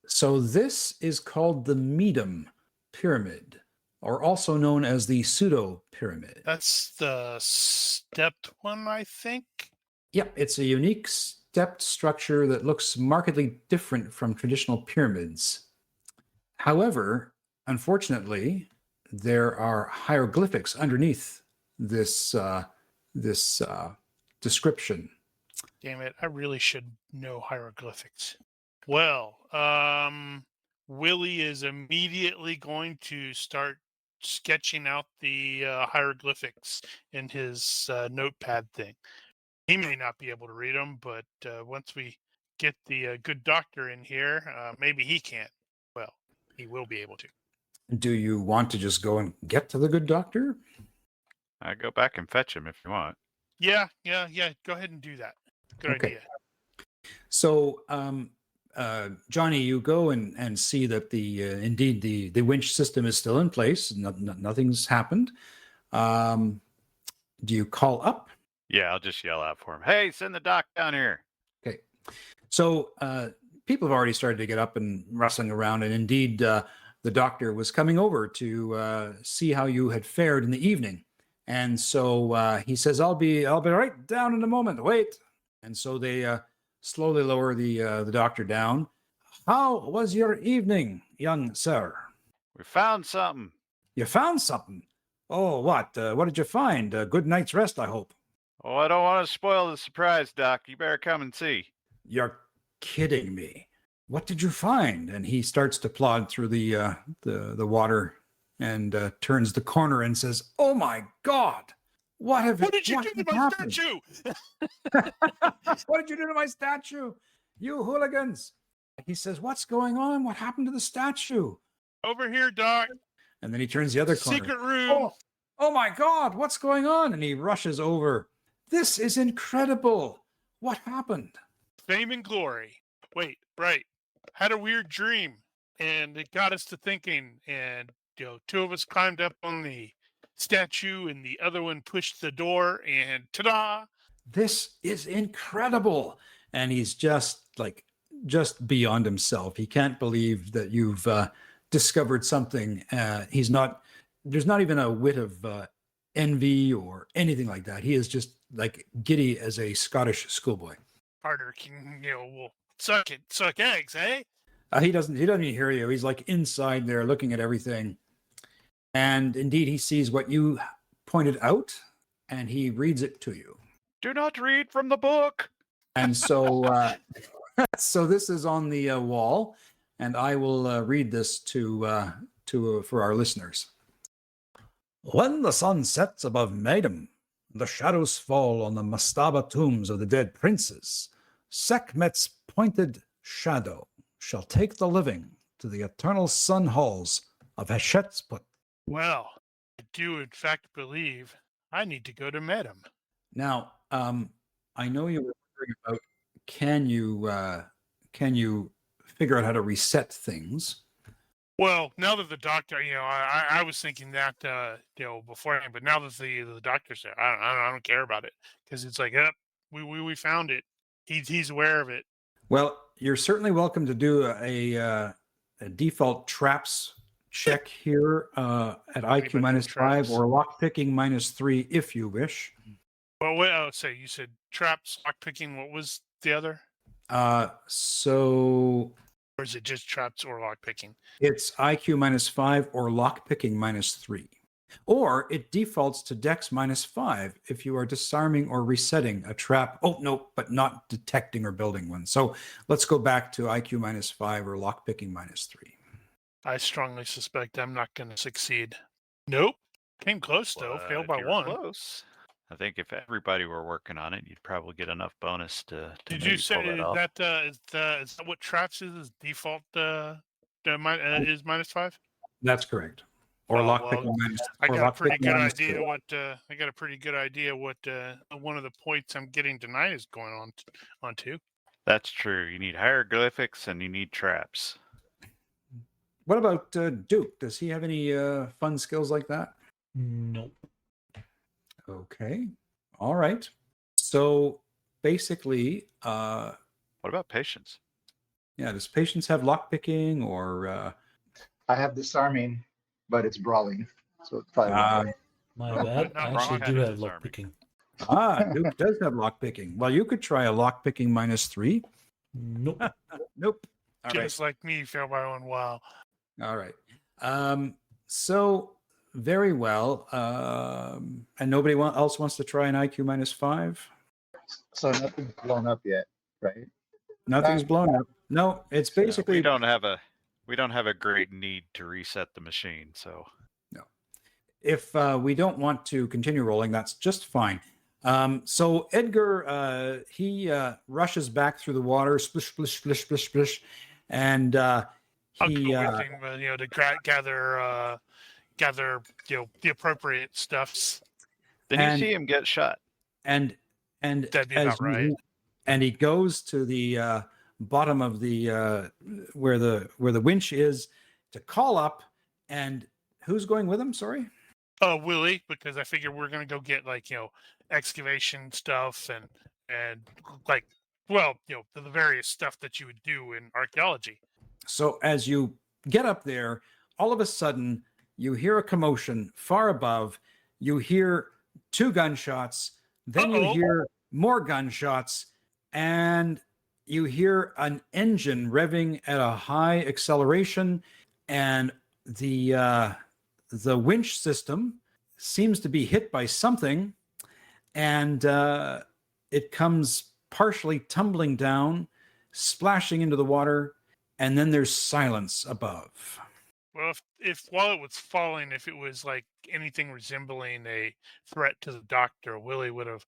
So this is called the Medum Pyramid, or also known as the pseudo-pyramid. That's the stepped one, I think. Yeah, it's a unique stepped structure that looks markedly different from traditional pyramids. However, unfortunately, there are hieroglyphics underneath this description. Damn it, I really should know hieroglyphics. Well, Willie is immediately going to start sketching out the hieroglyphics in his notepad thing. He may not be able to read them, but once we get the good doctor in here, maybe he can. Well, he will be able to. Do you want to just go and get to the good doctor? I go back and fetch him if you want. Yeah. Go ahead and do that. Good Okay. idea. So, Johnny, you go and see that indeed the winch system is still in place. Nothing's happened. Do you call up? Yeah, I'll just yell out for him. Hey, send the doc down here. Okay. So people have already started to get up and rustling around, and indeed the doctor was coming over to see how you had fared in the evening. And so he says, I'll be right down in a moment. Wait. And so they slowly lower the doctor down. How was your evening, young sir? We found something. You found something? Oh, what? What did you find? A good night's rest, I hope. Oh, I don't want to spoil the surprise, Doc. You better come and see. You're kidding me. What did you find? And he starts to plod through the water and turns the corner and says, "Oh my God! What did you do to my statue? What did you do to my statue? You hooligans!" He says, "What's going on? What happened to the statue?" Over here, Doc. And then he turns the other corner. Secret room. Oh my God! What's going on? And he rushes over. This is incredible. What happened? Fame and glory. Wait, right. Had a weird dream, and it got us to thinking. And 2 of us climbed up on the statue, and the other one pushed the door, and ta-da! This is incredible. And he's just beyond himself. He can't believe that you've discovered something. There's not even a whit of envy or anything like that. He is just like giddy as a Scottish schoolboy. Carter can, will suck eggs, eh? He doesn't even hear you. He's like inside there looking at everything. And indeed, he sees what you pointed out, and he reads it to you. Do not read from the book. And so, so this is on the wall, and I will read this for our listeners. When the sun sets above Medum, the shadows fall on the mastaba tombs of the dead princes. Sekhmet's pointed shadow shall take the living to the eternal sun halls of Hetshepsut. Well, I do in fact believe I need to go to Medum. Now, I know you were wondering about can you figure out how to reset things? Well, now that the doctor, I was thinking that, beforehand, but now that the doctor's there, I don't care about it because it's like, yep, we found it. He's aware of it. Well, you're certainly welcome to do a default traps check here at IQ Anybody -5 traps? or lockpicking -3 if you wish. Well, wait, so you said traps, lockpicking. What was the other? So Or is it just traps or lockpicking? it's IQ -5 or lockpicking -3. Or it defaults to Dex -5 if you are disarming or resetting a trap. Oh, no, but not detecting or building one. So let's go back to IQ -5 or lockpicking -3. I strongly suspect I'm not going to succeed. Nope. Came close, though. Failed by You're 1. Close. I think if everybody were working on it, you'd probably get enough bonus to Did maybe you say pull that off. is that what traps is default is -5? That's correct. Or Oh, lockpicking well, minus. I or got a pretty lockpicking good minus idea 2. what one of the points I'm getting tonight is going on to. That's true. You need hieroglyphics and you need traps. What about Duke? Does he have any fun skills like that? Nope. Okay. All right. So basically, What about patience? yeah, does patience have lockpicking or I have disarming, but it's brawling. So it's probably won't. My Oh, bad. no, I wrong actually kind do of have disarming. lockpicking. Duke does have lockpicking. Well, you could try a lockpicking -3. Nope. Nope. All right. Just like me, failed by 1. Wow. All right. So very well. And nobody else wants to try an IQ -5? So nothing's blown up yet, right? Nothing's blown up. No, it's basically we don't have a great need to reset the machine, so if we don't want to continue rolling, that's just fine. So Edgar, he rushes back through the water, splish, splish, splish, splish, splish, and I'll he go with him, to gather the appropriate stuffs. then you And- see him get shot. and That'd be as about right. and he goes to the bottom of the where the winch is to call up. And who's going with him? Sorry. Willie, because I figure we're gonna go get excavation stuff and the various stuff that you would do in archaeology. So as you get up there, all of a sudden you hear a commotion far above. You hear 2 gunshots, then you Uh-oh. hear more gunshots, and you hear an engine revving at a high acceleration, and the winch system seems to be hit by something, and it comes partially tumbling down, splashing into the water, and then there's silence above. Well, if while it was falling, if it was like anything resembling a threat to the doctor, Willie would have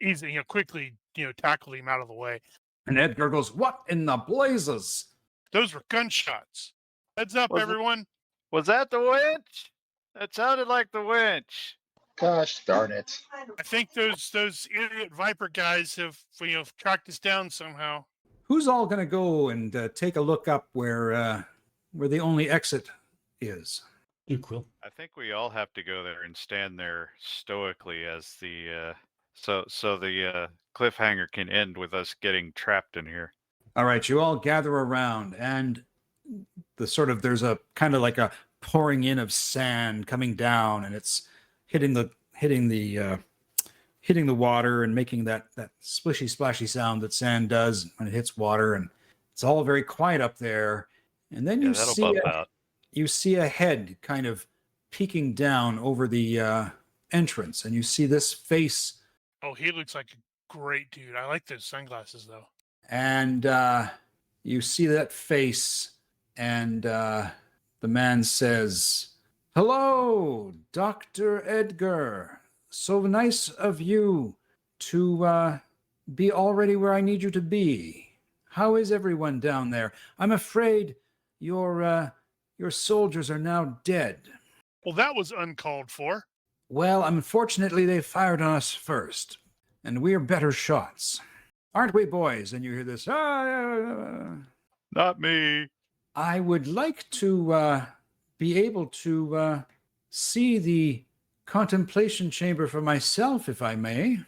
easily, quickly, tackled him out of the way. And Edgar goes, "What in the blazes?" Those were gunshots. Heads up, Was it- everyone. Was that the winch? That sounded like the winch. Gosh darn it. I think those idiot Viper guys have tracked us down somehow. Who's all going to go and take a look up where the only exit is? Duke will. I think we all have to go there and stand there stoically as the so the cliffhanger can end with us getting trapped in here. All right, you all gather around, and there's a kind of like a pouring in of sand coming down, and it's hitting the water and making that splishy splashy sound that sand does when it hits water, and it's all very quiet up there. And then Yeah, that'll bump out. you see a head kind of peeking down over the entrance, and you see this face, Oh, he looks like a great dude. I like those sunglasses though. and you see that face and the man says, "Hello, Dr. Edgar. So nice of you to be already where I need you to be. How is everyone down there? I'm afraid your soldiers are now dead." Well, that was uncalled for. "Well, unfortunately, they fired on us first, and we're better shots. Aren't we, boys?" And you hear this, Not me. "I would like to be able to see the contemplation chamber for myself, if I may."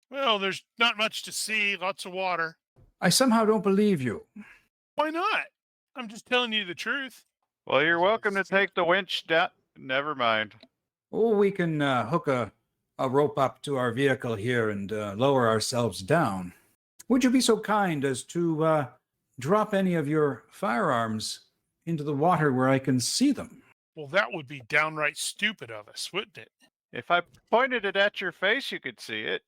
Well, there's not much to see, lots of water. "I somehow don't believe you." Why not? I'm just telling you the truth. Well, you're welcome to take the winch down. Never mind. "Oh, we can hook a rope up to our vehicle here and lower ourselves down. Would you be so kind as to drop any of your firearms into the water where I can see them?" Well, that would be downright stupid of us, wouldn't it? If I pointed it at your face, you could see it.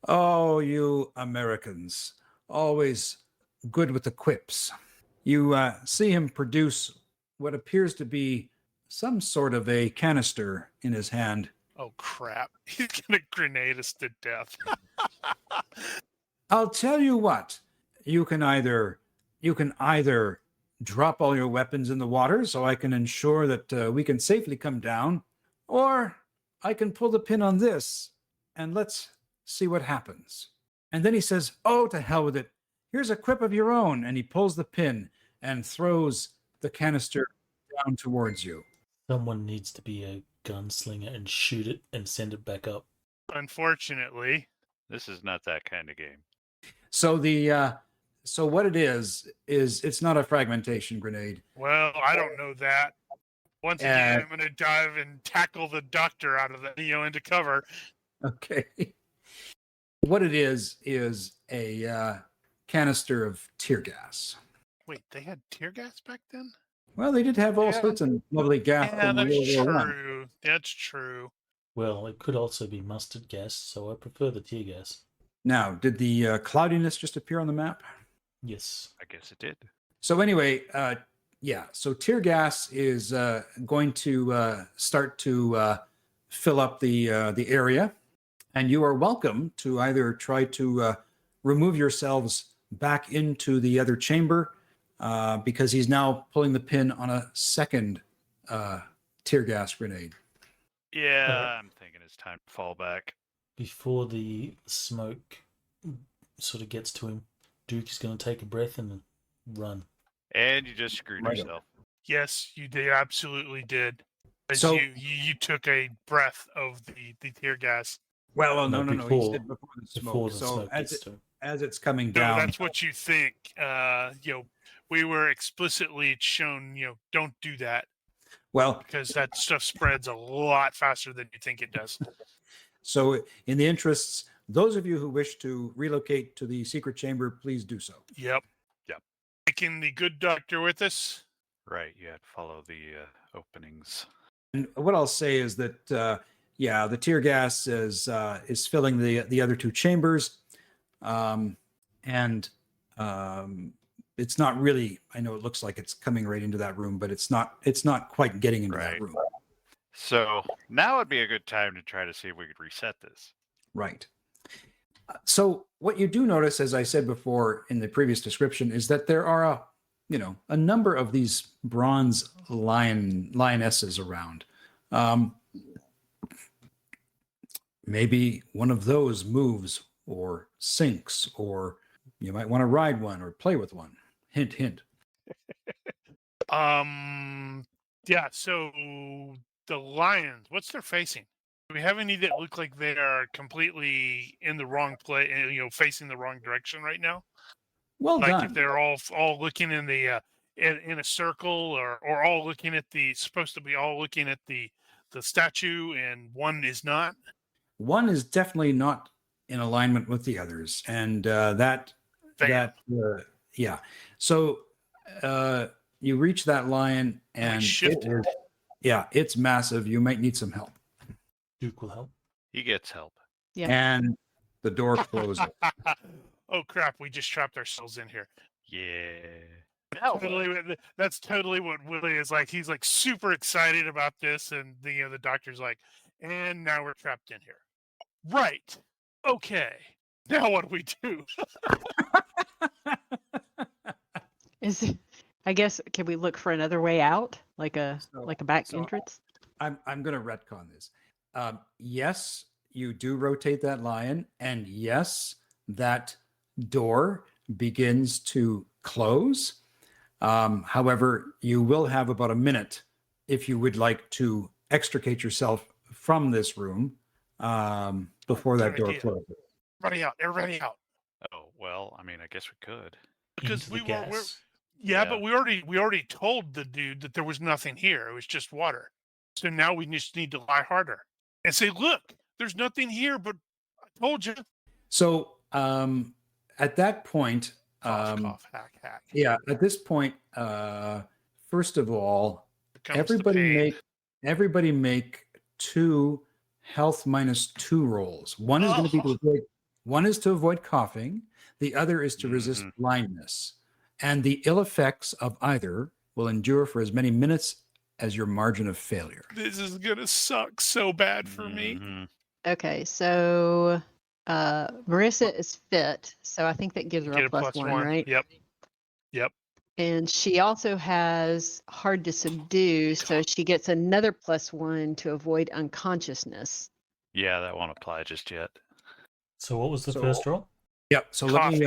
Oh, you Americans, always good with the quips. You see him produce what appears to be some sort of a canister in his hand. Oh, crap. He's going to grenade us to death. "I'll tell you what, you can either drop all your weapons in the water so I can ensure that we can safely come down, or I can pull the pin on this and let's see what happens." And then he says, "Oh, to hell with it. Here's a quip of your own." And he pulls the pin and throws the canister down towards you. Someone needs to be a gunslinger and shoot it and send it back up. Unfortunately. This is not that kind of game. So so what it is it's not a fragmentation grenade. Well, I don't know that. Once again, I'm going to dive and tackle the doctor out of the into cover. Okay. What it is a canister of tear gas. Wait, they had tear gas back then? Well, they did have all sorts of lovely gas Yeah, from that's World War I. true. That's true. Well, it could also be mustard gas, so I prefer the tear gas. Now, did the cloudiness just appear on the map? Yes. I guess it did. So anyway, so tear gas is going to start to fill up the area, and you are welcome to either try to remove yourselves back into the other chamber, because he's now pulling the pin on a second tear gas grenade. Yeah, I'm thinking it's time to fall back. Before the smoke sort of gets to him, Duke is going to take a breath and run. And you just screwed Right. yourself. Yes, you did. Absolutely did. As So- you took a breath of the tear gas. Well, no. He before- said before the smoke. Before the So smoke gets to him. as it's coming No, down, that's what you think. We were explicitly shown, don't do that well, because that stuff spreads a lot faster than you think it does. so in the interests, those of you who wish to relocate to the secret chamber, please do so. Yep. Taking the good doctor with us. Right, you had to follow the openings. And what I'll say is that, the tear gas is filling the other two chambers, and it's not really. I know it looks like it's coming right into that room, but it's not quite getting into that Right. room. So now would be a good time to try to see if we could reset this. Right. So what you do notice, as I said before in the previous description, is that there are a number of these bronze lionesses around. Maybe one of those moves or sinks, or you might want to ride one or play with one. Hint, hint. Yeah. So the lions, what's they're facing? Do we have any that look like they are completely in the wrong place? Facing the wrong direction right now? Well Like done. if they're all looking in the in a circle, or all looking at supposed to be all looking at the statue, and one is not. One is definitely not in alignment with the others, and yeah. So you reach that lion, and shifted. it's massive. You might need some help. Duke will help. He gets help. Yeah. And the door closes. Oh crap! We just trapped ourselves in here. Yeah. Now what? That's totally what Willie is like. He's like super excited about this, and the doctor's like, and now we're trapped in here. Right. Okay. Now what do we do? I guess, can we look for another way out, like a back so entrance? I'm going to retcon this. Yes, you do rotate that lion, and yes, that door begins to close. However, you will have about a minute if you would like to extricate yourself from this room before that door closes. Everybody out! Everybody out! Oh well, I mean, I guess we could. Because Into the gas. Yeah, but we already told the dude that there was nothing here. It was just water. So now we just need to lie harder and say, "Look, there's nothing here." But I told you. So at that point, Cough, hack. yeah, at this point, first of all, Here comes the everybody make 2 health -2 rolls. One is going to be to avoid, one is to avoid coughing. The other is to resist blindness. And the ill effects of either will endure for as many minutes as your margin of failure. This is gonna suck so bad for me. Okay, so Marissa is fit, so I think that gives her Get a plus one, right? Yep. And she also has hard to subdue, so she gets another +1 to avoid unconsciousness. Yeah, that won't apply just yet. So what was the first roll? Yep. So let me,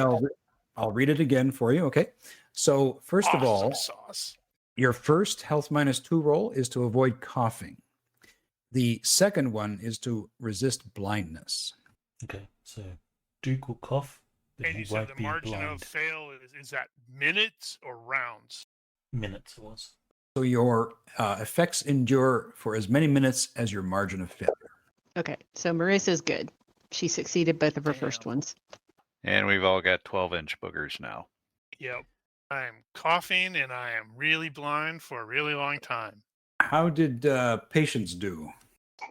I'll read it again for you. Okay. So first of all, sauce. Your first health -2 roll is to avoid coughing. The second one is to resist blindness. Okay, so Duke will cough, but And he you said won't the be margin blind. of fail is that minutes or rounds? Minutes it was. So your effects endure for as many minutes as your margin of failure. Okay, so Marissa's good. She succeeded both of her first ones. And we've all got 12-inch boogers now. Yep. I'm coughing and I am really blind for a really long time. How did patients do?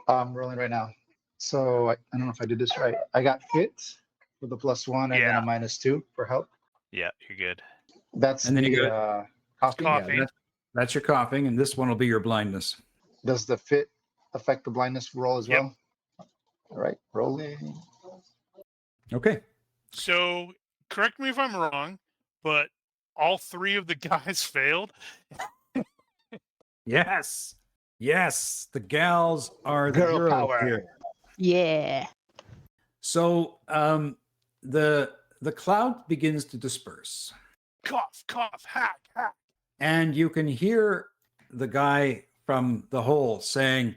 I'm rolling right now. So I don't know if I did this right. I got fit with a +1 and then a -2 for help. Yeah, you're good. That's And then you coughing. Coughing. Yeah, that's your coughing, and this one will be your blindness. Does the fit affect the blindness roll as Yep. well? All right, rolling. Okay. So correct me if I'm wrong, but all 3 of the guys failed. Yes. Yes. The gals are the Girl heroes power. here. Yeah. So the cloud begins to disperse, Cough, hack. and you can hear the guy from the hole saying,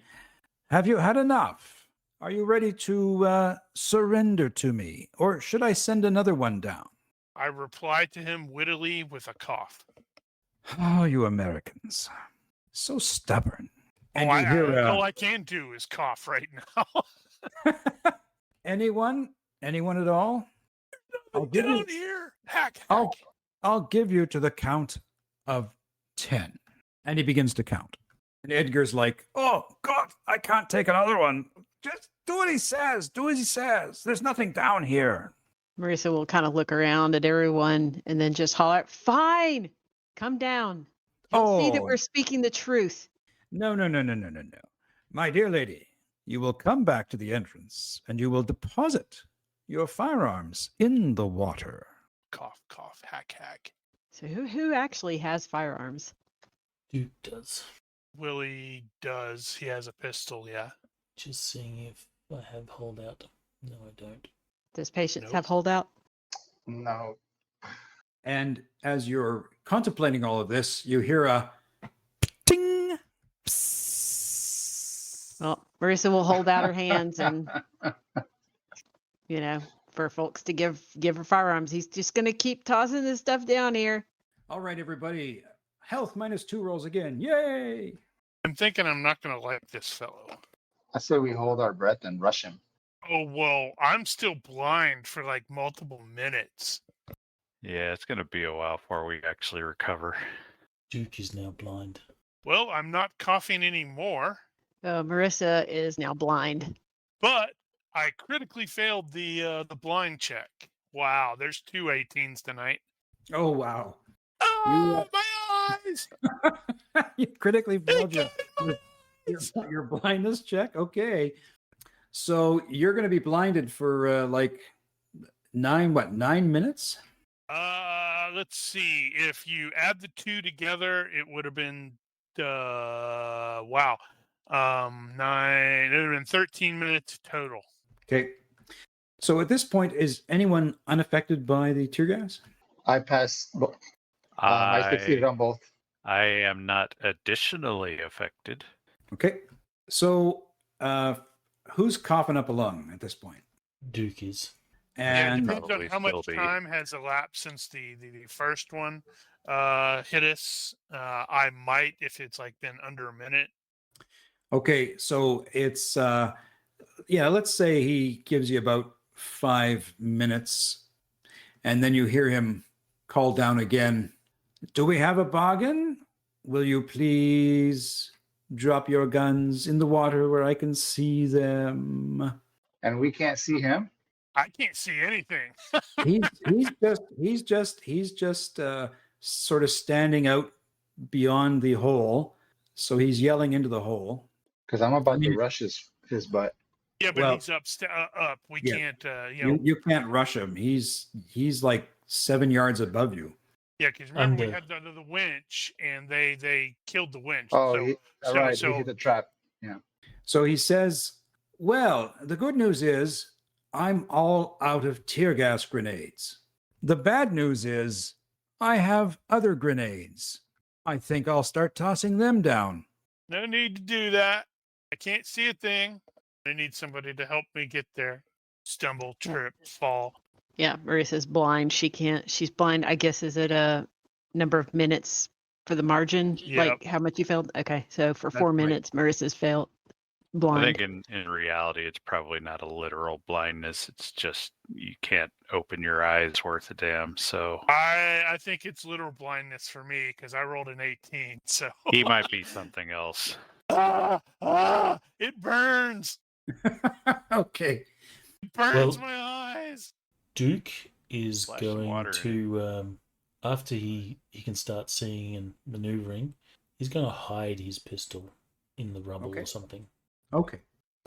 "Have you had enough? Are you ready to surrender to me, or should I send another one down?" I replied to him wittily with a cough. Oh, you Americans, so stubborn. And all you hear I can do is cough right now. anyone at all? I'll give Down you. here, hack. I'll give you to the count of 10. And he begins to count. And Edgar's like, "Oh, God, I can't take another one. Just do what he says. Do as he says. There's nothing down here." Marissa will kind of look around at everyone and then just holler, "Fine, come down. You'll see that we're speaking the truth." No. My dear lady, you will come back to the entrance and you will deposit your firearms in the water. Cough, hack. So who actually has firearms? Duke does. Willie does. He has a pistol, yeah. Just seeing if I have holdout. No, I don't. Does Patience Nope. have holdout? No. And as you're contemplating all of this, you hear a ting. Psst. Well, Marissa will hold out her hands and, for folks to give her firearms. He's just going to keep tossing this stuff down here. All right, everybody. Health -2 rolls again. Yay! I'm thinking I'm not going to like this fellow. I say we hold our breath and rush him. Oh, well, I'm still blind for like multiple minutes. Yeah, it's going to be a while before we actually recover. Duke is now blind. Well, I'm not coughing anymore, Marissa is now blind. but I critically failed the blind check. Wow, there's 2 18s tonight. Oh, wow. Oh, my eyes! You critically failed It your blindness check. Okay. So you're going to be blinded for like 9 minutes? Let's see. If you add the two together, it would have been wow. 9. It would have been 13 minutes total. Okay. So at this point, is anyone unaffected by the tear gas? I passed. I succeeded on both. I am not additionally affected. Okay. So who's coughing up a lung at this point? Duke is. Yeah, it And depends on Probably how much still be. time has elapsed since the first one hit us. I might, if it's like been under a minute. okay, so it's let's say he gives you about 5 minutes, and then you hear him call down again. Do we have a bargain? Will you please drop your guns in the water where I can see them? And we can't see him. I can't see anything. He's just sort of standing out beyond the hole, so he's yelling into the hole. Because I'm about to rush his butt. Yeah, but Well, he's up. We yeah. can't. You can't rush him. He's like 7 yards above you. Yeah, because remember we Under. had the winch, and they killed the winch. Oh, so, right. so He hit the trap. So he says, well, the good news is I'm all out of tear gas grenades. The bad news is I have other grenades. I think I'll start tossing them down. no need to do that. I can't see a thing. I need somebody to help me get there. Stumble, trip, fall. Yeah, Marissa's blind. She can't. She's blind. I guess is it a number of minutes for the margin? Yep. Like how much you failed? Okay, so for That's 4 right. minutes, Marissa's failed. I Blind. think in reality, it's probably not a literal blindness. It's just you can't open your eyes worth a damn. So I think it's literal blindness for me because I rolled an 18. So he might be something else. It burns. Okay. It burns Well- my eyes. Duke is Splash some going water in to after he can start seeing and maneuvering, he's going to hide his pistol in the rubble Okay. or something. Okay.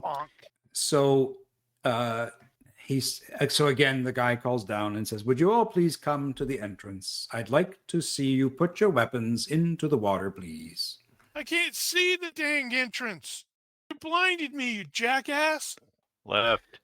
Bonk. So so again, the guy calls down and says, would you all please come to the entrance? I'd like to see you put your weapons into the water, please. I can't see the dang entrance. You blinded me, you jackass. Left.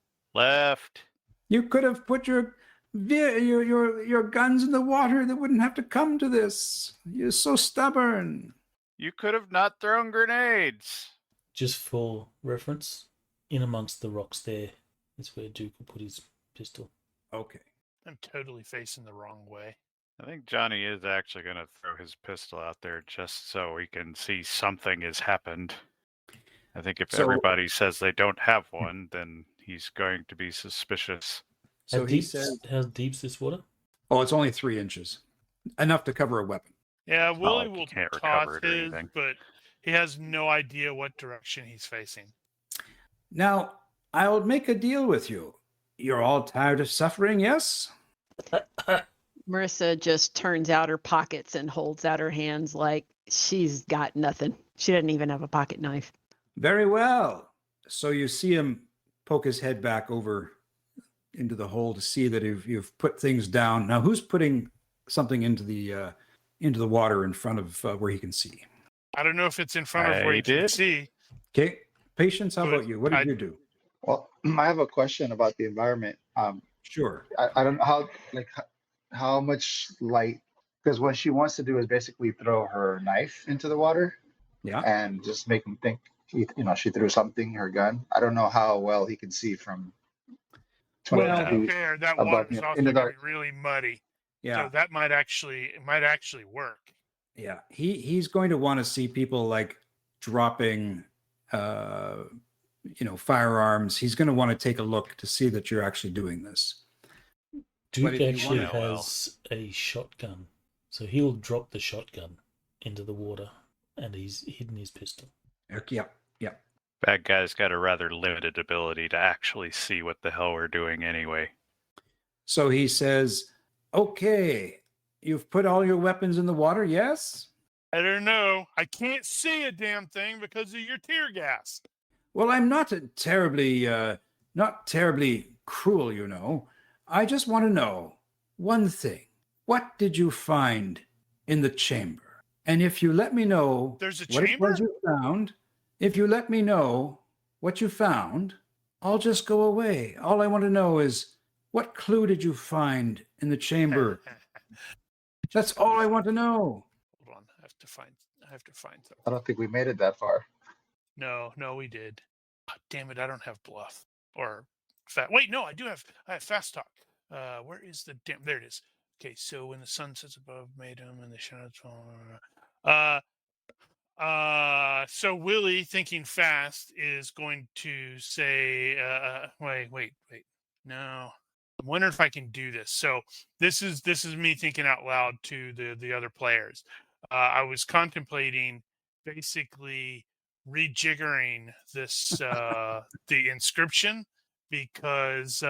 You could have put your guns in the water. That wouldn't have to come to this. You're so stubborn. You could have not thrown grenades. Just for reference, in amongst the rocks there is where Duke will put his pistol. Okay. I'm totally facing the wrong way. I think Johnny is actually going to throw his pistol out there just so he can see something has happened. I think if So- everybody says they don't have one, then he's going to be suspicious. So how he deep's, says, how deep's this water? oh, it's only 3 inches. Enough to cover a weapon. Yeah, not Willie like you will can't toss recover it or his, anything. but he has no idea what direction he's facing. Now, I'll make a deal with you. You're all tired of suffering, yes? Marissa just turns out her pockets and holds out her hands like she's got nothing. She doesn't even have a pocket knife. Very well. So you see him poke his head back over into the hole to see that you've put things down. Now, who's putting something into the water in front of where he can see? I don't know if it's in front of where I you can did. see. Okay. Patience, how Good. about you? What did you do? Well, I have a question about the environment. Sure. I don't know how much light, because what she wants to do is basically throw her knife into the water Yeah. and just make him think she threw something, her gun. I don't know how well he can see from 20 Well, To be feet fair, that above water's him also in the going to dark. be really muddy. Yeah. So that might actually work. Yeah. He's going to want to see people like dropping firearms. He's going to want to take a look to see that you're actually doing this. Duke if you actually wanna- well. has a shotgun, so he'll drop the shotgun into the water, and he's hidden his pistol. Yeah. Bad guy's got a rather limited ability to actually see what the hell we're doing anyway. So he says, okay, You've put all your weapons in the water, yes? I don't know. I can't see a damn thing because of your tear gas. Well, I'm not terribly cruel, you know. I just want to know one thing. What did you find in the chamber? And if you let me know There's a what it chamber? was you found, if you let me know what you found, I'll just go away. All I want to know is, what clue did you find in the chamber? That's all I want to know. Hold on. I have to find something. I don't think we made it that far. No, we did. Oh, damn it, I don't have bluff or fat. Wait, no, I have fast talk. Where is the damn? There it is. Okay, so when the sun sets above Maydom and the shadows fall. So Willie, thinking fast, is going to say, wait. No, I'm wondering if I can do this. So this is me thinking out loud to the other players. I was contemplating basically rejiggering this the inscription because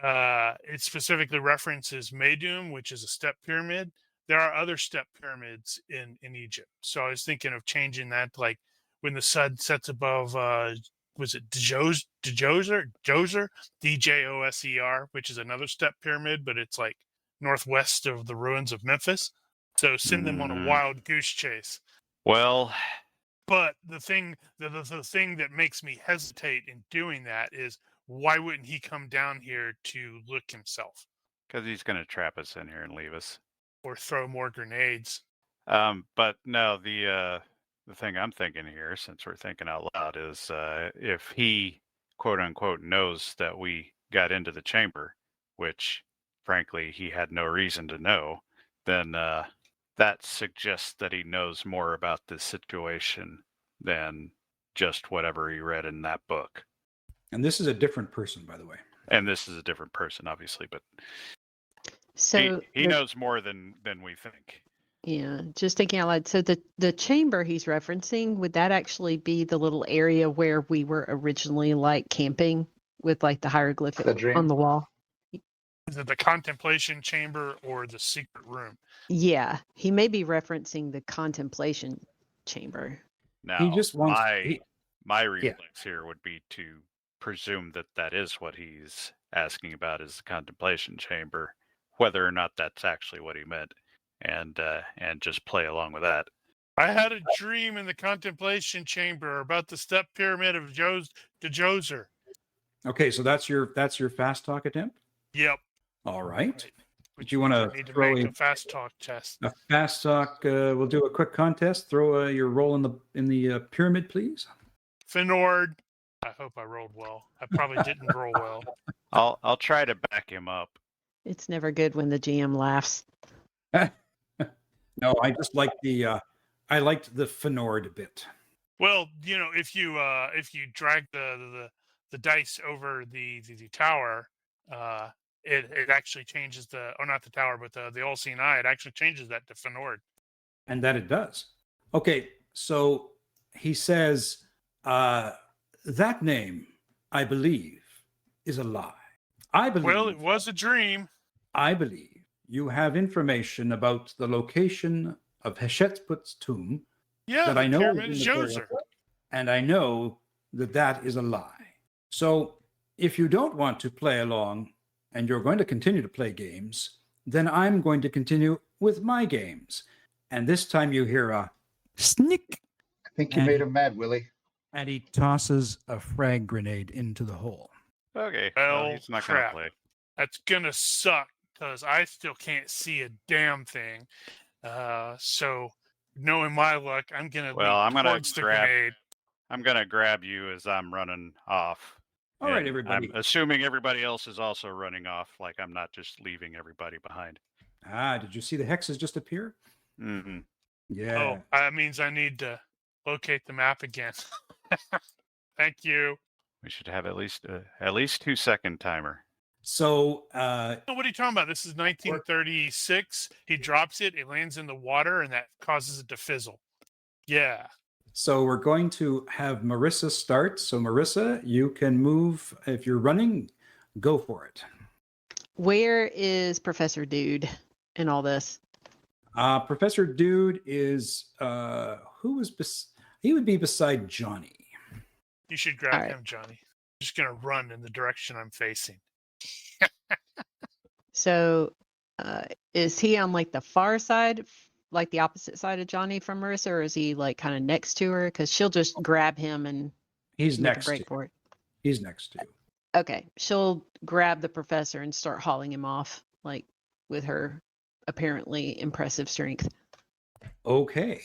it specifically references Meidum, which is a step pyramid. There are other step pyramids in Egypt, so I was thinking of changing that, like when the sun sets above was it Djoser, Djoser, which is another step pyramid, but it's like northwest of the ruins of Memphis. So send them on a wild goose chase. Well, But the thing that makes me hesitate in doing that is, why wouldn't he come down here to look himself because he's going to trap us in here and leave us. or throw more grenades? But no, the thing I'm thinking here, since we're thinking out loud, is if he quote unquote knows that we got into the chamber, which frankly he had no reason to know, then that suggests that he knows more about this situation than just whatever he read in that book. And this is a different person, by the way. And this is a different person, obviously, but So he knows more than we think. yeah, just thinking out loud. So the chamber he's referencing, would that actually be the little area where we were originally like camping with like the hieroglyphic The dream? on the wall? Is it the contemplation chamber or the secret room? Yeah, he may be referencing the contemplation chamber. Now, He just wants my reflex here would be to presume that that is what he's asking about, is the contemplation chamber, whether or not that's actually what he meant, and just play along with that. I had a dream in the contemplation chamber about the step pyramid of Djoser. Okay, so that's your fast talk attempt? Yep. All right. Which But you want to need to throw make in a fast talk test. a fast talk? We'll do a quick contest. Throw your roll in the pyramid, please. Finord. I hope I rolled well. I probably didn't roll well. I'll try to back him up. It's never good when the GM laughs. No, I just like I liked the Finord bit. Well, if you drag the dice over the tower, it actually changes not the tower, but the all-seeing eye. It actually changes that to Finord. And that it does. Okay, so he says, that name, I believe, is a lie. I believe. Well, it was a dream. I believe you have information about the location of Hetshepsut's tomb. Yeah, that the I know pyramid is is in the Djoser. and I know that is a lie. So if you don't want to play along and you're going to continue to play games, then I'm going to continue with my games. And this time you hear a snick. I think you made him mad, Willie. And he tosses a frag grenade into the hole. Okay, Well, he's not going to crap. play. That's gonna suck because I still can't see a damn thing. So knowing my luck, I'm gonna Well, leap I'm gonna towards the grenade. I'm going to grab you as I'm running off. All right, And everybody. I'm assuming everybody else is also running off, like I'm not just leaving everybody behind. Did you see the hexes just appear? Mm-hmm. Yeah. Oh, that means I need to locate the map again. Thank you. We should have at least 2-second timer. So What are you talking about? This is 1936. He drops it, it lands in the water, and that causes it to fizzle. Yeah. So we're going to have Marissa start. So Marissa, you can move. If you're running, go for it. Where is Professor Dude in all this? Professor Dude is he would be beside Johnny. You should grab Alright. him, Johnny. I'm just gonna run in the direction I'm facing. So, is he on like the far side, like the opposite side of Johnny from Marissa, or is he like kind of next to her? Because she'll just grab him and He's make a next to break you. for it. He's next to you. Okay, she'll grab the professor and start hauling him off, like with her apparently impressive strength. Okay.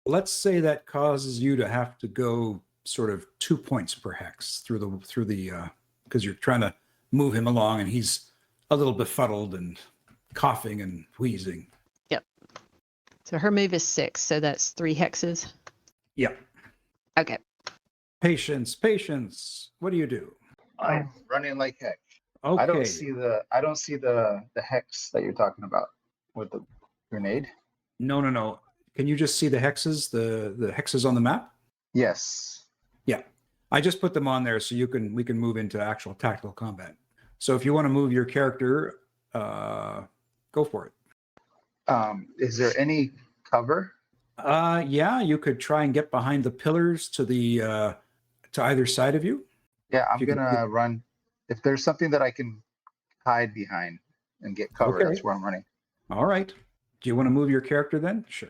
Let's say that causes you to have to go sort of 2 points per hex through the because you're trying to move him along and he's a little befuddled and coughing and wheezing. Yep. So her move is 6, so that's 3 hexes. Yep. Okay. Patience. What do you do? I'm running like heck. Okay. I don't see the hex that you're talking about with the grenade. No. Can you just see the hexes? The hexes on the map? Yes. Yeah. I just put them on there so we can move into actual tactical combat. So if you want to move your character, go for it. Is there any cover? Yeah, you could try and get behind the pillars to either side of you. Yeah, I'm You can- gonna run. If there's something that I can hide behind and get cover, Okay. that's where I'm running. All right. Do you want to move your character then? Sure.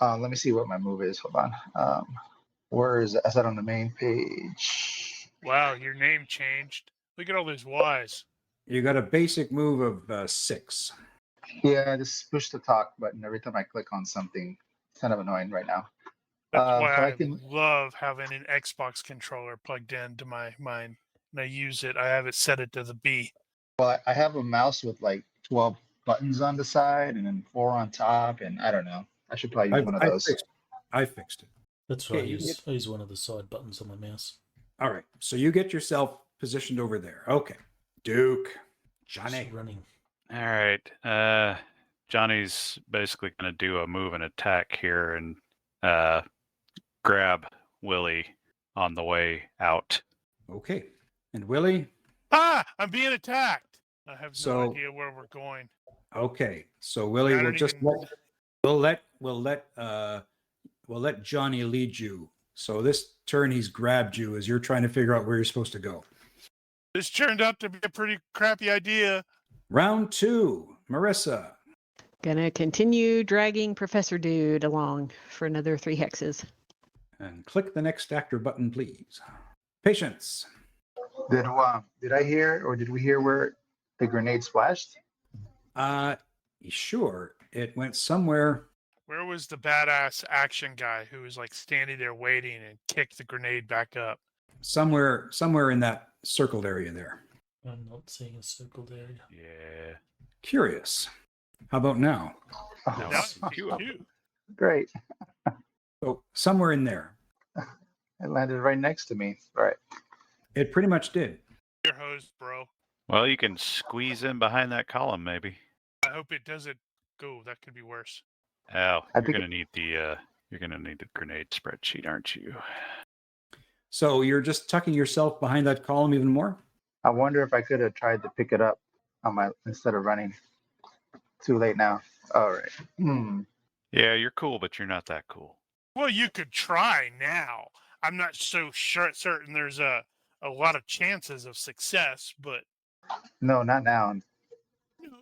Let me see what my move is. Hold on. Where is that on the main page? Wow, your name changed. Look at all those Y's. You got a basic move of 6. Yeah, just push the talk button every time I click on something. It's kind of annoying right now. That's why so I I can- love having an Xbox controller plugged into my mine. And I use it. I have it set it to the B. Well, I have a mouse with like 12 buttons on the side and then 4 on top, and I don't know. I should probably use one of those. I fixed it. That's right. Okay, I use one of the side buttons on my mouse. All right. So you get yourself positioned over there. Okay. Duke. Johnny. Just running. All right. Johnny's basically going to do a move and attack here and grab Willie on the way out. Okay. And Willie? Ah, I'm being attacked. I have no So- idea where we're going. Okay. So Willie I will don't just even- we'll let Johnny lead you. So this turn he's grabbed you as you're trying to figure out where you're supposed to go. This turned out to be a pretty crappy idea. Round 2. Marissa. Gonna continue dragging Professor Dude along for another 3 hexes. And click the next actor button, please. Patience. Did I hear or did we hear where the grenade splashed? Sure. It went somewhere. Where was the badass action guy who was like standing there waiting and kicked the grenade back up? Somewhere in that circled area there. I'm not seeing a circled area. Yeah. Curious. How about now? Oh, No. Now it's I see you. you. great. Oh, somewhere in there. It landed right next to me. All right. It pretty much did. Your host, bro. Well, you can squeeze in behind that column, maybe. I hope it doesn't go. That could be worse. Oh, I you're think gonna need the grenade spreadsheet, aren't you? So you're just tucking yourself behind that column even more? I wonder if I could have tried to pick it up on instead of running. Too late now. All right. Yeah, you're cool, but you're not that cool. Well, you could try now. I'm not so certain there's a lot of chances of success, but No, not now.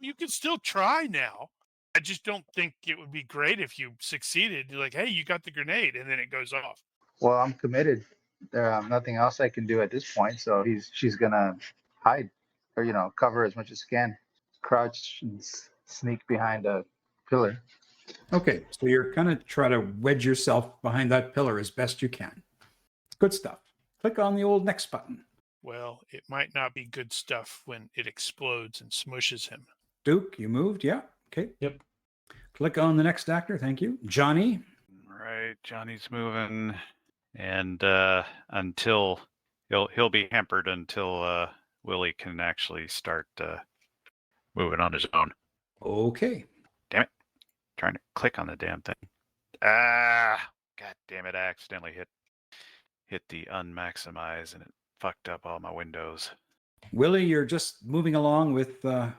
you could still try now. I just don't think it would be great if you succeeded. You're like, hey, you got the grenade, and then it goes off. Well, I'm committed. There's nothing else I can do at this point. So she's gonna hide or cover as much as she can, crouch and sneak behind a pillar. Okay, so you're kind of trying to wedge yourself behind that pillar as best you can. Good stuff. Click on the old next button. Well, it might not be good stuff when it explodes and smushes him. Duke, you moved? Yeah. Okay. Yep. Click on the next actor. Thank you. Johnny. Right, Johnny's moving, and until he'll be hampered until Willie can actually start moving on his own. Okay. Trying to click on the damn thing. Ah, god damn it! I accidentally hit the unmaximize, and it fucked up all my windows. Willie, you're just moving along with all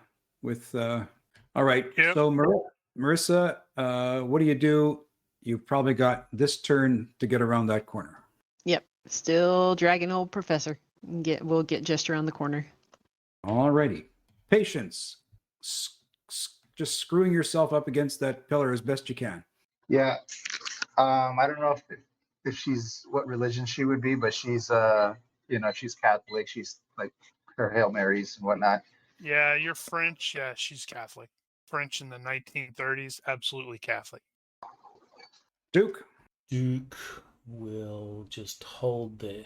right. Yep. So Marissa, what do? You've probably got this turn to get around that corner. Yep. Still dragging old professor. We'll get just around the corner. Alrighty. Patience. Just screwing yourself up against that pillar as best you can. Yeah. I don't know if she's what religion she would be, but she's she's Catholic. She's like her Hail Marys and whatnot. Yeah, you're French. Yeah, she's Catholic. French in the 1930s, absolutely Catholic. Duke. Duke will just hold there.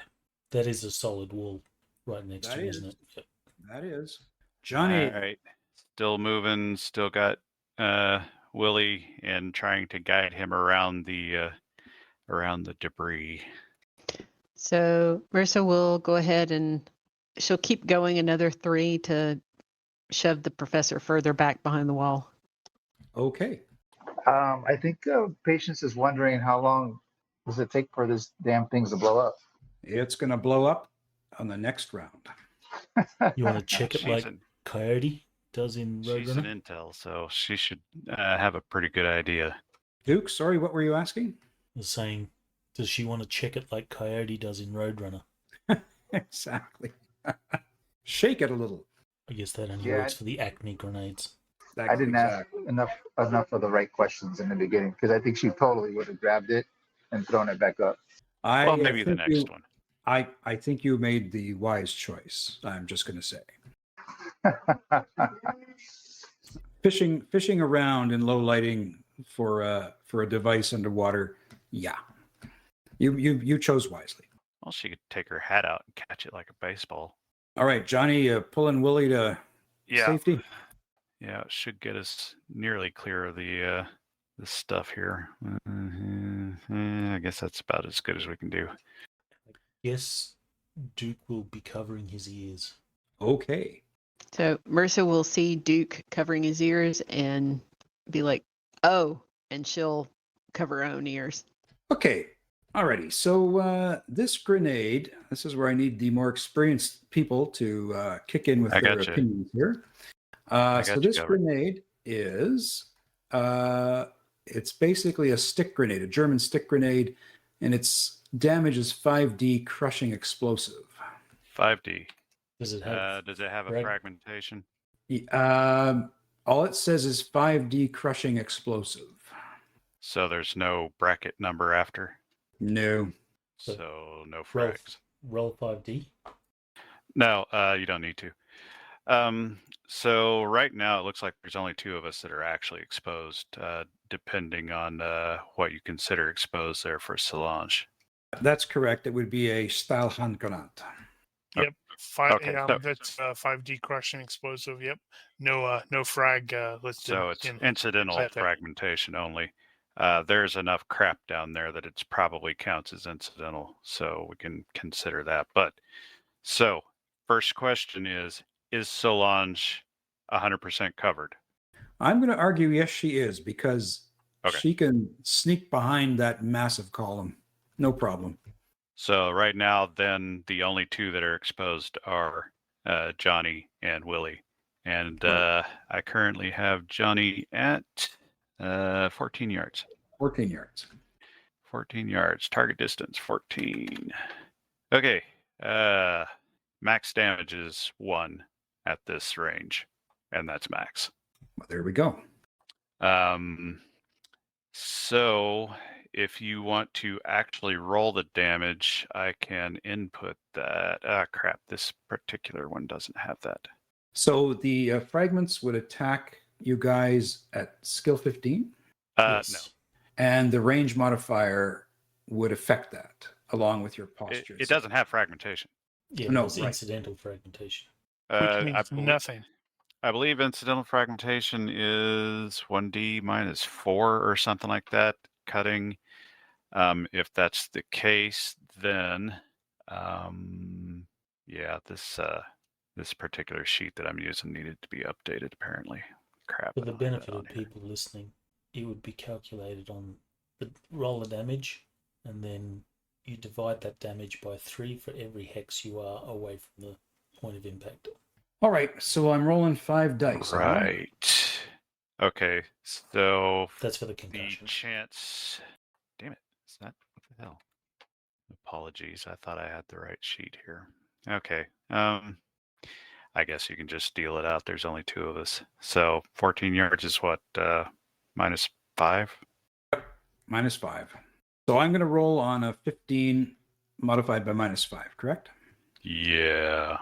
That is a solid wall right next to you, isn't it? Yep. That is. Johnny. All right. Still moving. Still got Willie and trying to guide him around the debris. So Marissa will go ahead and she'll keep going another 3 to shove the professor further back behind the wall. Okay. I think Patience is wondering how long does it take for this damn things to blow up? It's going to blow up on the next round. You want to check it like Coyote does in Roadrunner? She's an intel, so she should have a pretty good idea. Duke, sorry, what were you asking? I was saying, does she want to check it like Coyote does in Roadrunner? Exactly. Shake it a little. I guess that only works for the Acme grenades. I didn't ask enough of the right questions in the beginning because I think she totally would have grabbed it and thrown it back up. Well, maybe the next one. I think you made the wise choice. I'm just going to say. Fishing around in low lighting for a device underwater. Yeah, you chose wisely. Well, she could take her hat out and catch it like a baseball. All right, Johnny, pulling Willie to safety. Yeah, it should get us nearly clear of the stuff here. I guess that's about as good as we can do. Yes, Duke will be covering his ears. Okay. So Marissa will see Duke covering his ears and be like, "Oh," and she'll cover her own ears. Okay. Alrighty. So this grenade, this is where I need the more experienced people to kick in with their opinions here. So this grenade is, it's basically a stick grenade, a German stick grenade, and its damage is 5D crushing explosive. 5D. Does it have a fragmentation? All it says is 5D crushing explosive. So there's no bracket number after? No. So no frags. Roll 5D? No, you don't need to. So right now it looks like there's only 2 of us that are actually exposed, depending on what you consider exposed there for Solange. That's correct. It would be a Stahlhandgranat. Yep. That's 5D crushing explosive. Yep. No frag listed. So it's incidental fragmentation only. There's enough crap down there that it's probably counts as incidental, so we can consider that. But so first question is Solange 100% covered? I'm going to argue yes, she is, because she can sneak behind that massive column. No problem. So right now, then the only 2 that are exposed are Johnny and Willie. And I currently have Johnny at 14 yards. 14 yards. 14 yards. Target distance, 14. Okay. Max damage is 1 at this range. And that's max. Well, there we go. So if you want to actually roll the damage, I can input that. Crap. This particular one doesn't have that. So the fragments would attack you guys at skill 15? Yes. No. And the range modifier would affect that along with your posture. It doesn't have fragmentation. Yeah, No, it's incidental fragmentation. Which means nothing. I believe incidental fragmentation is 1D minus 4 or something like that. Cutting. If that's the case, then this particular sheet that I'm using needed to be updated. Apparently, crap. For the benefit of people listening, it would be calculated on the roll of damage, and then you divide that damage by 3 for every hex you are away from the point of impact. All right, so I'm rolling 5 dice. Right. Okay, so That's for the the concussion. chance. Damn it! Is that what the hell? Apologies. I thought I had the right sheet here. Okay. I guess you can just deal it out. There's only 2 of us. So 14 yards is what? -5. -5. So I'm going to roll on a 15 modified by -5, correct? Yeah.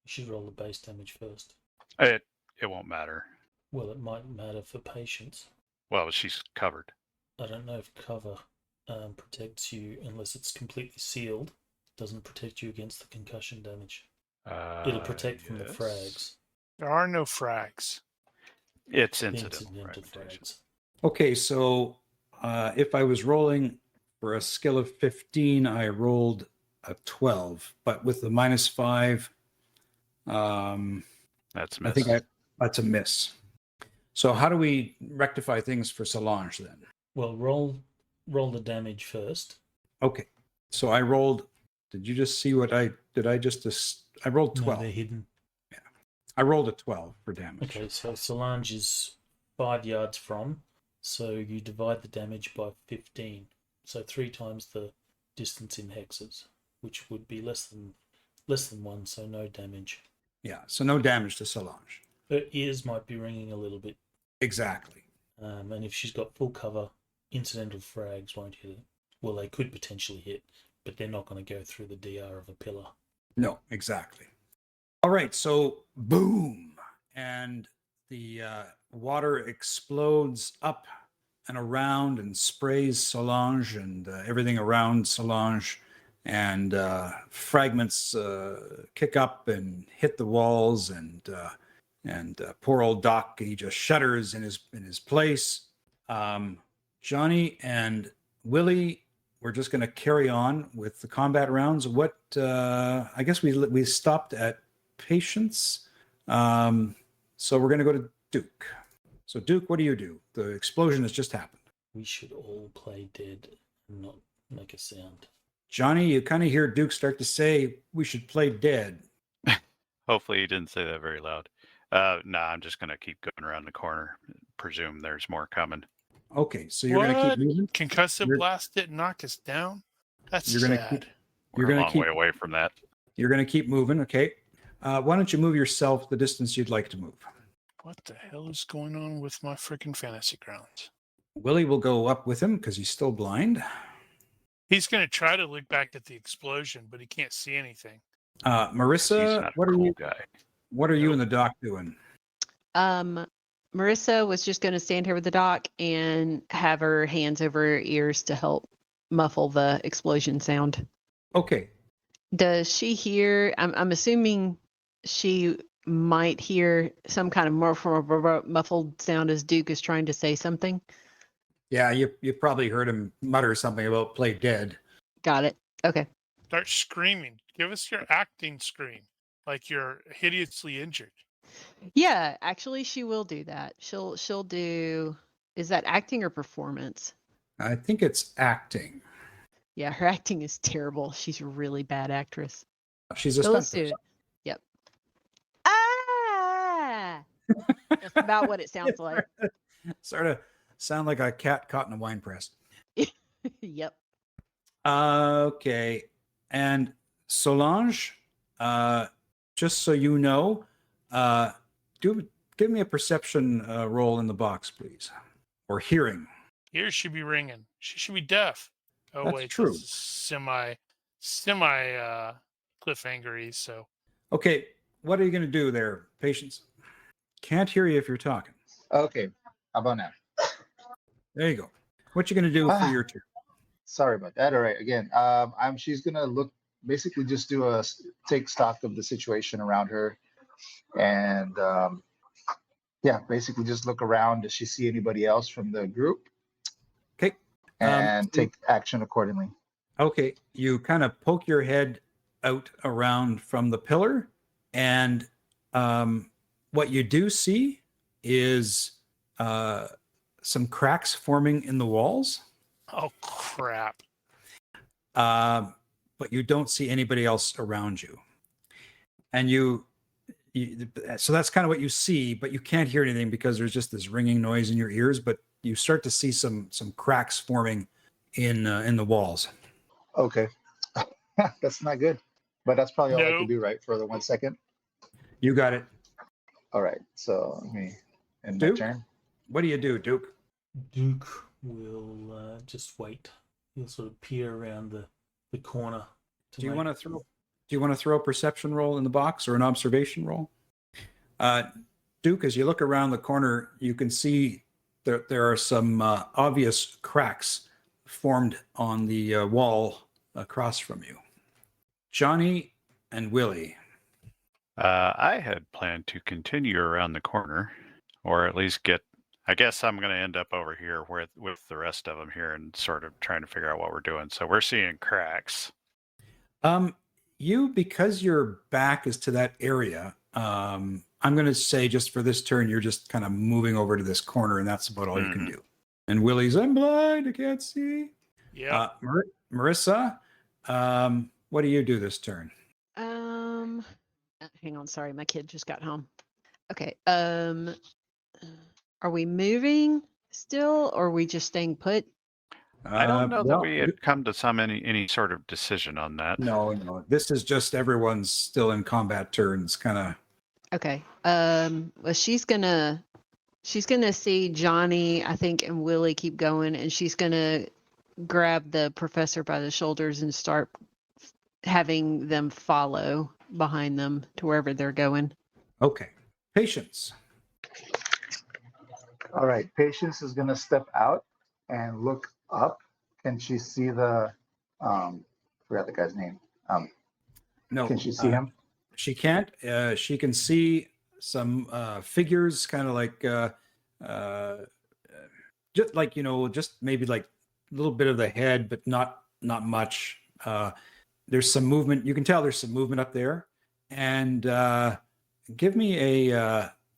You should roll the base damage first. It won't matter. Well, it might matter for patients. Well, she's covered. I don't know if cover protects you unless it's completely sealed. Doesn't protect you against the concussion damage. It'll protect from the Yes. frags. There are no frags. It's incidental Incidental fragmentation. frags. Okay, so if I was rolling for a skill of 15, I rolled a 12, but with the -5, That's I think miss. that's a miss. So how do we rectify things for Solange then? Well, roll the damage first. Okay, so I rolled. Did you just see what I did? I rolled 12. No, they're hidden. I rolled a 12 for damage. Okay, so Solange is 5 yards from, so you divide the damage by 15. So 3 times the distance in hexes, which would be less than 1, so no damage. Yeah, so no damage to Solange. Her ears might be ringing a little bit, Exactly. and if she's got full cover, incidental frags won't hit it. Well, they could potentially hit, but they're not going to go through the DR of a pillar. No, exactly. All right, so boom, and the water explodes up and around and sprays Solange and everything around Solange, and fragments kick up and hit the walls, and poor old Doc, he just shudders in his place. Johnny and Willie, we're just going to carry on with the combat rounds. What I guess we stopped at patience, so we're going to go to Duke. So Duke, what do you do? The explosion has just happened. We should all play dead and not make a sound. Johnny, you kind of hear Duke start to say we should play dead. Hopefully he didn't say that very loud. Nah, I'm just going to keep going around the corner. Presume there's more coming. Okay, so you're going to keep moving. Concussive You're- blast didn't knock us down. That's You're gonna sad. keep- We're You're a gonna long keep- way away from that. You're going to keep moving, okay? Why don't you move yourself the distance you'd like to move? What the hell is going on with my freaking fantasy grounds? Willie will go up with him because he's still blind. He's going to try to look back at the explosion, but he can't see anything. He's Marissa, not what a are cool you? guy. What are you and the doc doing? Marissa was just going to stand here with the doc and have her hands over her ears to help muffle the explosion sound. Okay, Does she hear? I'm assuming she might hear some kind of muffled sound as Duke is trying to say something. yeah, you probably heard him mutter something about play dead. Got it. Okay. Start screaming. Give us your acting scream, like you're hideously injured. Yeah, actually, she will do that. She'll do. Is that acting or performance? I think it's acting. Yeah, her acting is terrible. She's a really bad actress. She's a So let's stunt do person. it. Yep. Ah! That's about what it sounds like. Sort of sound like a cat caught in a wine press. Yep. Okay, and Solange, just so you know, give me a perception roll in the box, please, or hearing. Ears should be ringing. She should be deaf. Oh That's wait, true. this is semi cliffhangery. So Okay, what are you going to do there, patience? Can't hear you if you're talking. Okay, how about now? There you go. What you going to do for your turn? Sorry about that. All right, again, she's gonna look, basically just take stock of the situation around her, and yeah, basically just look around. Does she see anybody else from the group? Okay. And take action accordingly. Okay, you kind of poke your head out around from the pillar, and what you do see is some cracks forming in the walls, oh crap. but you don't see anybody else around you. And you so that's kind of what you see, but you can't hear anything because there's just this ringing noise in your ears. But you start to see some cracks forming in the walls. Okay. That's not good. But that's probably all I can Nope. do, right, for the 1 second. You got it. All right. So let me end my Duke? turn. What do you do, Duke? Duke will just wait. He'll sort of peer around the corner. Do you want to throw a perception roll in the box or an observation roll? Duke, as you look around the corner, you can see there are some obvious cracks formed on the wall across from you. Johnny and Willie. I had planned to continue around the corner, or at least get. I guess I'm going to end up over here with the rest of them here and sort of trying to figure out what we're doing. So we're seeing cracks. You, because your back is to that area, I'm going to say just for this turn, you're just kind of moving over to this corner, and that's about all you can do. And Willie's, I'm blind, I can't see. Yeah. Marissa, what do you do this turn? Hang on, sorry, my kid just got home. Okay. Are we moving still, or are we just staying put? I don't know that we had come to any sort of decision on that. No. This is just everyone's still in combat turns, kind of. Okay. Well, she's gonna see Johnny, I think, and Willie keep going, and she's gonna grab the professor by the shoulders and start having them follow behind them to wherever they're going. Okay. Patience. All right. Patience is going to step out and look up. Can she see the, forgot the guy's name. No. Can she see him? She can't. She can see some figures, kind of like, just like, just maybe like a little bit of the head, but not much. There's some movement. You can tell there's some movement up there. And give me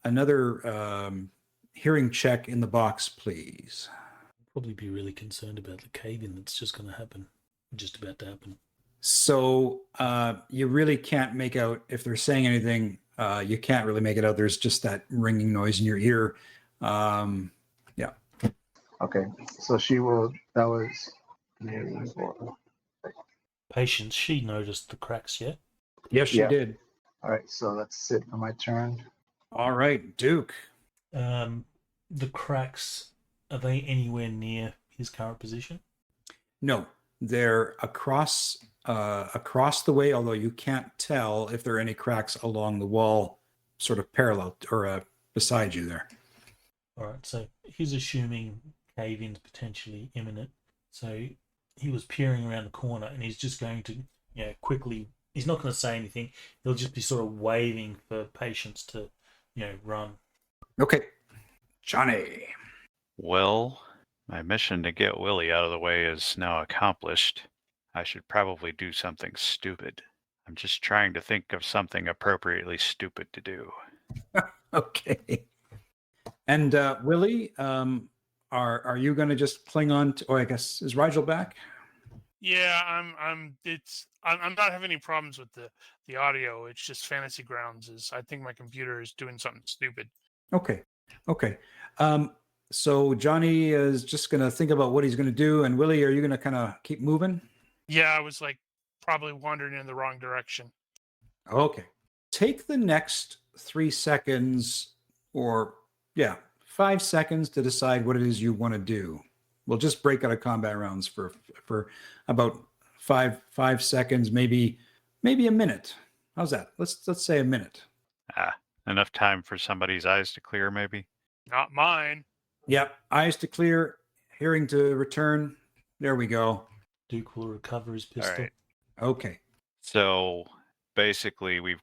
another hearing check in the box, please. Probably be really concerned about the cave-in that's just going to happen, just about to happen. So you really can't make out if they're saying anything. You can't really make it out. There's just that ringing noise in your ear. Yeah. Okay. So she will. That was. Patience, she noticed the cracks yet? Yes, she did. All right. So that's it for my turn. All right, Duke. The cracks, are they anywhere near his current position? No, they're across the way, although you can't tell if there are any cracks along the wall, sort of parallel or beside you there. All right, so he's assuming cave-in's potentially imminent. So he was peering around the corner, and he's just going to, quickly. He's not going to say anything. He'll just be sort of waving for Patience to, run. Okay, Johnny. Well, my mission to get Willie out of the way is now accomplished. I should probably do something stupid. I'm just trying to think of something appropriately stupid to do. Okay. And Willie, are you going to just cling on to? Oh, I guess is Rigel back? Yeah, I'm not having any problems with the audio. It's just Fantasy Grounds I think my computer is doing something stupid. Okay. So Johnny is just going to think about what he's going to do, and Willie, are you going to kind of keep moving? Yeah, I was probably wandering in the wrong direction. Okay. Take the next 3 seconds, or 5 seconds to decide what it is you want to do. We'll just break out of combat rounds for about five seconds, maybe a minute. How's that? Let's say a minute. Enough time for somebody's eyes to clear, maybe? Not mine. Yep. Eyes to clear, hearing to return. There we go. Duke will recover his pistol. All right. Okay. So basically we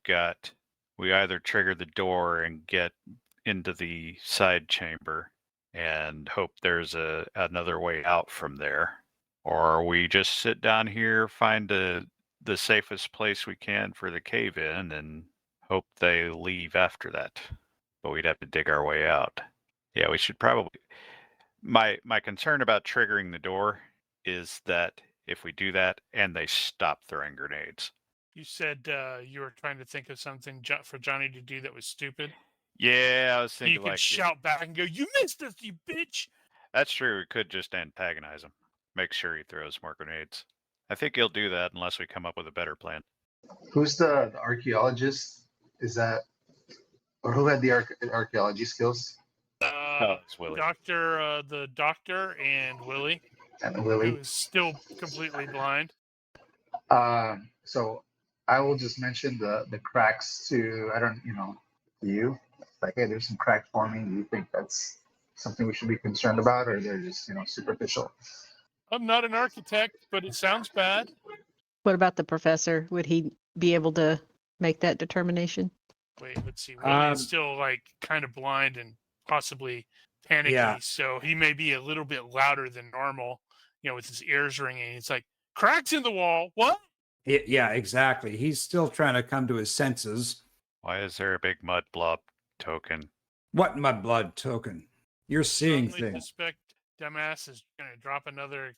either trigger the door and get into the side chamber and hope there's another way out from there, or we just sit down here, find the safest place we can for the cave-in and hope they leave after that. But we'd have to dig our way out. Yeah, we should probably. My concern about triggering the door is that if we do that and they stop throwing grenades, You said you were trying to think of something for Johnny to do that was stupid. Yeah, I was You thinking could like shout back and go, "You missed us, you bitch!" that's true. We could just antagonize him. Make sure he throws more grenades. I think he'll do that unless we come up with a better plan. Who's the archaeologist? Is that, or who had the archaeology skills? It's Willie. The doctor and Willie, And who Willie. is still completely blind. So I will just mention the cracks to, I don't, to you. Like, hey, there's some cracks forming. Do you think that's something we should be concerned about, or they're just, superficial? I'm not an architect, but it sounds bad. What about the professor? Would he be able to make that determination? Wait, let's see. Willie is still like kind of blind and possibly panicky, Yeah. so he may be a little bit louder than normal. With his ears ringing. It's like cracks in the wall. What? Yeah, exactly. He's still trying to come to his senses. Why is there a big mud blob token? What mudblood token? You're seeing Strongly things. suspect dumbass is going to drop another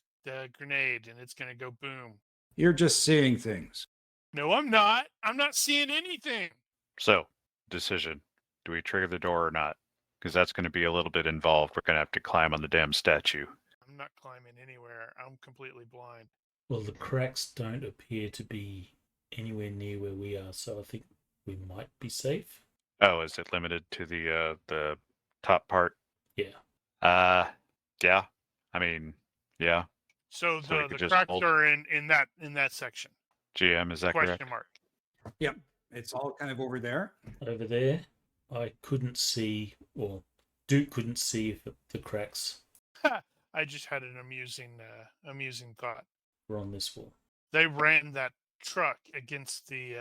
grenade and it's going to go boom. You're just seeing things. No, I'm not. I'm not seeing anything. So, decision. Do we trigger the door or not? Because that's going to be a little bit involved. We're going to have to climb on the damn statue. I'm not climbing anywhere. I'm completely blind. Well, the cracks don't appear to be anywhere near where we are, so I think we might be safe. Oh, is it limited to the top part? Yeah. Yeah. I mean, yeah. So So we the could just cracks hold- are in that section. GM, is that Question correct? mark. Yep. It's all kind of over there. Over there, I couldn't see, or Duke couldn't see if the cracks I just had an amusing thought. were on this wall. They ran that truck against the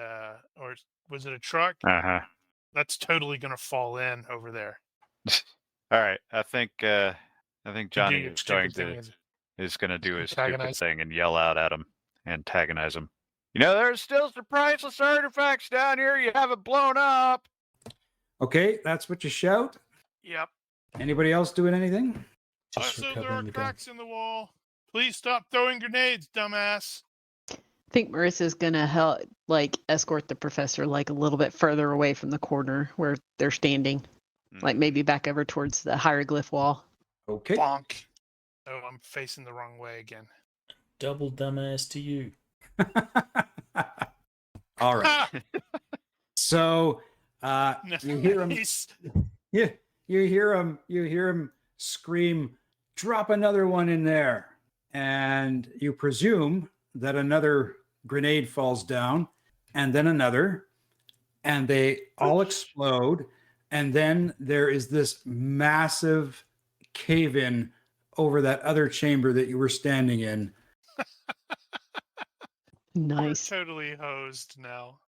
or was it a truck? Uh-huh. That's totally going to fall in over there. All right. I think Johnny your is going stupid to thing is going to do his stupid antagonize. thing and yell out at him, antagonize him. There's still some priceless artifacts down here you haven't blown up. Okay, that's what you shout. Yep. Anybody else doing anything? Just Also, there recovering are the gun. cracks in the wall. Please stop throwing grenades, dumbass. I think Marissa's gonna help, escort the professor a little bit further away from the corner where they're standing, maybe back over towards the hieroglyph wall. Okay. Bonk. Oh, I'm facing the wrong way again. Double dumbass to you. All right. So you hear him. Nice. Yeah, you hear him scream, "Drop another one in there!" And you presume that another grenade falls down, and then another, and they all explode. And then there is this massive cave-in over that other chamber that you were standing in. Nice. We're totally hosed now.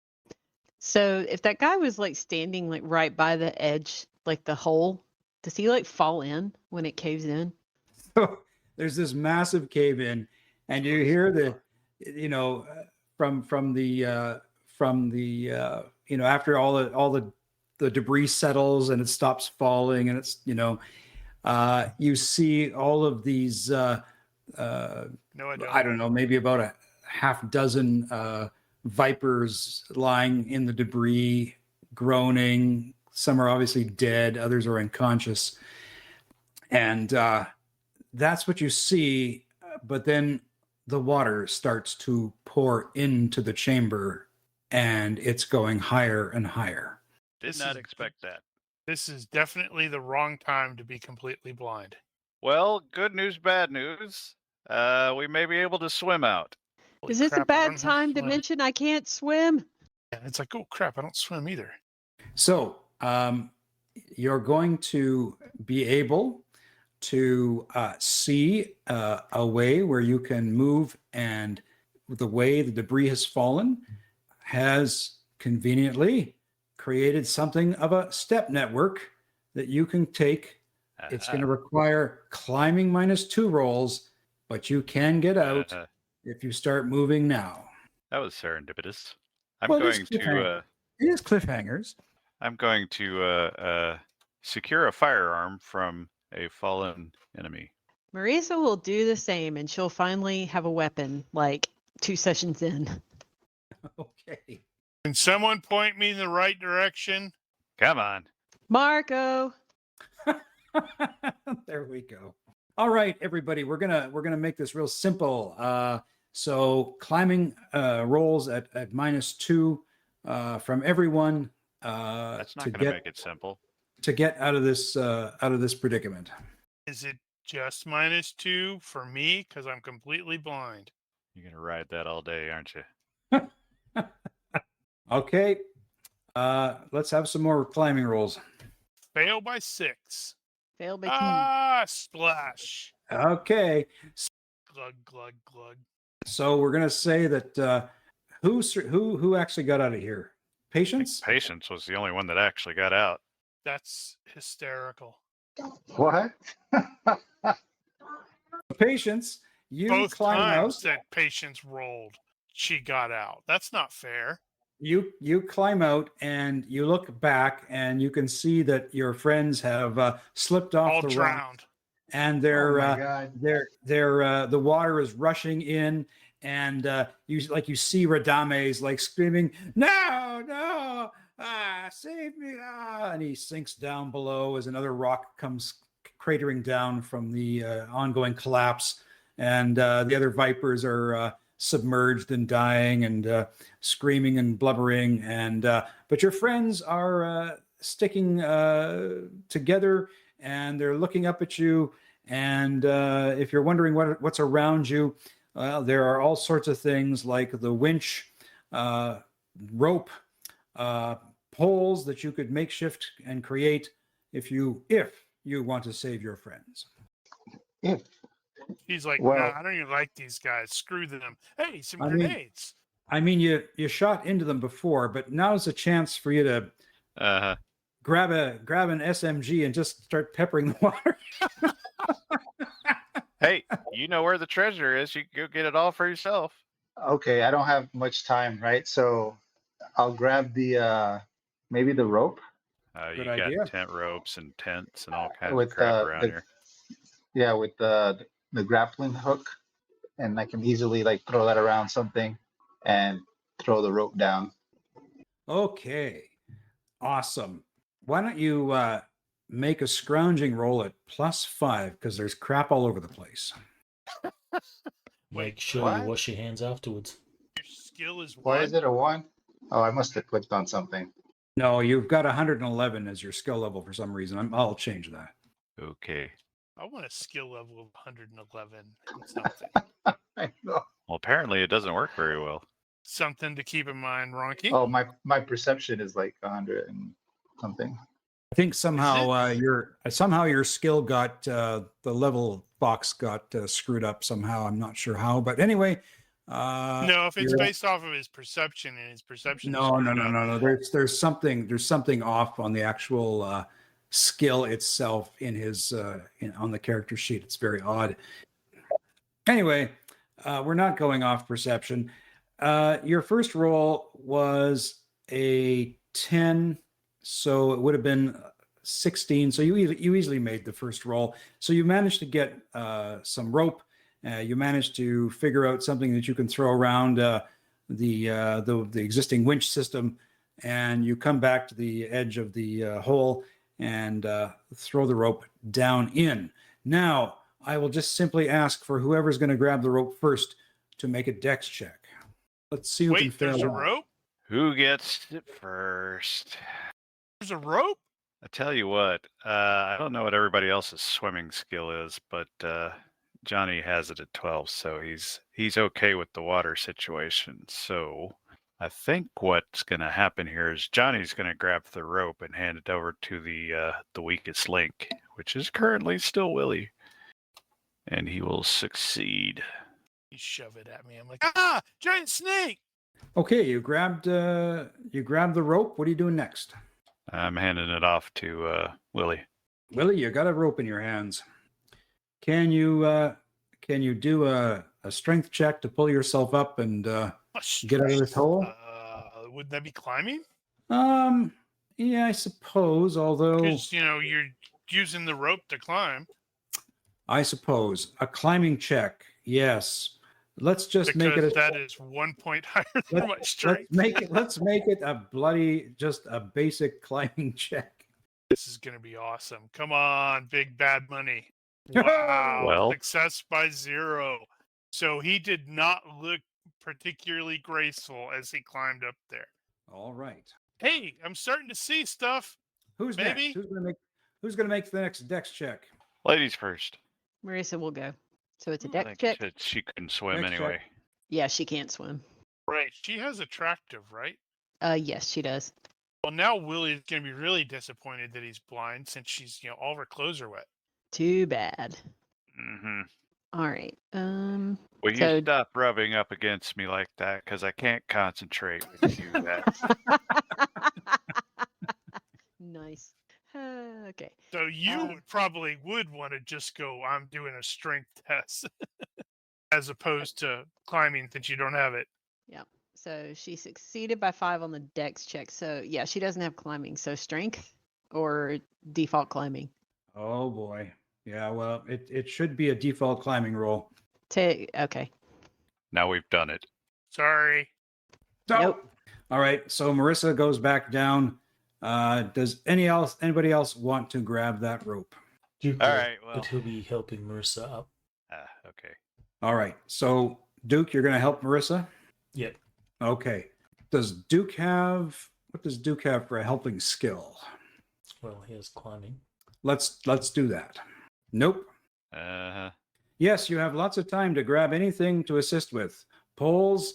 So if that guy was standing right by the edge, the hole, does he fall in when it caves in? So there's this massive cave in, and you hear from the after all the debris settles and it stops falling, and it's you see all of these No, I don't. I don't know, maybe about a half dozen vipers lying in the debris, groaning. Some are obviously dead, others are unconscious, and that's what you see. But then the water starts to pour into the chamber, and it's going higher and higher. Did not expect that. This is definitely the wrong time to be completely blind. Well, good news, bad news. We may be able to swim out. Holy Is this crap, a I bad don't know how time to swim. mention I can't swim? Yeah, it's like, oh crap, I don't swim either. So you're going to be able to see a way where you can move, and the way the debris has fallen has conveniently created something of a step network that you can take. It's going to require climbing -2 rolls, but you can get out if you start moving now. That was serendipitous. I'm Well, going to It is cliffhangers. secure a firearm from a fallen enemy. Marisa will do the same, and she'll finally have a weapon 2 sessions in. Okay. Can someone point me in the right direction? Come on. Marco. There we go. All right, everybody, we're gonna make this real simple. So climbing rolls at -2 from everyone That's not to going to get make it simple. out of this predicament. Is it just -2 for me? Because I'm completely blind. You're going to ride that all day, aren't you? Okay. Let's have some more climbing rolls. Fail by 6. Failed by 2. Ah, splash. Okay. Glug, glug, glug. So we're gonna say that who actually got out of here? Patience? Patience was the only one that actually got out. That's hysterical. What? Patience, you Both climb out. times that Patience rolled, she got out. That's not fair. You climb out and you look back and you can see that your friends have slipped off All the rock, drowned. and Oh my God. the water is rushing in, and you see Radames like screaming, no, save me, and he sinks down below as another rock comes cratering down from the ongoing collapse, and the other vipers are submerged and dying and screaming and blubbering, and but your friends are sticking together, and they're looking up at you, and if you're wondering what's around you, there are all sorts of things like the winch, rope, poles that you could makeshift and create if you want to save your friends. If He's like, Well- nah, I don't even like these guys. Screw them. Hey, some I mean- grenades. I mean, you shot into them before, but now's a chance for you to Uh-huh. grab an SMG and just start peppering the water. Hey, you know where the treasure is. You can go get it all for yourself. okay, I don't have much time, right? So I'll grab the maybe the rope You Good got idea. tent ropes and tents and all kinds with of crap around here. yeah, with the grappling hook, and I can easily like throw that around something and throw the rope down. Okay, awesome. Why don't you make a scrounging roll at +5, because there's crap all over the place. Make sure what? you wash your hands afterwards. Your skill is Why one. is it a 1? Oh, I must have clicked on something. No, you've got 111 as your skill level for some reason. I'll change that. Okay. I want a skill level of 111 and something. I know. Well, apparently it doesn't work very well. Something to keep in mind, Ronky. Oh, my perception is like 100 and something. I think somehow your skill got the level box got screwed up somehow. I'm not sure how, but anyway. No, if it's you're- based off of his perception, and his perception. is No. screwed up. There's something off on the actual skill itself in his on the character sheet. It's very odd. Anyway, we're not going off perception. Your first roll was a 10, so it would have been 16. So you easily made the first roll. So you managed to get some rope. You managed to figure out something that you can throw around the existing winch system, and you come back to the edge of the hole and throw the rope down in. Now, I will just simply ask for whoever's going to grab the rope first to make a dex check. Let's see who can Wait, there's fail. a rope? Who gets it first? There's a rope? I tell you what, I don't know what everybody else's swimming skill is, but Johnny has it at 12, so he's okay with the water situation. So I think what's going to happen here is Johnny's going to grab the rope and hand it over to the weakest link, which is currently still Willie, and he will succeed. You shove it at me. I'm like, giant snake. Okay, you grabbed the rope. What are you doing next? I'm handing it off to Willie. Willie, you got a rope in your hands. Can you do a strength check to pull yourself up and get out of this hole? Would that be climbing? Yeah, I suppose. Although Because you're using the rope to climb. I suppose a climbing check. Yes. Let's just make it Because a, that is 1 point higher than my strength. let's make it a bloody, just a basic climbing check. This is going to be awesome. Come on, big bad money. Wow. Well. Success by 0. So he did not look particularly graceful as he climbed up there. All right. Hey, I'm starting to see stuff. Who's Maybe? next? Who's gonna make the next dex check? Ladies first. Marissa will go. So it's a I deck think check. she couldn't swim Dex check. anyway. Yeah, she can't swim. Right. She has attractive, right? Yes, she does. Well, now Willie's going to be really disappointed that he's blind since she's, all of her clothes are wet. Too bad. Mm-hmm. All right. Will you So- stop rubbing up against me like that? Because I can't concentrate when you do that. Nice. Okay. So you probably would want to just go, I'm doing a strength test as opposed to climbing since you don't have it. So she succeeded by 5 on the dex check. So yeah, she doesn't have climbing. So strength or default climbing. Oh boy. Yeah, well, it should be a default climbing roll. Okay. Now we've done it. Sorry. Nope. All right. So Marissa goes back down. Does anybody else want to grab that rope? Duke All will, right, well. but he'll be helping Marissa up. Okay. All right. So Duke, you're going to help Marissa? Yep. Okay. What does Duke have for a helping skill? Well, he has climbing. Let's do that. Nope. Uh-huh. Yes, you have lots of time to grab anything to assist with. Poles,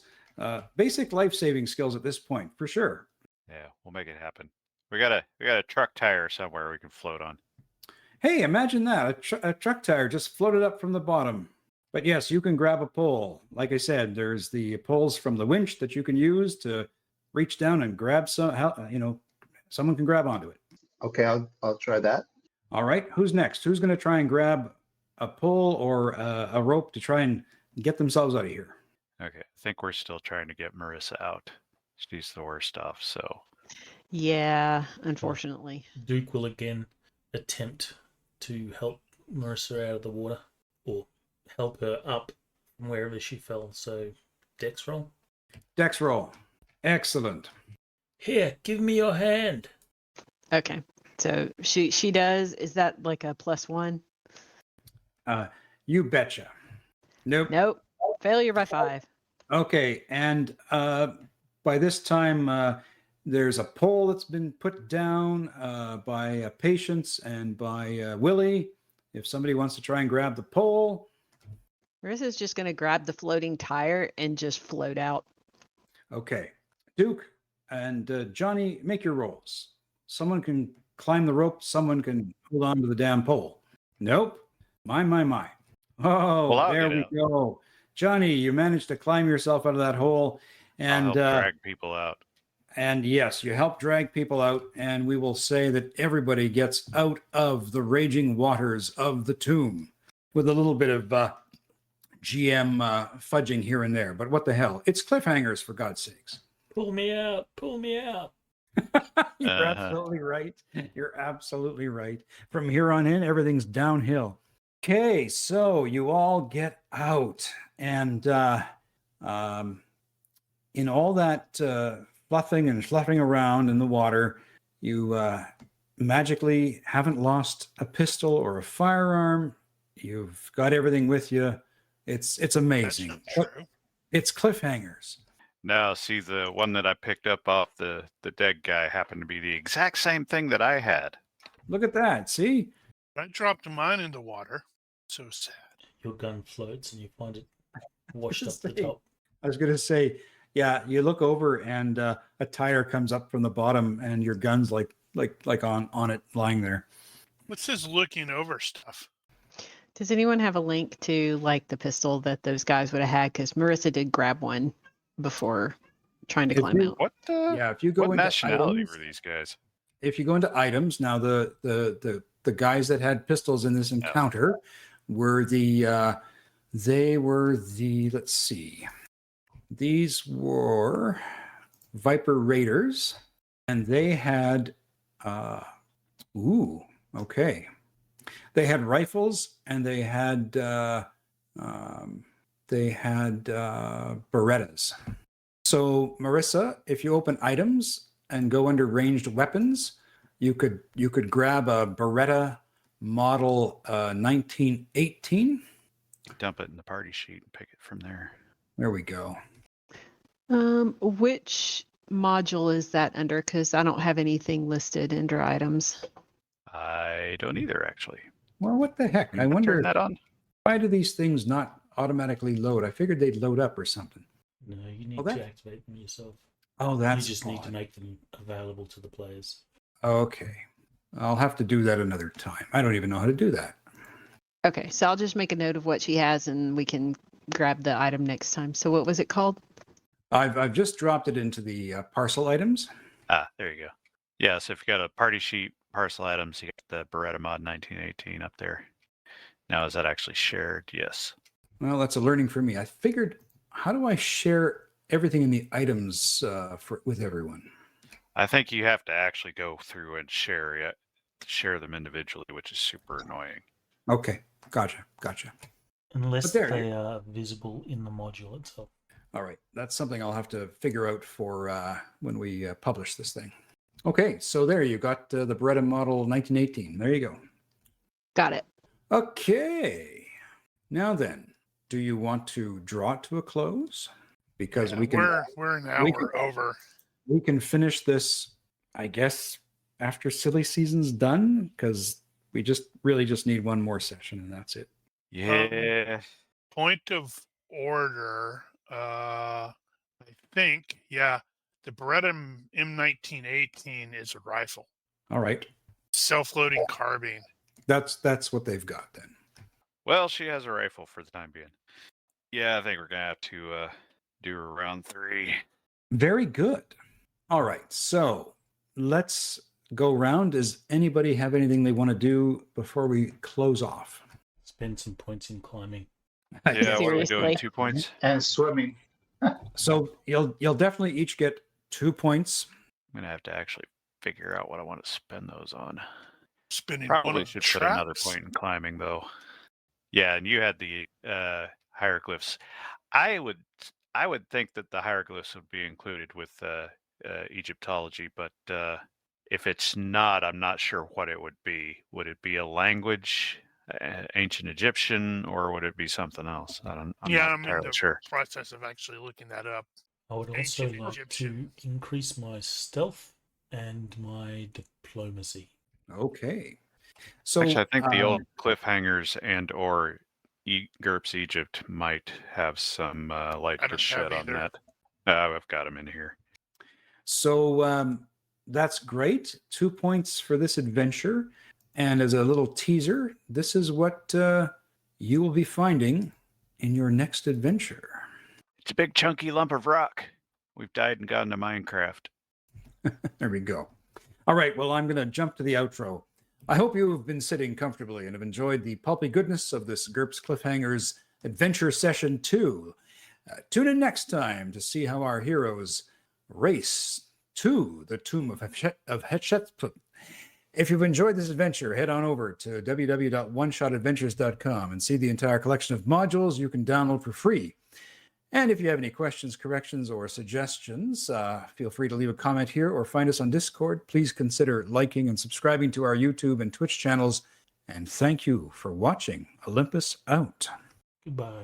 basic life-saving skills at this point, for sure. Yeah, we'll make it happen. We got a truck tire somewhere we can float on. Hey, imagine that. A truck tire just floated up from the bottom. But yes, you can grab a pole. Like I said, there's the poles from the winch that you can use to reach down and grab someone can grab onto it. Okay, I'll try that. All right, who's next? Who's going to try and grab a pole or a rope to try and get themselves out of here? Okay, I think we're still trying to get Marissa out. She's the worst off, so. Yeah, unfortunately. Duke will again attempt to help Marissa out of the water or help her up from wherever she fell. So, dex roll. Dex roll. Excellent. Here, give me your hand. Okay. So she does. Is that like a +1? You betcha. Nope. Nope. Failure by 5. Okay, and by this time, there's a pole that's been put down by Patience and by Willie. If somebody wants to try and grab the pole. Marissa's just going to grab the floating tire and just float out. Okay. Duke and Johnny, make your rolls. Someone can climb the rope. Someone can hold on to the damn pole. Nope. My. Oh, Well, I'll there get we out. go. Johnny, you managed to climb yourself out of that hole. And I'll help drag people out. And yes, you help drag people out, and we will say that everybody gets out of the raging waters of the tomb with a little bit of GM fudging here and there. But what the hell? It's Cliffhangers, for God's sakes. Pull me out. Pull me out. You're absolutely right. You're absolutely right. From here on in, everything's downhill. Okay, so you all get out, and in all that fluffing and fluffing around in the water, you magically haven't lost a pistol or a firearm. You've got everything with you. It's amazing. That's not true. It's Cliffhangers. Now, see, the one that I picked up off the dead guy happened to be the exact same thing that I had. Look at that. See? I dropped mine in the water. So sad. Your gun floats and you find it washed up the Say, top. I was going to say, yeah, you look over and a tire comes up from the bottom and your gun's like on it lying there. What's this looking over stuff? Does anyone have a link to like the pistol that those guys would have had? Because Marissa did grab one before trying to If climb you- out. What the? Yeah, if you go What into nationality items, were these guys? if you go into items, now the guys that had pistols in this encounter were let's see. These were Viper Raiders, and they had okay. They had rifles and they had they had Berettas. So Marissa, if you open items and go under ranged weapons, you could grab a Beretta model 1918. Dump it in the party sheet and pick it from there. There we go. Which module is that under? Because I don't have anything listed under items. I don't either, actually. Well, what the heck? I Turn wonder that on. why do these things not automatically load? I figured they'd load up or something. No, you need Oh, that- to activate them yourself. Oh, You that's just need to odd. make them available to the players. Okay. I'll have to do that another time. I don't even know how to do that. Okay, so I'll just make a note of what she has and we can grab the item next time. So what was it called? I've just dropped it into the parcel items. Ah, there you go. Yeah, so if you got a party sheet, parcel items, you got the Beretta Mod 1918 up there. Now, is that actually shared? Yes. Well, that's a learning for me. I figured, how do I share everything in the items with everyone? I think you have to actually go through and share them individually, which is super annoying. Okay, gotcha. Unless But there- they are visible in the module itself. All right, that's something I'll have to figure out for when we publish this thing. Okay, so there you got the Beretta model 1918. There you go. Got it. Okay, now then, do you want to draw it to a close? Because we can We're an hour over. we can finish this, I guess, after silly season's done, because we really just need one more session and that's it. Yeah. Point of order. I think, yeah, the Beretta M1918 is a rifle. All right, Self-loading carbine. that's what they've got then. Well, she has a rifle for the time being. Yeah, I think we're going to have to do a round 3. Very good. All right, so let's go round. Does anybody have anything they want to do before we close off? Spend some points in climbing. Yeah, what are we doing? Seriously. 2 points? And swimming. So you'll definitely each get 2 points. I'm going to have to actually figure out what I want to spend those on. Spinning one Probably of the should put another traps. point in climbing, though. Yeah, and you had the hieroglyphs. I would think that the hieroglyphs would be included with Egyptology, but if it's not, I'm not sure what it would be. Would it be a language, ancient Egyptian, or would it be something else? I'm Yeah, not I'm in entirely the sure. process of actually looking that up. I would also Ancient like Egyptian. to increase my stealth and my diplomacy. Okay. So Actually, I think the old Cliffhangers and or GURPS Egypt might have some light I to don't shed have on either. that. I've got them in here. So that's great. 2 points for this adventure. And as a little teaser, this is what you will be finding in your next adventure. It's a big chunky lump of rock. We've died and gone to Minecraft. There we go. All right. Well, I'm going to jump to the outro. I hope you have been sitting comfortably and have enjoyed the pulpy goodness of this GURPS Cliffhangers Adventure Session 2. Tune in next time to see how our heroes race to the tomb of Hetshepsut. If you've enjoyed this adventure, head on over to www.oneshotadventures.com and see the entire collection of modules you can download for free. And if you have any questions, corrections, or suggestions, feel free to leave a comment here or find us on Discord. Please consider liking and subscribing to our YouTube and Twitch channels. And thank you for watching. Olympus out. Goodbye.